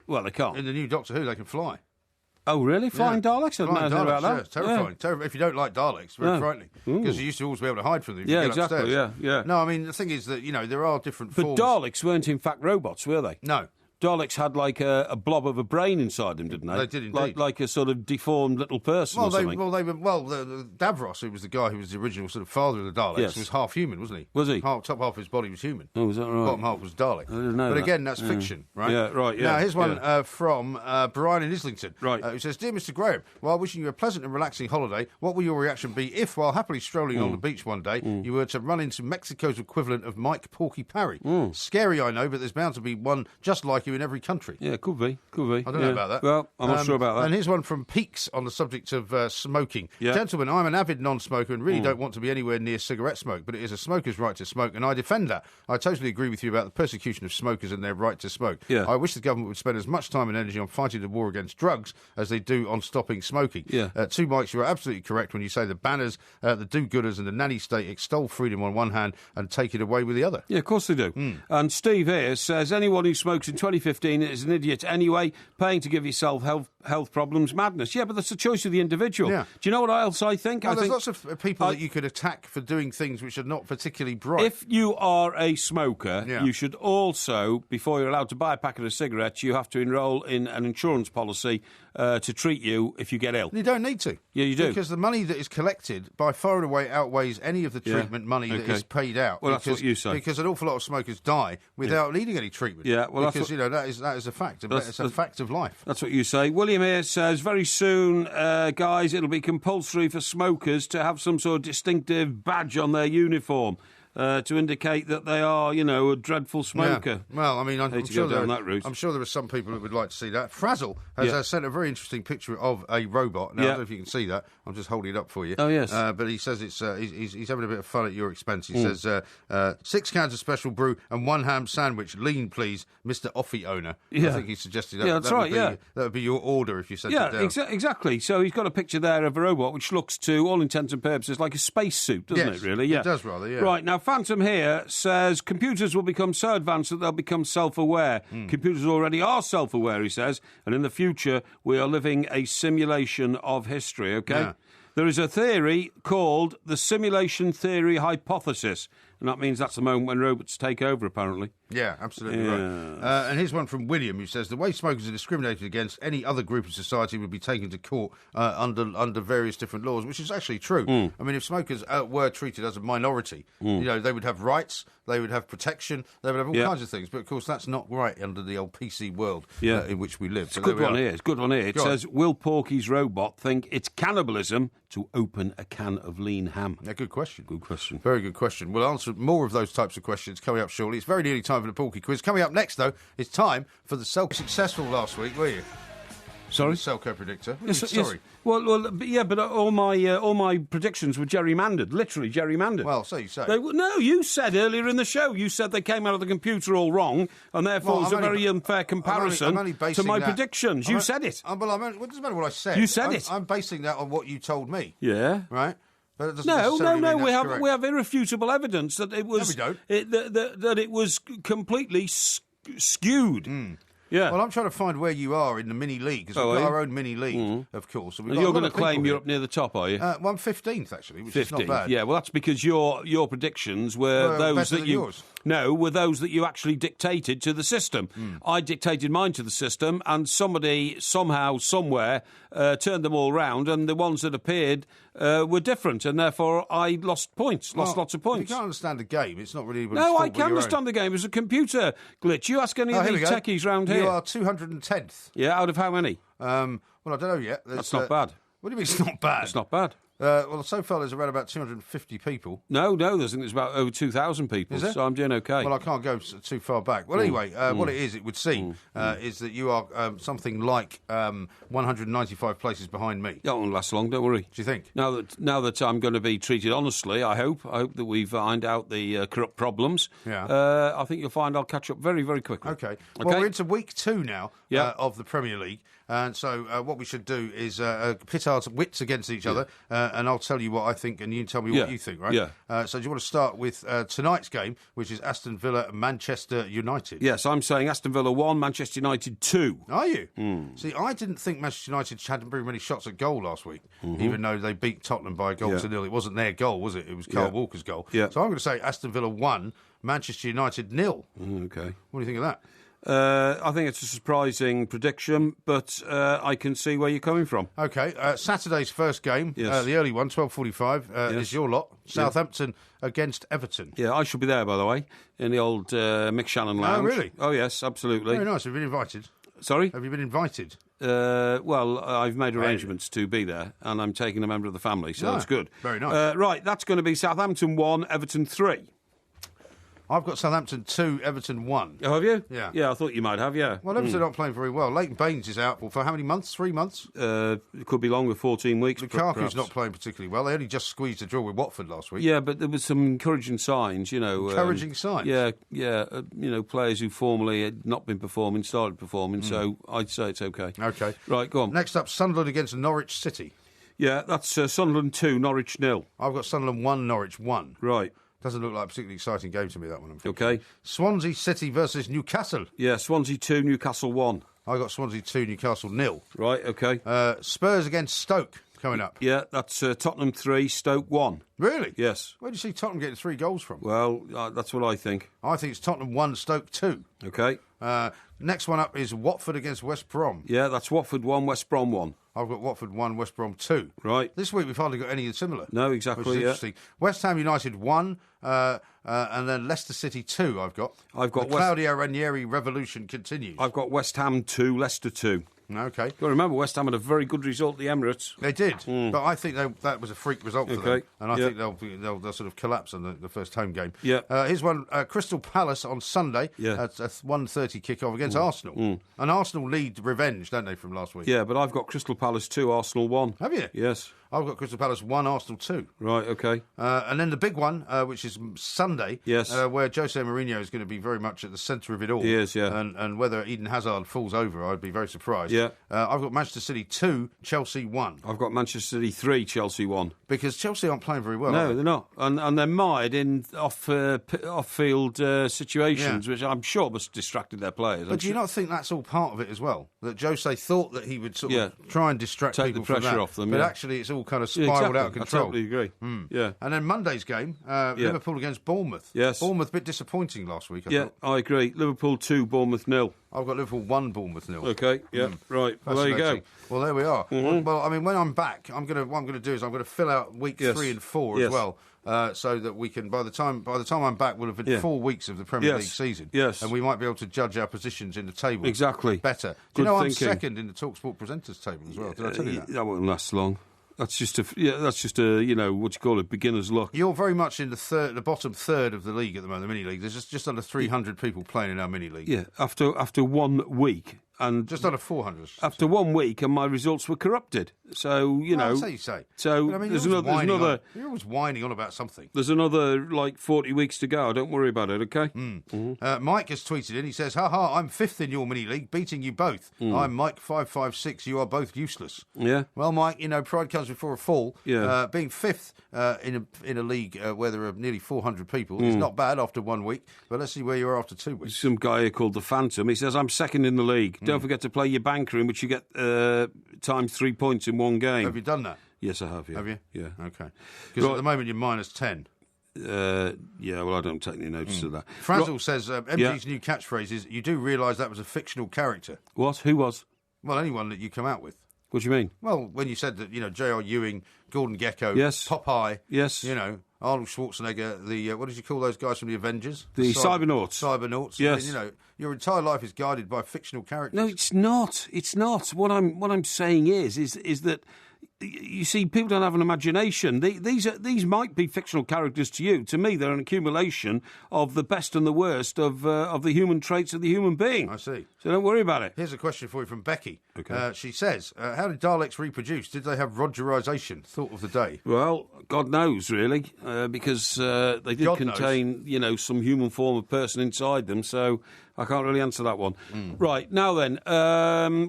Well, they can't. In the new Doctor Who, they can fly. Oh, really? Flying Daleks? I don't know anything about that. Yeah, it's terrifying. Yeah. If you don't like Daleks, it's very frightening. Because you used to always be able to hide from them if you get exactly. upstairs. Yeah. No, the thing is that, there are different forms. But Daleks weren't in fact robots, were they? No. Daleks had like a blob of a brain inside them, didn't they? They did indeed. Like a sort of deformed little person or something. Davros, who was the guy who was the original sort of father of the Daleks, was half human, wasn't he? Was he? Top half of his body was human. Oh, was that right? Bottom half was Dalek. I didn't know But that. again, that's fiction, right? Yeah, right, yeah. Now, here's one from Brian in Islington, right. Who says, Dear Mr. Graham, while wishing you a pleasant and relaxing holiday, what will your reaction be if, while happily strolling on the beach one day, you were to run into Mexico's equivalent of Mike Porky Parry? Scary, I know, but there's bound to be one just like you in every country. Yeah, could be. I don't know about that. Well, I'm not sure about that. And here's one from Peaks on the subject of smoking. Yeah. Gentlemen, I'm an avid non-smoker and really don't want to be anywhere near cigarette smoke, but it is a smoker's right to smoke, and I defend that. I totally agree with you about the persecution of smokers and their right to smoke. Yeah. I wish the government would spend as much time and energy on fighting the war against drugs as they do on stopping smoking. Yeah. Two Mikes, you are absolutely correct when you say the banners, the do-gooders and the nanny state extol freedom on one hand and take it away with the other. Yeah, of course they do. And Steve here says, anyone who smokes in 2015 is an idiot anyway, paying to give yourself health problems, madness. Yeah, but that's the choice of the individual. Yeah. Do you know what else I think? Well, there's lots of people that you could attack for doing things which are not particularly bright. If you are a smoker, you should also, before you're allowed to buy a packet of cigarettes, you have to enrol in an insurance policy to treat you if you get ill. You don't need to. Yeah, you do. Because the money that is collected by far and away outweighs any of the treatment money that is paid out. Well, that's what you say. Because an awful lot of smokers die without needing any treatment. Yeah, well, because, that is a fact. It's a fact of life. That's what you say. William here says, very soon, guys, it'll be compulsory for smokers to have some sort of distinctive badge on their uniform. To indicate that they are, a dreadful smoker. Yeah. Well, I'm sure there are some people who would like to see that. Frazzle has sent a very interesting picture of a robot. Now, I don't know if you can see that. I'm just holding it up for you. Oh, yes. But he says he's having a bit of fun at your expense. He says, 6 cans of special brew and 1 ham sandwich. Lean, please, Mr. Offie owner. Yeah. I think he suggested that. Yeah, that's right, That would be your order if you sent it down. Yeah, exactly. So he's got a picture there of a robot which looks, to all intents and purposes, like a spacesuit, doesn't it, really? Yeah. It does, rather, yeah. Right, now, Phantom here says computers will become so advanced that they'll become self-aware. Computers already are self-aware, he says, and in the future we are living a simulation of history, OK? Yeah. There is a theory called the simulation theory hypothesis, and that means that's the moment when robots take over, apparently. Yeah, absolutely right. And here's one from William, who says, the way smokers are discriminated against, any other group of society would be taken to court under various different laws, which is actually true. If smokers were treated as a minority, they would have rights, they would have protection, they would have all kinds of things. But, of course, that's not right under the old PC world in which we live. It's a good one here. It says, will Porky's robot think it's cannibalism to open a can of lean ham? Yeah, good question. Good question. Very good question. We'll answer more of those types of questions coming up shortly. It's very nearly time for the Porky quiz. Coming up next, though, it's time for the successful last week, were you? Sorry? Selco predictor. Yes, sorry. Well, yeah, but all my predictions were gerrymandered, literally gerrymandered. Well, so you say. No, you said earlier in the show, you said they came out of the computer all wrong, and therefore it's a very unfair comparison to my predictions. You said it. It doesn't matter what I said. You said it. I'm basing that on what you told me. Yeah. Right? But it doesn't No. We have irrefutable evidence that it was. No, we don't. That it was completely skewed. Yeah. Well, I'm trying to find where you are in the mini league, because we've got our own mini league, of course. So you're going to claim you're up near the top, are you? Well, I'm 15th, actually, which is not bad. Yeah, well, that's because your predictions were those that you... Yours. No, were those that you actually dictated to the system. I dictated mine to the system, and somebody, somehow, somewhere, turned them all round, and the ones that appeared were different, and therefore I lost points, lots of points. If you can't understand the game, it's not really... No, I can understand the game. It's a computer glitch. You ask any of these techies round here. You are 210th. Yeah, out of how many? Well, I don't know yet. That's not bad. What do you mean it's not bad? It's not bad. Well, so far there's around about 250 people. No, there's about over 2,000 people. Is there? So I'm doing okay. Well, I can't go too far back. Well, anyway, what it would seem, is that you are something like 195 places behind me. That won't last long, don't worry. Do you think? Now that I'm going to be treated honestly, I hope that we've ironed out the corrupt problems. Yeah. I think you'll find I'll catch up very, very quickly. Okay. Well, we're into week 2 now of the Premier League. And so what we should do is pit our wits against each other, and I'll tell you what I think, and you tell me what you think, right? Yeah. So do you want to start with tonight's game, which is Aston Villa Manchester United? Yes, I'm saying Aston Villa 1, Manchester United 2. Are you? See, I didn't think Manchester United had very many shots at goal last week, even though they beat Tottenham by a goal to 0. It wasn't their goal, was it? It was Kyle Walker's goal. Yeah. So I'm going to say Aston Villa 1, Manchester United 0. Okay. What do you think of that? I think it's a surprising prediction, but I can see where you're coming from. Okay, Saturday's first game, the early one, 12:45, is your lot. Southampton against Everton. Yeah, I should be there, by the way, in the old Mick Shannon Lounge. Oh, really? Oh, yes, absolutely. Very nice. Have you been invited? Sorry? Have you been invited? Well, I've made arrangements to be there, and I'm taking a member of the family, so that's good. Very nice. Right, that's going to be Southampton 1, Everton 3. I've got Southampton 2, Everton 1. Oh, have you? Yeah. Yeah, I thought you might have, yeah. Well, Everton aren't playing very well. Leighton Baines is out for how many months? 3 months? It could be longer, 14 weeks. Lukaku's not playing particularly well. They only just squeezed a draw with Watford last week. Yeah, but there was some encouraging signs, Encouraging signs? Yeah. Players who formerly had not been performing started performing, so I'd say it's okay. Okay. Right, go on. Next up, Sunderland against Norwich City. Yeah, that's Sunderland 2, Norwich 0. I've got Sunderland 1, Norwich 1. Right. Doesn't look like a particularly exciting game to me, that one. Okay. Swansea City versus Newcastle. Yeah, Swansea 2, Newcastle 1. I got Swansea 2, Newcastle 0. Right, okay. Spurs against Stoke coming up. Yeah, that's Tottenham 3, Stoke 1. Really? Yes. Where do you see Tottenham getting 3 goals from? Well, that's what I think. I think it's Tottenham 1, Stoke 2. Okay. Next one up is Watford against West Brom. Yeah, that's Watford 1, West Brom 1. I've got Watford 1, West Brom 2. Right. This week we've hardly got any similar. No, exactly, which is interesting. West Ham United 1, and then Leicester City 2 I've got. The Claudio Ranieri revolution continues. I've got West Ham 2, Leicester 2. Okay. Got to remember, West Ham had a very good result at the Emirates. They did, but I think that was a freak result for them, and I think they'll sort of collapse on the first home game. Yeah. Here's one: Crystal Palace on Sunday. Yeah. At a 1:30 kick-off against Arsenal. And Arsenal lead revenge, don't they, from last week? Yeah, but I've got Crystal Palace 2, Arsenal 1. Have you? Yes. I've got Crystal Palace 1, Arsenal 2. Right, okay. And then the big one, which is Sunday, yes, where Jose Mourinho is going to be very much at the centre of it all. He is, yeah. And whether Eden Hazard falls over, I'd be very surprised. Yeah. I've got Manchester City 2, Chelsea 1. I've got Manchester City 3, Chelsea 1. Because Chelsea aren't playing very well, No, they're not. And they're mired in off-field situations, which I'm sure must have distracted their players. But do you not think that's all part of it as well? That Jose thought that he would sort of try and distract take people the pressure from that, off them, but actually it's all kind of spiralled out of control. I totally agree. Yeah. And then Monday's game, Liverpool against Bournemouth. Yes. Bournemouth a bit disappointing last week, I thought. I agree. Liverpool 2, Bournemouth 0. I've got Liverpool 1, Bournemouth 0. Okay, right. Well, there you go. Well, there we are. Well, I mean, when I'm back, what I'm going to do is I'm going to fill out week 3 and 4 as well. So that we can, by the time I'm back, we'll have been 4 weeks of the Premier League season. Yes. And we might be able to judge our positions in the table. Exactly. Better. Good I'm thinking. second in the TalkSport presenters table as well. Did I tell you that? That won't last long. That's just a what do you call it, beginner's luck. You're very much in the bottom third of the league at the moment, the mini league. There's just under 300 people playing in our mini league. Yeah, after 1 week. And just under 400. After 1 week, and my results were corrupted. So, That's how you say. So, but, I mean, there's another... You're always whining on about something. There's another, 40 weeks to go. Don't worry about it, okay? Mike has tweeted in. He says, "Ha, I'm 5th in your mini-league, beating you both. I'm Mike556. You are both useless." Yeah. Well, Mike, pride comes before a fall. Yeah. Being 5th in a league where there are nearly 400 people is not bad after 1 week. But let's see where you are after 2 weeks. Some guy here called the Phantom. He says, "I'm 2nd in the league. Don't forget to play your banker in which you get times 3 points in 1 game." Have you done that? Yes, I have. Yeah. Have you? Yeah. Okay. Because at the moment you're minus 10. Well, I don't take any notice of that. Frazzle says MG's new catchphrase is, "You do realise that was a fictional character." What? Who was? Well, anyone that you come out with. What do you mean? Well, when you said that, J.R. Ewing, Gordon Gekko, yes, Popeye, yes, Arnold Schwarzenegger, the what did you call those guys from the Avengers? The Cybernauts. Cybernauts. Yes. I mean, your entire life is guided by fictional characters. No, it's not. It's not. What I'm saying is that you see, people don't have an imagination. These might be fictional characters to you. To me, they're an accumulation of the best and the worst of the human traits of the human being. I see. So don't worry about it. Here's a question for you from Becky. Okay. She says, how did Daleks reproduce? Did they have Rogerisation? Thought of the day. Well, God knows, really, because they did contain, some human form of person inside them, so I can't really answer that one. Right, now then,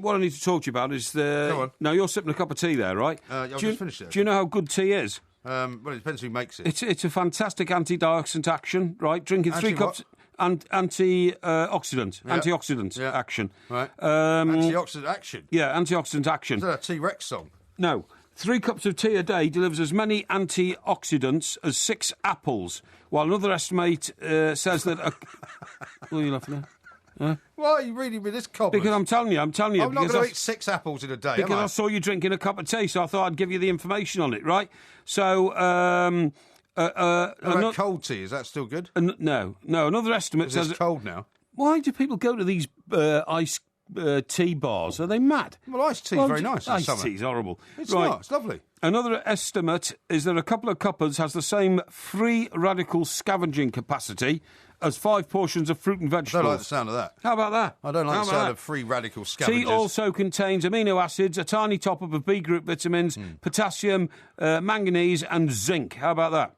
what I need to talk to you about is Go on. Now, you're sipping a cup of tea there, right? I'll just finish it. Do you know how good tea is? Well, it depends who makes it. It's a fantastic antioxidant action, right? Drinking 3 cups... Antioxidant action. Right. Antioxidant action? Yeah, antioxidant action. Is that a T-Rex song? No. 3 cups of tea a day delivers as many antioxidants as 6 apples, while another estimate says that... What are you laughing at? Huh? Why are you reading me this comment? Because I'm telling you. I'm not going to eat 6 apples in a day, because I saw you drinking a cup of tea, so I thought I'd give you the information on it, right? So... about cold tea, is that still good? No. Another estimate says... It's cold now. Why do people go to these ice tea bars? Are they mad? Well, iced tea's very nice in summer. Iced tea's horrible. It's not. It's lovely. Another estimate is that a couple of cuppas has the same free radical scavenging capacity as 5 portions of fruit and vegetables. I don't like the sound of that. How about that? I don't like the sound of free radical scavengers. Tea also contains amino acids, a tiny top-up of B group vitamins, potassium, manganese and zinc. How about that?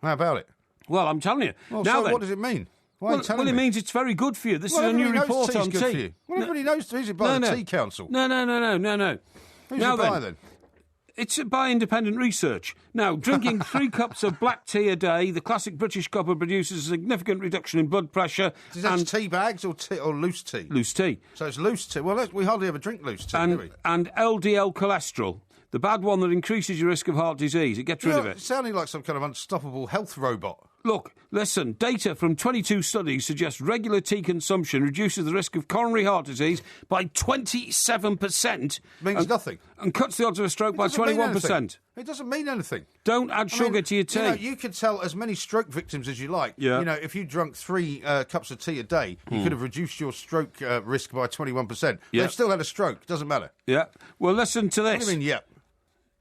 How about it? Well, I'm telling you. Well, now so then, what does it mean? Why are you telling it me? means it's very good for you. This is a new report on tea. Good for you. Well, everybody knows tea is by the Tea Council. No. Who's it by then? It's by independent research. Now, drinking 3 cups of black tea a day, the classic British cuppa produces a significant reduction in blood pressure. Is that tea bags or loose tea? Loose tea. So it's loose tea. Well, we hardly ever drink loose tea, do we? And LDL cholesterol, the bad one that increases your risk of heart disease. It gets rid of it. It's sounding like some kind of unstoppable health robot. Look, listen, data from 22 studies suggests regular tea consumption reduces the risk of coronary heart disease by 27%. Means nothing. And cuts the odds of a stroke by 21%. It doesn't mean anything. Don't add sugar to your tea. You could tell as many stroke victims as you like. Yeah. If you drunk 3 cups of tea a day, you could have reduced your stroke risk by 21%. Yeah. They've still had a stroke. Doesn't matter. Yeah. Well, listen to this. What do you mean, yep?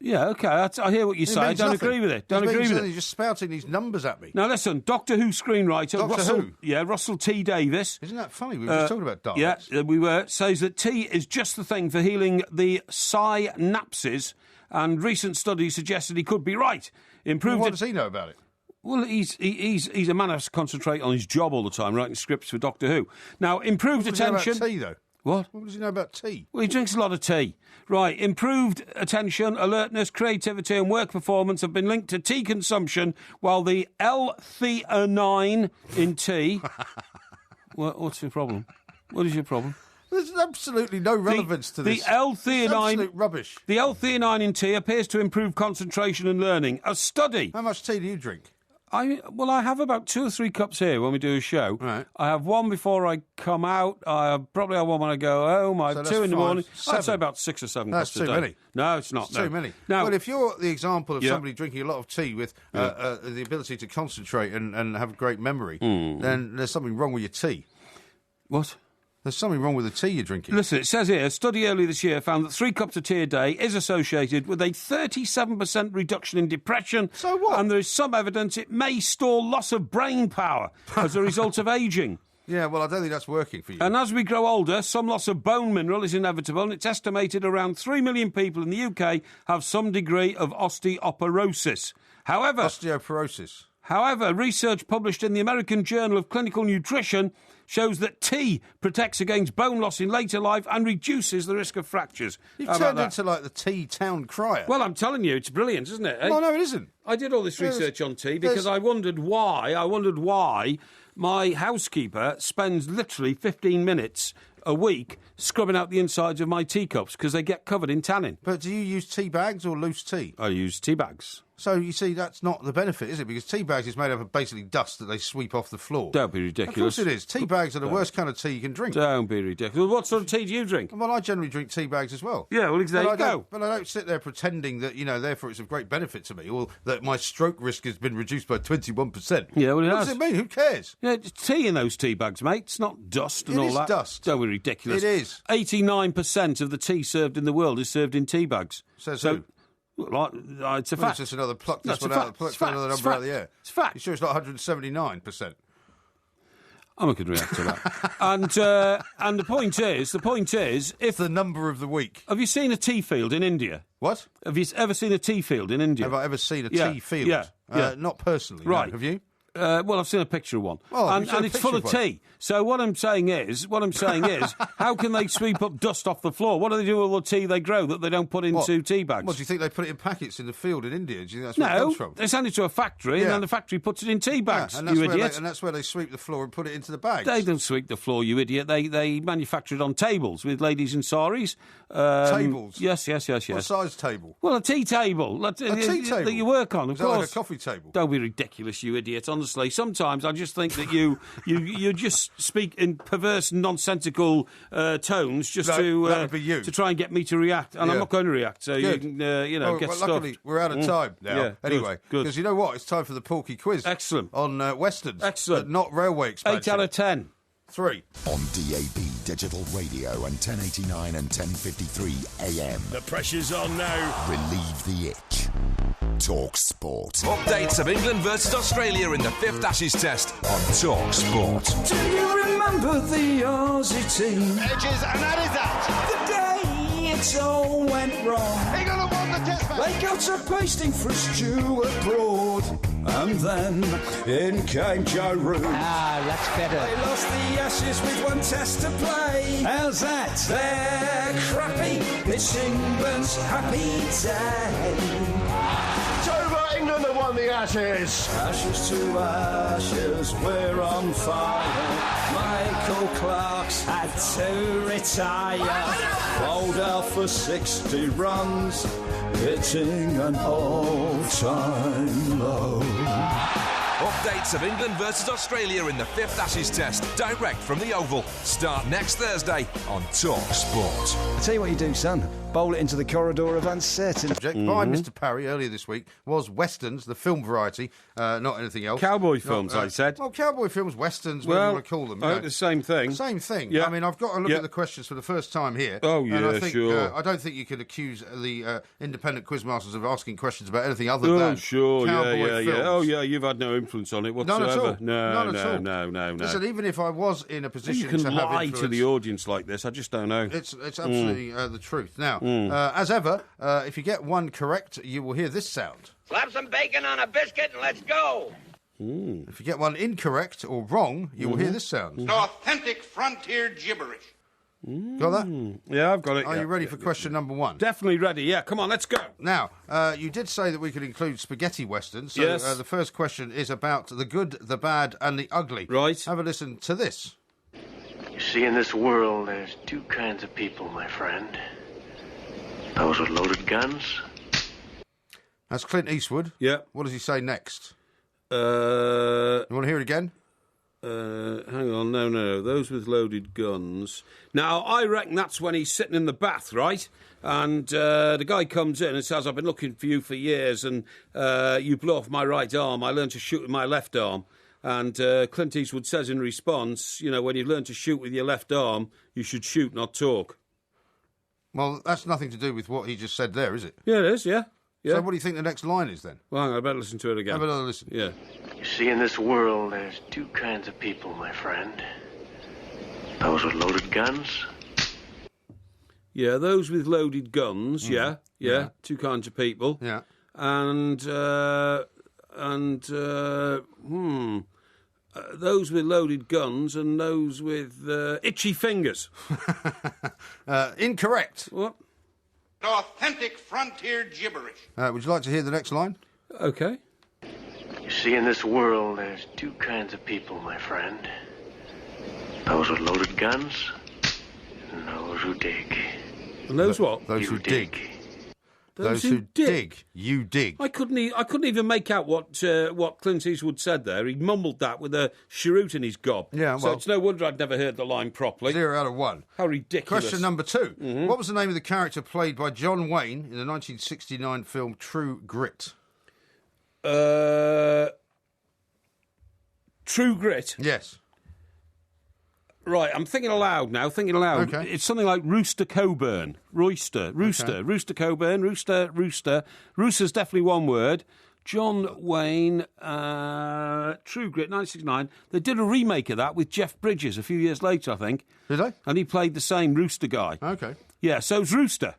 Yeah, OK, I hear what you say. I don't agree with it. Don't agree with it. You're just spouting these numbers at me. Now, listen, Doctor Who screenwriter... Who? Yeah, Russell T. Davies. Isn't that funny? We were just talking about Daleks. Yeah, we were. Says that tea is just the thing for healing the synapses, and recent studies suggested he could be right. What does he know about it? Well, he's a man who has to concentrate on his job all the time, writing scripts for Doctor Who. Now, improved attention... What does he know about tea, though? What? What does he know about tea? Well, he drinks a lot of tea. Right, improved attention, alertness, creativity and work performance have been linked to tea consumption, while the L-theanine in tea... What's your problem? What is your problem? There's absolutely no relevance to this. The L-theanine... Absolute rubbish. The L-theanine in tea appears to improve concentration and learning. A study... How much tea do you drink? I have about 2 or 3 cups here when we do a show. Right. I have one before I come out. I probably have one when I go home. I have 2 in the morning. 7. I'd say about 6 or 7 That's cups a day. too many. No, it's not. It's too many. Now, well, if you're the example of somebody drinking a lot of tea with the ability to concentrate and have great memory, then there's something wrong with your tea. What? There's something wrong with the tea you're drinking. Listen, it says here, a study earlier this year found that 3 cups of tea a day is associated with a 37% reduction in depression. So what? And there is some evidence it may store loss of brain power as a result of ageing. Yeah, well, I don't think that's working for you. And as we grow older, some loss of bone mineral is inevitable, and it's estimated around 3 million people in the UK have some degree of osteoporosis. Osteoporosis. However, research published in the American Journal of Clinical Nutrition shows that tea protects against bone loss in later life and reduces the risk of fractures. You've turned into like the tea town crier. Well, I'm telling you, it's brilliant, isn't it? Well, no, it isn't. I did all this research on tea because I wondered why my housekeeper spends literally 15 minutes a week scrubbing out the insides of my teacups because they get covered in tannin. But do you use tea bags or loose tea? I use tea bags. So, you see, that's not the benefit, is it? Because tea bags is made up of basically dust that they sweep off the floor. Don't be ridiculous. Of course it is. Tea bags are the worst kind of tea you can drink. Don't be ridiculous. What sort of tea do you drink? Well, I generally drink tea bags as well. Yeah, well, there you go. But I don't sit there pretending that, therefore it's of great benefit to me, or that my stroke risk has been reduced by 21%. Yeah, well, it has. What does it mean? Who cares? Yeah, it's tea in those tea bags, mate. It's not dust and all that. It is dust. Don't be ridiculous. It is. 89% of the tea served in the world is served in tea bags. Who? It's a fact. It's just another pluck this one out, pluck another number out of the air. It's a fact. You sure it's not 179%? I'm not going to react to that. And the point is, if the number of the week. Have you seen a tea field in India? What? Have you ever seen a tea field in India? Have I ever seen a tea field? Yeah. Not personally. Right. No. Have you? Well, I've seen a picture of one, Oh, and it's full of tea. So what I'm saying is, how can they sweep up dust off the floor? What do they do with all the tea they grow that they don't put into tea bags? What, do you think they put it in packets in the field in India? Do you think that's where it comes from? They send it to a factory, and then the factory puts it in tea bags. And you idiot! And that's where they sweep the floor and put it into the bags. They don't sweep the floor, you idiot. They manufacture it on tables with ladies in saris. Tables? Yes. What size table? Well, a tea table. A tea table? That you work on, of Is that course. like a coffee table? Don't be ridiculous, you idiot. Honestly, sometimes I just think that you just speak in perverse, nonsensical tones just that would be you. to try and get me to react, and I'm not going to react. So Good. you can get stuffed. Luckily, we're out of time now. Yeah, anyway, good. because you know what? It's time for the Porky quiz. Excellent. On Westerns. Excellent. Not railway expansion. 8 out of 10. 3. On DAB digital radio and 1089 and 1053 AM. The pressure's on now. Relieve the itch. Talk Sport. Updates of England versus Australia in the 5th Ashes Test on Talk Sport. Do you remember the Aussie team? Edges, and that is that. The day it all went wrong. England have won the Test match. They got a pasting for Stuart Broad. And then in came Joe Root. That's better. They lost the Ashes with one test to play. How's that? They're crappy. It's England's happy day. England have won the Ashes. Ashes to ashes, we're on fire. Michael Clark's had to retire. Bowled out for 60 runs, hitting an all-time low. Updates of England versus Australia in the 5th Ashes Test, direct from the Oval. Start next Thursday on Talk Sport. I'll tell you what you do, son. Bowl it into the corridor of uncertainty. By Mr. Parry earlier this week was Westerns, the film variety, not anything else. Cowboy films, I said. Well, cowboy films, Westerns, whatever you want to call them. The same thing. Same thing. Yeah. I mean, I've got to look at the questions for the first time here. Oh, yeah, and I think, sure. I don't think you could accuse the independent quizmasters of asking questions about anything other than cowboy films. Oh, yeah, you've had no influence on it whatsoever. None at all. No. Listen, even if I was in a position you can to have lie influence, to the audience like this, I just don't know. It's absolutely the truth. Now, as ever, if you get one correct, you will hear this sound. Slap some bacon on a biscuit and let's go. If you get one incorrect or wrong, you will hear this sound. Authentic frontier gibberish. Got that? Yeah, I've got it. Are you ready for question number 1? Definitely ready, yeah. Come on, let's go. Now, you did say that we could include spaghetti westerns, so yes. The first question is about the good, the bad and the ugly. Right. Have a listen to this. You see, in this world, there's two kinds of people, my friend. Those with loaded guns. That's Clint Eastwood. Yeah. What does he say next? You want to hear it again? Hang on, no. Those with loaded guns. Now, I reckon that's when he's sitting in the bath, right? And the guy comes in and says, I've been looking for you for years, and you blew off my right arm. I learned to shoot with my left arm. And Clint Eastwood says in response, you know, when you've learned to shoot with your left arm, you should shoot, not talk. Well, that's nothing to do with what he just said there, is it? Yeah, it is, yeah. So what do you think the next line is then? Well, hang on, I better listen to it again. Have another listen. Yeah. You see, in this world, there's two kinds of people, my friend. Those with loaded guns. Yeah, those with loaded guns, yeah. Two kinds of people. Yeah. And those with loaded guns and those with itchy fingers. Incorrect. What? Authentic frontier gibberish. Would you like to hear the next line? Okay. You see, in this world, there's two kinds of people, my friend. Those with loaded guns and those who dig. And those what? Those who dig. Those who dig. You dig. I couldn't even make out what Clint Eastwood said there. He mumbled that with a cheroot in his gob. Yeah, well. So it's no wonder I'd never heard the line properly. 0 out of 1. How ridiculous. Question number 2. What was the name of the character played by John Wayne in the 1969 film True Grit? True Grit? Yes. Right, I'm thinking aloud now, Okay. It's something like Rooster Coburn. Rooster Coburn, Rooster. Rooster's definitely one word. John Wayne, True Grit, 1969. They did a remake of that with Jeff Bridges a few years later, I think. Did they? And he played the same Rooster guy. Okay. Yeah, so it's Rooster.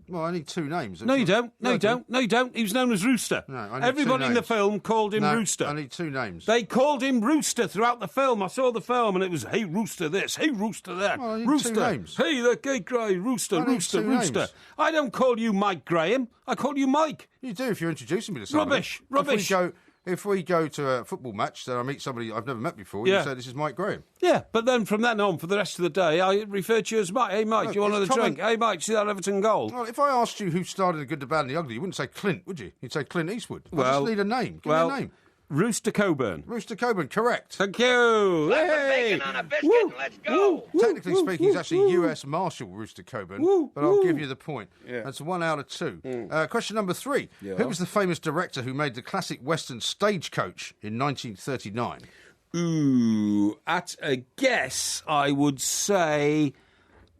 Well, I need two names. No, you don't. No, you don't. He was known as Rooster. No, I need Everybody two in the names. film called him Rooster. I need two names. They called him Rooster throughout the film. I saw the film and it was, hey, Rooster this, hey, Rooster that. Well, I need Rooster. two names. Hey, the gay guy, Rooster, I need Rooster, two Rooster. names. I don't call you Mike Graham. I call you Mike. You do if you're introducing me to somebody. Rubbish. If we go to a football match, then I meet somebody I've never met before, you say, this is Mike Graham. Yeah, but then from then on, for the rest of the day, I refer to you as Mike. Hey, Mike, do you want another drink? Hey, Mike, see that Everton goal? Well, if I asked you who starred in The Good, the Bad and the Ugly, you wouldn't say Clint, would you? You'd say Clint Eastwood. I just need a name. Give me a name. Rooster Coburn. Rooster Coburn, correct. Thank you. Slap some bacon on a biscuit and let's go. Technically speaking, he's actually US Marshal Rooster Coburn, but I'll give you the point. Yeah. That's 1 out of 2. Question number 3. Yeah. Who was the famous director who made the classic Western Stagecoach in 1939? Ooh, at a guess, I would say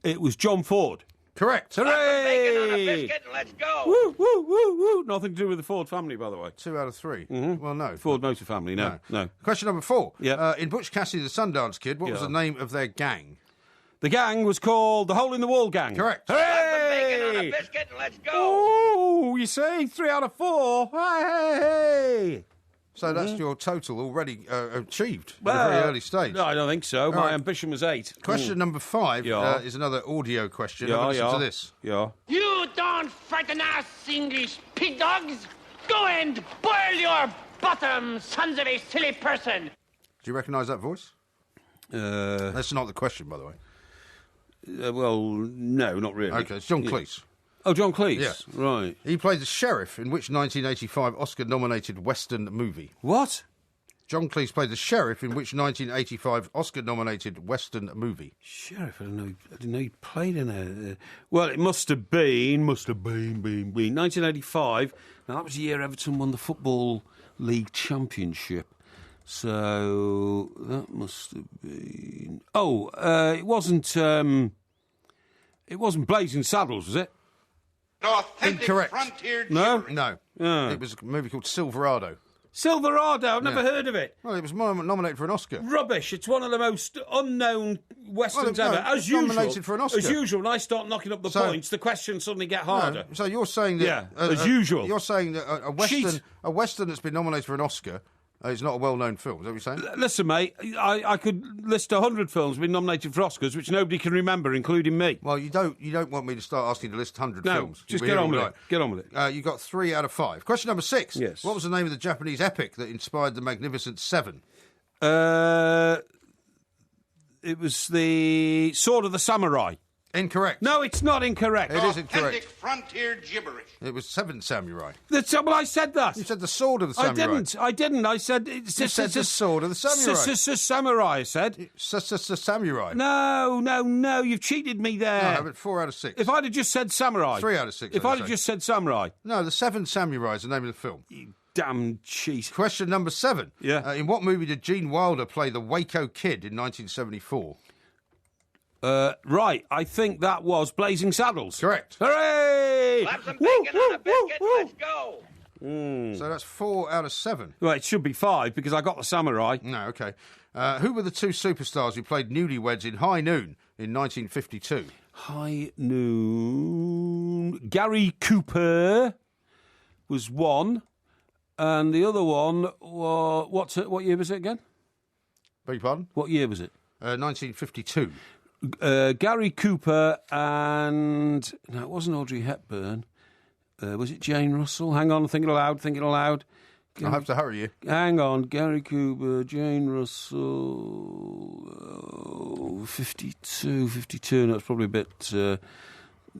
it was John Ford. Correct. Slap some bacon on a biscuit and let's go. Woo, woo, woo, woo. Nothing to do with the Ford family, by the way. 2 out of 3. Mm-hmm. Well, no. Ford Motor Family, no. Question number 4. Yeah. In Butch Cassidy the Sundance Kid, what was the name of their gang? The gang was called the Hole in the Wall Gang. Correct. Slap some bacon on a biscuit and let's go. Oh, you see? 3 out of 4. Hey. So that's your total already achieved at a very early stage. No, I don't think so. My ambition was 8. Question number 5 is another audio question. Listen to this. Yeah. You don't frighten us, English pig dogs. Go and boil your bottom, sons of a silly person. Do you recognise that voice? That's not the question, by the way. Well, no, not really. Okay, it's John Cleese. Oh, John Cleese? Yeah. Right. He played the sheriff in which 1985 Oscar-nominated Western movie? What? John Cleese played the sheriff in which 1985 Oscar-nominated Western movie? Sheriff? I didn't know he played in a... well, it must have been 1985. Now, that was the year Everton won the Football League Championship. So, that must have been... Oh, it wasn't Blazing Saddles, was it? Incorrect. No? No. It was a movie called Silverado. Silverado? I've never heard of it. Well, it was nominated for an Oscar. Rubbish. It's one of the most unknown Westerns ever. As usual. Nominated for an Oscar. As usual, when I start knocking up the points, the questions suddenly get harder. So you're saying that... Yeah, as usual. You're saying that a Western that's been nominated for an Oscar... it's not a well-known film, is that what you're saying? Listen, mate, I could list 100 films been nominated for Oscars, which nobody can remember, including me. Well, you don't want me to start asking you to list 100 films. Just get on with it. Get on with it. You got 3 out of 5. Question number 6. Yes. What was the name of the Japanese epic that inspired the Magnificent Seven? It was the Sword of the Samurai. Incorrect. No, it's not incorrect. It is incorrect. Authentic frontier gibberish. It was Seven Samurai. Well, I said that. You said the Sword of the Samurai. I didn't. I said... You said the Sword of the Samurai. Samurai, I said. Samurai. No, you've cheated me there. No, but 4 out of 6. If I'd have just said Samurai. 3 out of 6. If I'd have just said Samurai. No, the Seven Samurai is the name of the film. You damn cheat. Question number 7. Yeah. In what movie did Gene Wilder play the Waco Kid in 1974? Right, I think that was Blazing Saddles. Correct. Hooray! Slap some bacon on a biscuit and let's go. So that's 4 out of 7. Well, it should be 5 because I got the Samurai. No, okay. Who were the 2 superstars who played newlyweds in High Noon in 1952? High Noon. Gary Cooper was one, and the other one was... What year was it again? Beg your pardon? What year was it? 1952. Gary Cooper and... No, it wasn't Audrey Hepburn. Was it Jane Russell? Hang on, thinking aloud. I'll have to hurry you. Hang on, Gary Cooper, Jane Russell... 52. No, it's probably a bit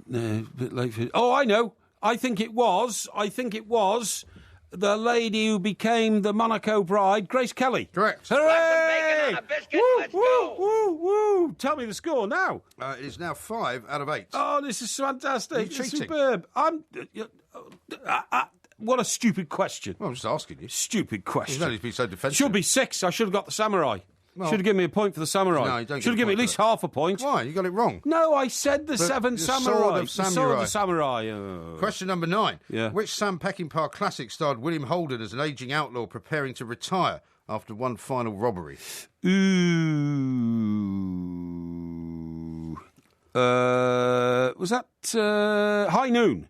late for... Oh, I know. I think it was the lady who became the Monaco bride, Grace Kelly. Correct. Hooray! On a biscuit, let's go. Woo! Tell me the score now. It is now 5 out of 8. Oh, this is fantastic. You're cheating. Superb. What a stupid question. Well, I'm just asking you. Stupid question. You don't need to be so defensive. Should be 6. I should have got the Samurai. Should have given me a point for the samurai. No, you don't. Should have given me at least half a point. Why? You got it wrong. No, I said the seven samurai. The Sword of Samurai. Question number 9. Yeah. Which Sam Peckinpah classic starred William Holden as an ageing outlaw preparing to retire after one final robbery? Ooh. Was that High Noon?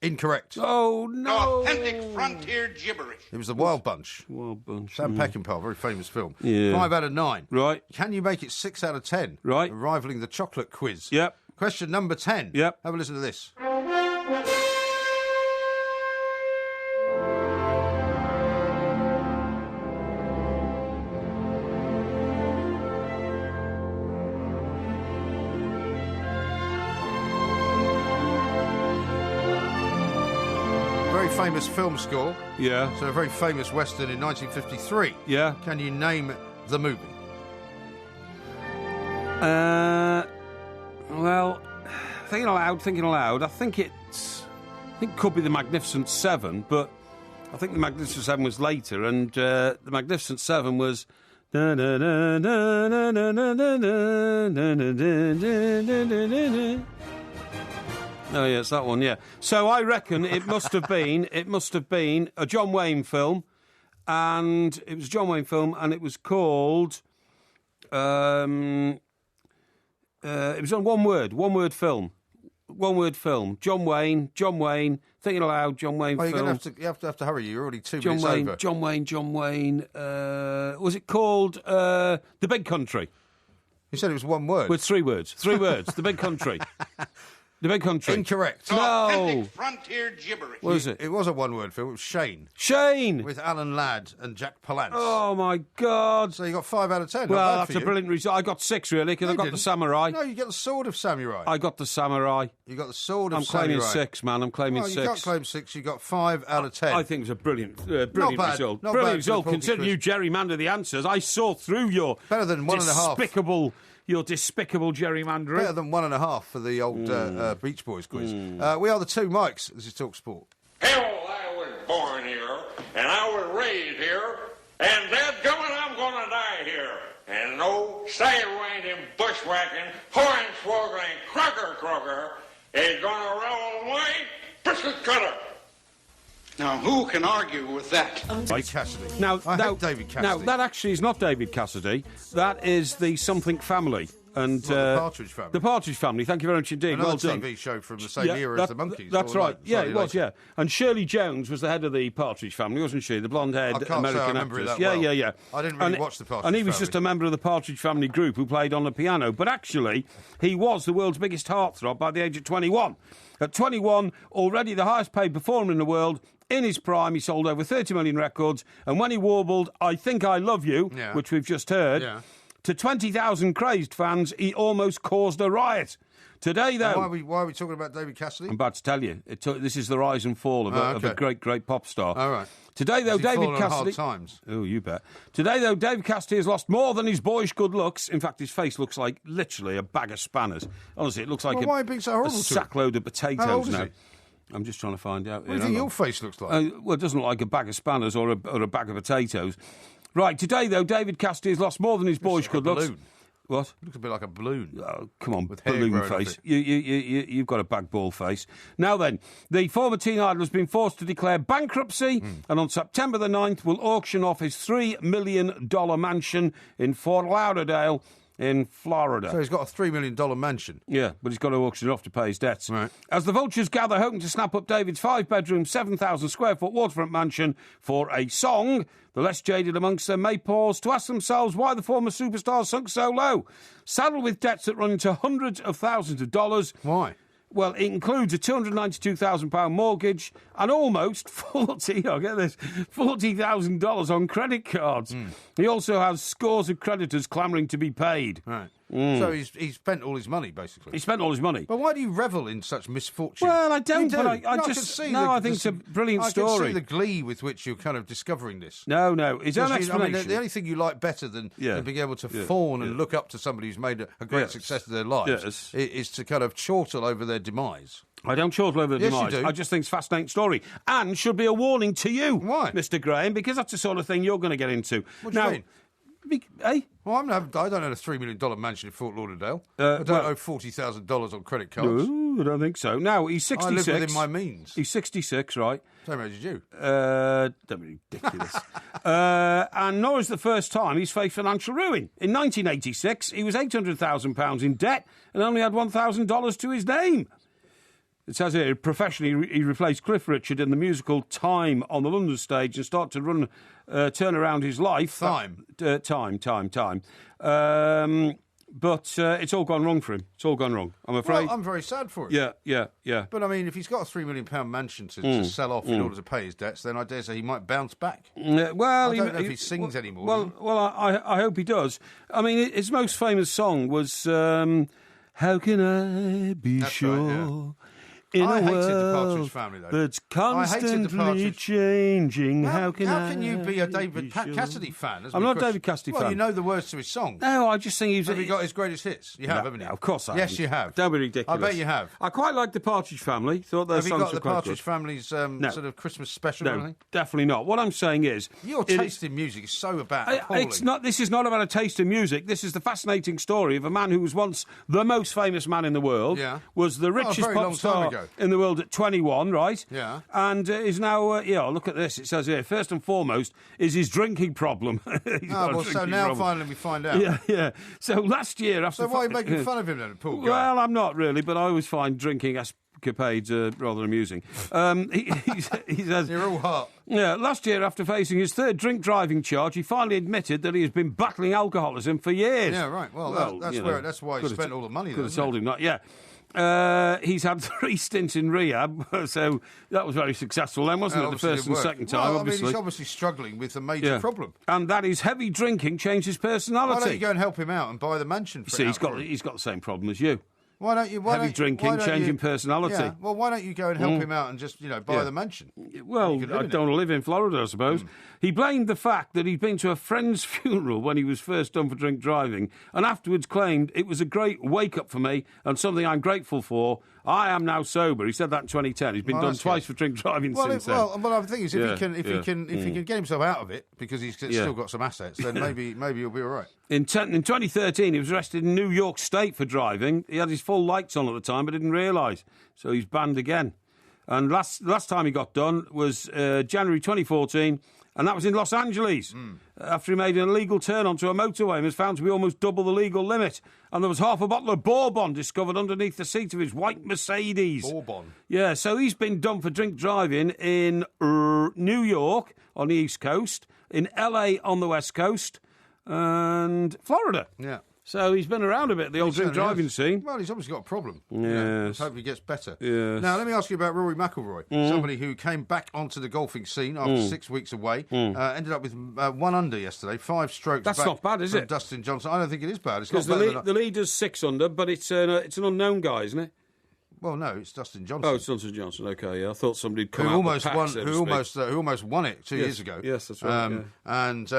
Incorrect. Oh, no. Authentic frontier gibberish. It was The Wild Bunch. Wild Bunch. Sam Peckinpah, very famous film. Yeah. 5 out of 9. Right. Can you make it 6 out of 10? Right. Rivaling the chocolate quiz. Yep. Question number 10. Yep. Have a listen to this. Famous film score. Yeah. So a very famous Western in 1953. Yeah. Can you name the movie? Well, thinking aloud, I think it could be The Magnificent Seven, but I think The Magnificent Seven was later, and The Magnificent Seven was... Oh, yeah, it's that one, yeah. So I reckon it must have been a John Wayne film, and it was a John Wayne film, and it was called, it was on one word film. John Wayne, thinking aloud, John Wayne film. You have to hurry, you're already 2 minutes over. John Wayne, was it called The Big Country? You said it was one word. With 3 words. 3 words, The Big Country. The Big Country. Incorrect. No. Authentic frontier gibberish. What is it? It was a one-word film. It was Shane. Shane! With Alan Ladd and Jack Palance. Oh, my God. So you got 5 out of 10. Well, that's a brilliant result. I got 6, really, because I got the samurai. No, you get the Sword of Samurai. I got the samurai. You got the Sword of Samurai. I'm claiming 6, man. I'm claiming 6. You can't claim 6. You got 5 out of 10. I think it was a brilliant bad. result. Not Brilliant bad result, considering you gerrymandered the answers. I saw through your better than 1.5. Your despicable gerrymandering. Better than 1.5 for the old Beach Boys quiz. We are the 2 mics. This is Talk Sport. Hell, I was born here, and I was raised here, and dadgummit, I'm gonna die here. And no sidewinding, bushwhacking, hornswoggling, crocker is gonna roll my biscuit cutter. Now, who can argue with that? David Cassidy. Now, David Cassidy. Now, that actually is not David Cassidy. That is the Something Family. And the Partridge Family. The Partridge Family. Thank you very much indeed. Another well done. TV show from the same era as the Monkees. That's right. Yeah, it was. Yeah. And Shirley Jones was the head of the Partridge Family, wasn't she? The blonde-haired American actress. Yeah. I didn't really watch the Partridge Family. And he was just a member of the Partridge Family group who played on the piano. But actually, he was the world's biggest heartthrob by the age of 21. At 21, already the highest-paid performer in the world. In his prime, he sold over 30 million records. And when he warbled, I Think I Love You, which we've just heard, to 20,000 crazed fans, he almost caused a riot. Today, though... Why are we talking about David Cassidy? I'm about to tell you. This is the rise and fall of a great, great pop star. All right. Today, though, David Hard Cassidy... times? Oh, you bet. Today, though, David Cassidy has lost more than his boyish good looks. In fact, his face looks like literally a bag of spanners. Honestly, it looks like why are you being so horrible a sackload of potatoes How old is now. he? I'm just trying to find out. What do you think your face looks like? Well, it doesn't look like a bag of spanners or a bag of potatoes. Right, today, though, David Cassidy has lost more than his boyish good looks. Balloon. What? Looks a bit like a balloon. Oh, come on, with balloon face. You've got a bag ball face. Now then, the former teen idol has been forced to declare bankruptcy and on September the 9th will auction off his $3 million mansion in Fort Lauderdale in Florida. So he's got a $3 million mansion. Yeah, but he's got to auction it off to pay his debts. Right. As the vultures gather, hoping to snap up David's 5-bedroom, 7,000-square-foot waterfront mansion for a song, the less jaded amongst them may pause to ask themselves why the former superstar sunk so low. Saddled with debts that run into hundreds of thousands of dollars. Why? Well, it includes a £292,000 mortgage and almost $40,000 on credit cards. He also has scores of creditors clamouring to be paid. Right. So he's spent all his money, basically. He spent all his money. But why do you revel in such misfortune? Well, I don't, but I just see. No, I think it's a brilliant story. I can see the glee with which you're kind of discovering this. No, his own explanation. I mean, the only thing you like better than being able to fawn and look up to somebody who's made a great success of their lives is to kind of chortle over their demise. I don't chortle over the demise. You do. I just think it's a fascinating story. And should be a warning to you, Why? Mr. Graham, because that's the sort of thing you're going to get into. What do you mean? Well, I don't own a $3 million mansion in Fort Lauderdale. I don't owe $40,000 on credit cards. No, I don't think so. Now, he's 66. I live within my means. He's 66, right? Same age as you. Don't be ridiculous. And nor is the first time he's faced financial ruin. In 1986, he was £800,000 in debt and only had $1,000 to his name. It says here, professionally, he replaced Cliff Richard in the musical Time on the London stage and started to turn around his life. Time. But it's all gone wrong for him. It's all gone wrong, I'm afraid. Well, I'm very sad for him. Yeah. But, I mean, if he's got a £3 million mansion to sell off in order to pay his debts, then I dare say he might bounce back. Well, I don't know if he sings anymore. Well, I hope he does. I mean, his most famous song was How Can I Be Sure? Right, yeah. In I a hated world the Partridge Family, though. That's constantly changing. How can you be a David Cassidy fan? I'm not a David Cassidy fan. Well, you know the words to his song. No, I just think he's... Have you got his greatest hits? You have, haven't you? Of course I have. Yes, you have. Don't be ridiculous. I bet you have. I quite like the Partridge Family. Thought their songs were quite good. Have you got the Partridge Family's sort of Christmas special or anything? Definitely not. What I'm saying is... Your taste in music is so appalling. This is not about a taste in music. This is the fascinating story of a man who was once the most famous man in the world, was the richest pop star in the world at 21, right? Yeah. And is now, look at this. It says here, first and foremost is his drinking problem. So now finally we find out. Yeah. So last year after... So why are you making fun of him then, Paul? Well, I'm not really, but I always find drinking escapades rather amusing. He says... You're all hot. Yeah, last year, after facing his third drink driving charge, he finally admitted that he has been battling alcoholism for years. Yeah, right. Well, that's why he spent all the money. Could have told him that, yeah. He's had 3 stints in rehab, so that was very successful then, wasn't it? The first and second time, well, obviously. I mean, he's obviously struggling with a major problem. And that his heavy drinking changed his personality. Why don't you go and help him out and buy the mansion for him? He's got the same problem as you. Why don't you... Heavy drinking, changing personality. Yeah, well, why don't you go and help him out and just, buy the mansion? Well, I don't want to live in Florida, I suppose. He blamed the fact that he'd been to a friend's funeral when he was first done for drink driving and afterwards claimed it was a great wake-up for me and something I'm grateful for. I am now sober. He said that in 2010. He's been done twice for drink driving since then. Well, the thing is, if he can get himself out of it because he's still got some assets, then maybe he'll be all right. In 2013, he was arrested in New York State for driving. He had his full lights on at the time, but didn't realise, so he's banned again. And last time he got done was January 2014. And that was in Los Angeles, after he made an illegal turn onto a motorway and was found to be almost double the legal limit. And there was half a bottle of Bourbon discovered underneath the seat of his white Mercedes. Bourbon? Yeah, so he's been done for drink driving in New York on the East Coast, in LA on the West Coast, and Florida. Yeah. So he's been around a bit, the old drink driving scene. Well, he's obviously got a problem. Yes. Let's hope he gets better. Yes. Now, let me ask you about Rory McIlroy, somebody who came back onto the golfing scene after 6 weeks away, ended up with 1 under yesterday, 5 strokes That's back not bad, is it? Dustin Johnson. I don't think it is bad. Because the leader's 6 under, but it's an unknown guy, isn't it? Well, no, it's Dustin Johnson. Oh, it's Dustin Johnson. Okay, yeah. I thought somebody'd come who out almost the pack, won. so to Who almost won it 2 years ago. Yes, that's right. And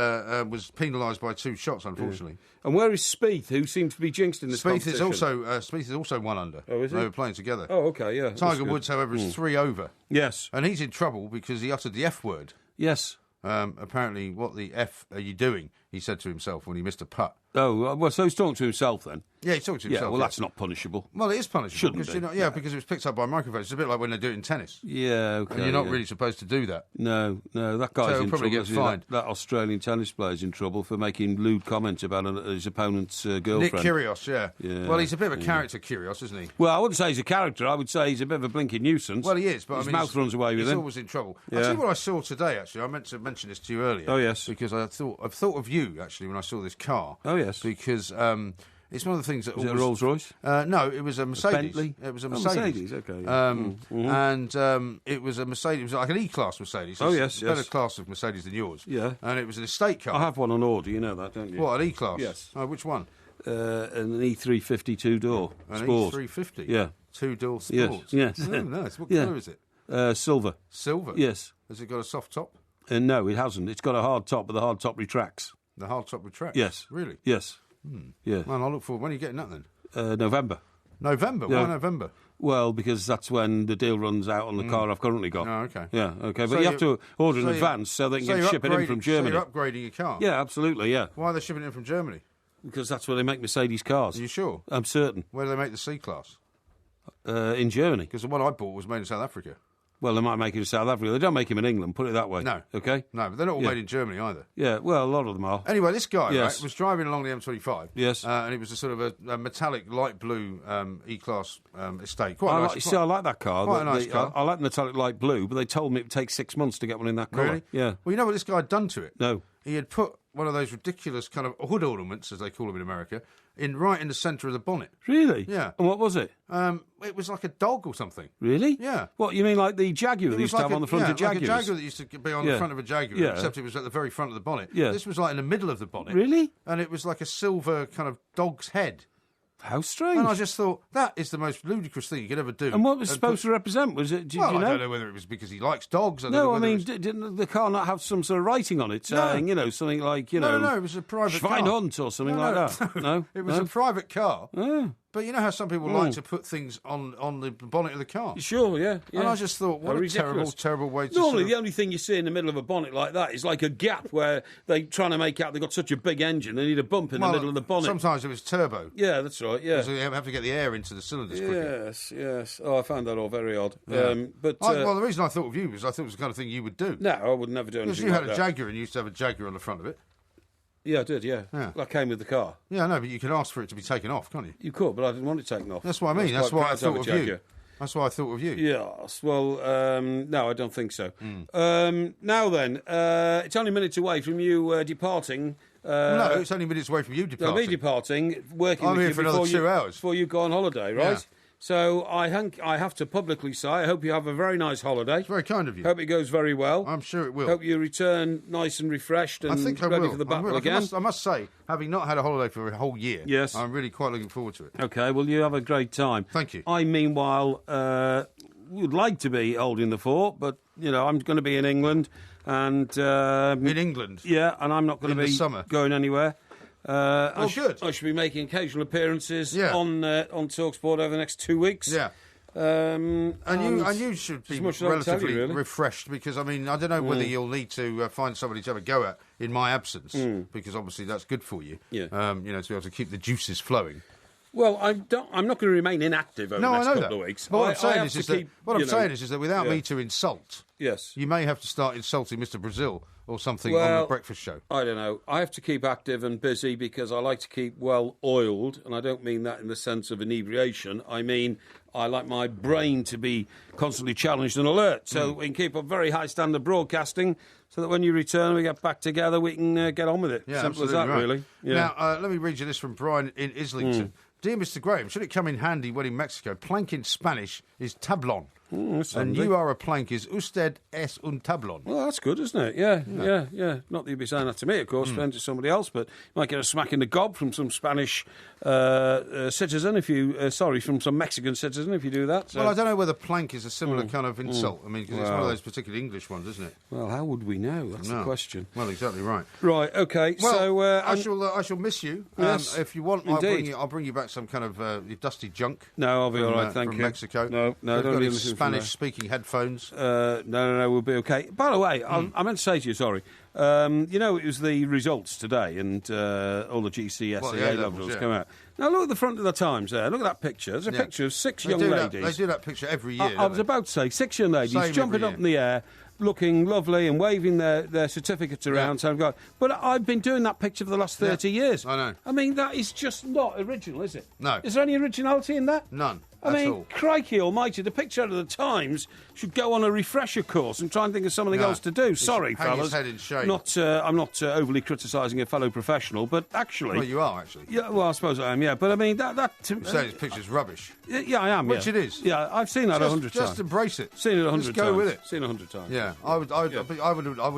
was penalised by 2 shots, unfortunately. Yeah. And where is Spieth, who seemed to be jinxed in this competition? Spieth is also 1 under. Oh, is he? They were playing together. Oh, okay, yeah. Tiger Woods, however, is 3 over. Yes. And he's in trouble because he uttered the F word. Yes. Apparently, what the F are you doing? He said to himself when he missed a putt. Oh, well, so he's talking to himself then? Yeah, he's talking to himself. Yeah, well, that's not punishable. Well, it is punishable. Shouldn't be. Because it was picked up by microphones. It's a bit like when they do it in tennis. Yeah, okay. And you're not really supposed to do that. No, that guy's in probably trouble. Get fined. That Australian tennis player's in trouble for making lewd comments about his opponent's girlfriend. Nick Kyrgios, yeah. Well, he's a bit of a character, Kyrgios, isn't he? Well, I wouldn't say he's a character. I would say he's a bit of a blinking nuisance. Well, he is, but his mouth runs away with him. He's always in trouble. Yeah. I'll tell you what I saw today, actually. I meant to mention this to you earlier. Oh, yes. Because I've thought of you, actually, when I saw this car. Oh, yes. Because it's one of the things that... Was it a Rolls-Royce? No, it was a Mercedes. Bentley? It was a Mercedes. Okay. And it was a Mercedes. It was like an E-Class Mercedes. Oh, yes, better class of Mercedes than yours. Yeah. And it was an estate car. I have one on order, you know that, don't you? What, an E-Class? Yes. Oh, which one? An E350 2-door Sport. An E350? Yeah. 2-door Sport? Yes. Oh, nice. What colour is it? Silver. Silver? Yes. Has it got a soft top? No, it hasn't. It's got a hard top, but the hard top retracts. The hard top retracts? Yes. Really? Yes. Yeah. Man, I look forward. When are you getting that then? November. November? Yeah. Why November? Well, because that's when the deal runs out on the car I've currently got. Oh, okay. Yeah, okay. But So you have to order in advance so they can ship it in from Germany. So you're upgrading your car? Yeah, absolutely, yeah. Why are they shipping it in from Germany? Because that's where they make Mercedes cars. Are you sure? I'm certain. Where do they make the C-Class? In Germany. Because the one I bought was made in South Africa. Well, they might make it in South Africa. They don't make them in England, put it that way. No. Okay? No, but they're not all made in Germany either. Yeah, well, a lot of them are. Anyway, this guy Yes. right, was driving along the M25. Yes. And it was a sort of a metallic light blue E-Class estate. Quite I nice. I like that car. Quite a nice car. I like the metallic light blue, but they told me it would take 6 months to get one in that colour. Really? Yeah. Well, you know what this guy had done to it? No. He had put one of those ridiculous kind of hood ornaments, as they call them in America, right in the centre of the bonnet. Really? Yeah. And what was it? It was like a dog or something. Really? Yeah. What, you mean like the Jaguar that used to have on the front of Jaguars? Like a Jaguar that used to be on the front of a Jaguar, except it was at the very front of the bonnet. Yeah. This was like in the middle of the bonnet. Really? And it was like a silver kind of dog's head. How strange. And I just thought, that is the most ludicrous thing you could ever do. And what was it supposed to represent? Was it? Did Well, you know? I don't know whether it was because he likes dogs. No, I mean, didn't the car not have some sort of writing on it saying, you know, something like, you know... No, it was a private car. Schweinhund or something like that? No? It was a private car. Oh. But you know how some people like to put things on the bonnet of the car? Sure, yeah. And I just thought, what a terrible way to... Normally, the only thing you see in the middle of a bonnet like that is like a gap where they're trying to make out they've got such a big engine, they need a bump in the middle of the bonnet. Sometimes it was turbo. Yeah, that's right, yeah. Because you have to get the air into the cylinders quicker. Yes. Oh, I found that all very odd. Yeah. Well, the reason I thought of you was I thought it was the kind of thing you would do. No, I would never do anything like that. Because you had a Jaguar and you used to have a Jaguar on the front of it. Yeah, I did, yeah. That came with the car. Yeah, I know, but you could ask for it to be taken off, can't you? You could, but I didn't want it taken off. That's what I mean. That's why I thought of you. That's why I thought of you. Yes. Well, no, I don't think so. Now then, it's only minutes away from you departing. No, it's only minutes away from you departing. Me departing, working I'm with here you for another 2 hours. before you go on holiday, right? Yeah. So I have to publicly say I hope you have a very nice holiday. It's very kind of you. Hope it goes very well. I'm sure it will. Hope you return nice and refreshed and I think I ready will. for the battle again. I must say, having not had a holiday for a whole year, yes, I'm really quite looking forward to it. Okay, well, you have a great time. Thank you. I, meanwhile, would like to be holding the fort, but, you know, I'm going to be in England. And in England? Yeah, and I'm not going to be going anywhere. Good. I should be making occasional appearances on TalkSport over the next 2 weeks. Yeah. And you should be relatively refreshed because, I mean, I don't know whether you'll need to find somebody to have a go at in my absence because obviously that's good for you. Yeah. You know, to be able to keep the juices flowing. Well, I'm not going to remain inactive over the next couple of weeks. But what I'm saying is that without me to insult, yes, you may have to start insulting Mr. Brazil or something on the breakfast show. I don't know. I have to keep active and busy because I like to keep well oiled, and I don't mean that in the sense of inebriation. I mean I like my brain to be constantly challenged and alert, so that we can keep a very high standard broadcasting, so that when you return, we get back together, we can get on with it. Yeah, simple as that, right. really. Yeah. Now, let me read you this from Brian in Islington. Dear Mr. Graham, should it come in handy when in Mexico? Plank in Spanish is tablon. And you are a plank is usted es un tablon. Well, that's good, isn't it? Yeah. Not that you'd be saying that to me, of course, to somebody else, but you might get a smack in the gob from some Spanish citizen from some Mexican citizen if you do that. So. Well, I don't know whether plank is a similar kind of insult. I mean, because it's one of those particular English ones, isn't it? Well, how would we know? That's the question. Well, exactly right. Right, okay. Well, so I shall miss you. Yes, if you want, I'll bring you back some kind of dusty junk. No, I'll be all right, thank from you. Mexico. No, don't got need Spanish-speaking headphones. No, we'll be okay. By the way, I meant to say to you, sorry. You know, it was the results today, and all the GCSE levels came out. Now look at the front of the Times there. Look at that picture. There's a picture of six young ladies. They do that picture every year. I was about to say 6 young ladies jumping up in the air, looking lovely and waving their certificates around. So I've got, but I've been doing that picture for the last 30 years. I know. I mean, that is just not original, is it? No. Is there any originality in that? None. I mean, crikey almighty, the picture out of the Times should go on a refresher course and try and think of something else to do. Sorry, hang fellas. his head in shame. I'm not overly criticising a fellow professional, but actually... Well, you are, actually. Yeah, well, I suppose I am, yeah. But, I mean, that You're saying this picture's rubbish. Yeah, I am, Which it is. Yeah, I've seen that 100 times. Just embrace it. Seen it 100 times. Just go with it. Seen it 100 times. Yeah, I would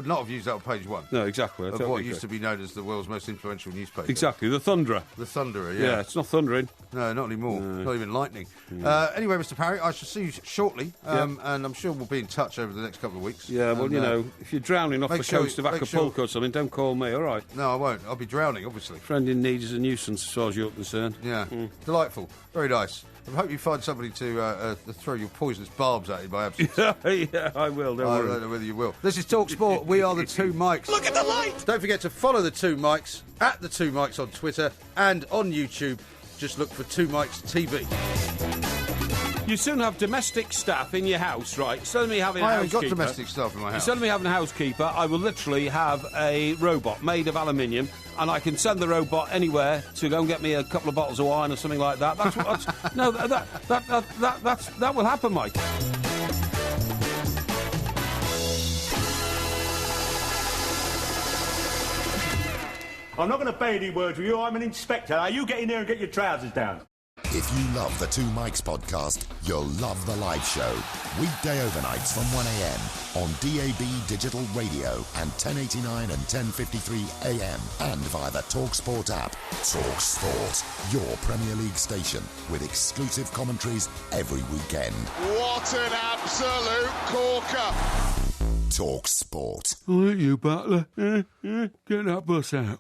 not have used that on page one. No, exactly. Of what used to be known as the world's most influential newspaper. Exactly, the Thunderer. The Thunderer, yeah. Yeah, it's not thundering. No, not anymore. Not even lightning. Anyway, Mr. Parry, I shall see you shortly, and I'm sure we'll be in touch over the next couple of weeks. Yeah, well, you know, if you're drowning off the coast of Acapulco or something, don't call me, all right? No, I won't. I'll be drowning, obviously. Friend in need is a nuisance as far as you're concerned. Yeah, delightful. Very nice. I hope you find somebody to throw your poisonous barbs at you by absence. Yeah, I will. Don't worry. I don't know whether you will. This is Talk Sport. We are the Two Mikes. Look at the light! Don't forget to follow the Two Mikes at the Two Mikes on Twitter and on YouTube. Just look for Two Mikes TV. You soon have domestic staff in your house, right? Instead of me having a I haven't housekeeper... got domestic staff in my house. Instead of me having a housekeeper, I will literally have a robot made of aluminium, and I can send the robot anywhere to go and get me a couple of bottles of wine or something like that. That's what... no, that will happen, Mike. I'm not going to pay any words with you. I'm an inspector. Now, you get in there and get your trousers down. If you love the Two Mikes podcast, you'll love the live show. Weekday overnights from 1am on DAB Digital Radio and 1089 and 1053 AM and via the TalkSport app. TalkSport, your Premier League station with exclusive commentaries every weekend. What an absolute corker! TalkSport. All right, you butler. Get that bus out.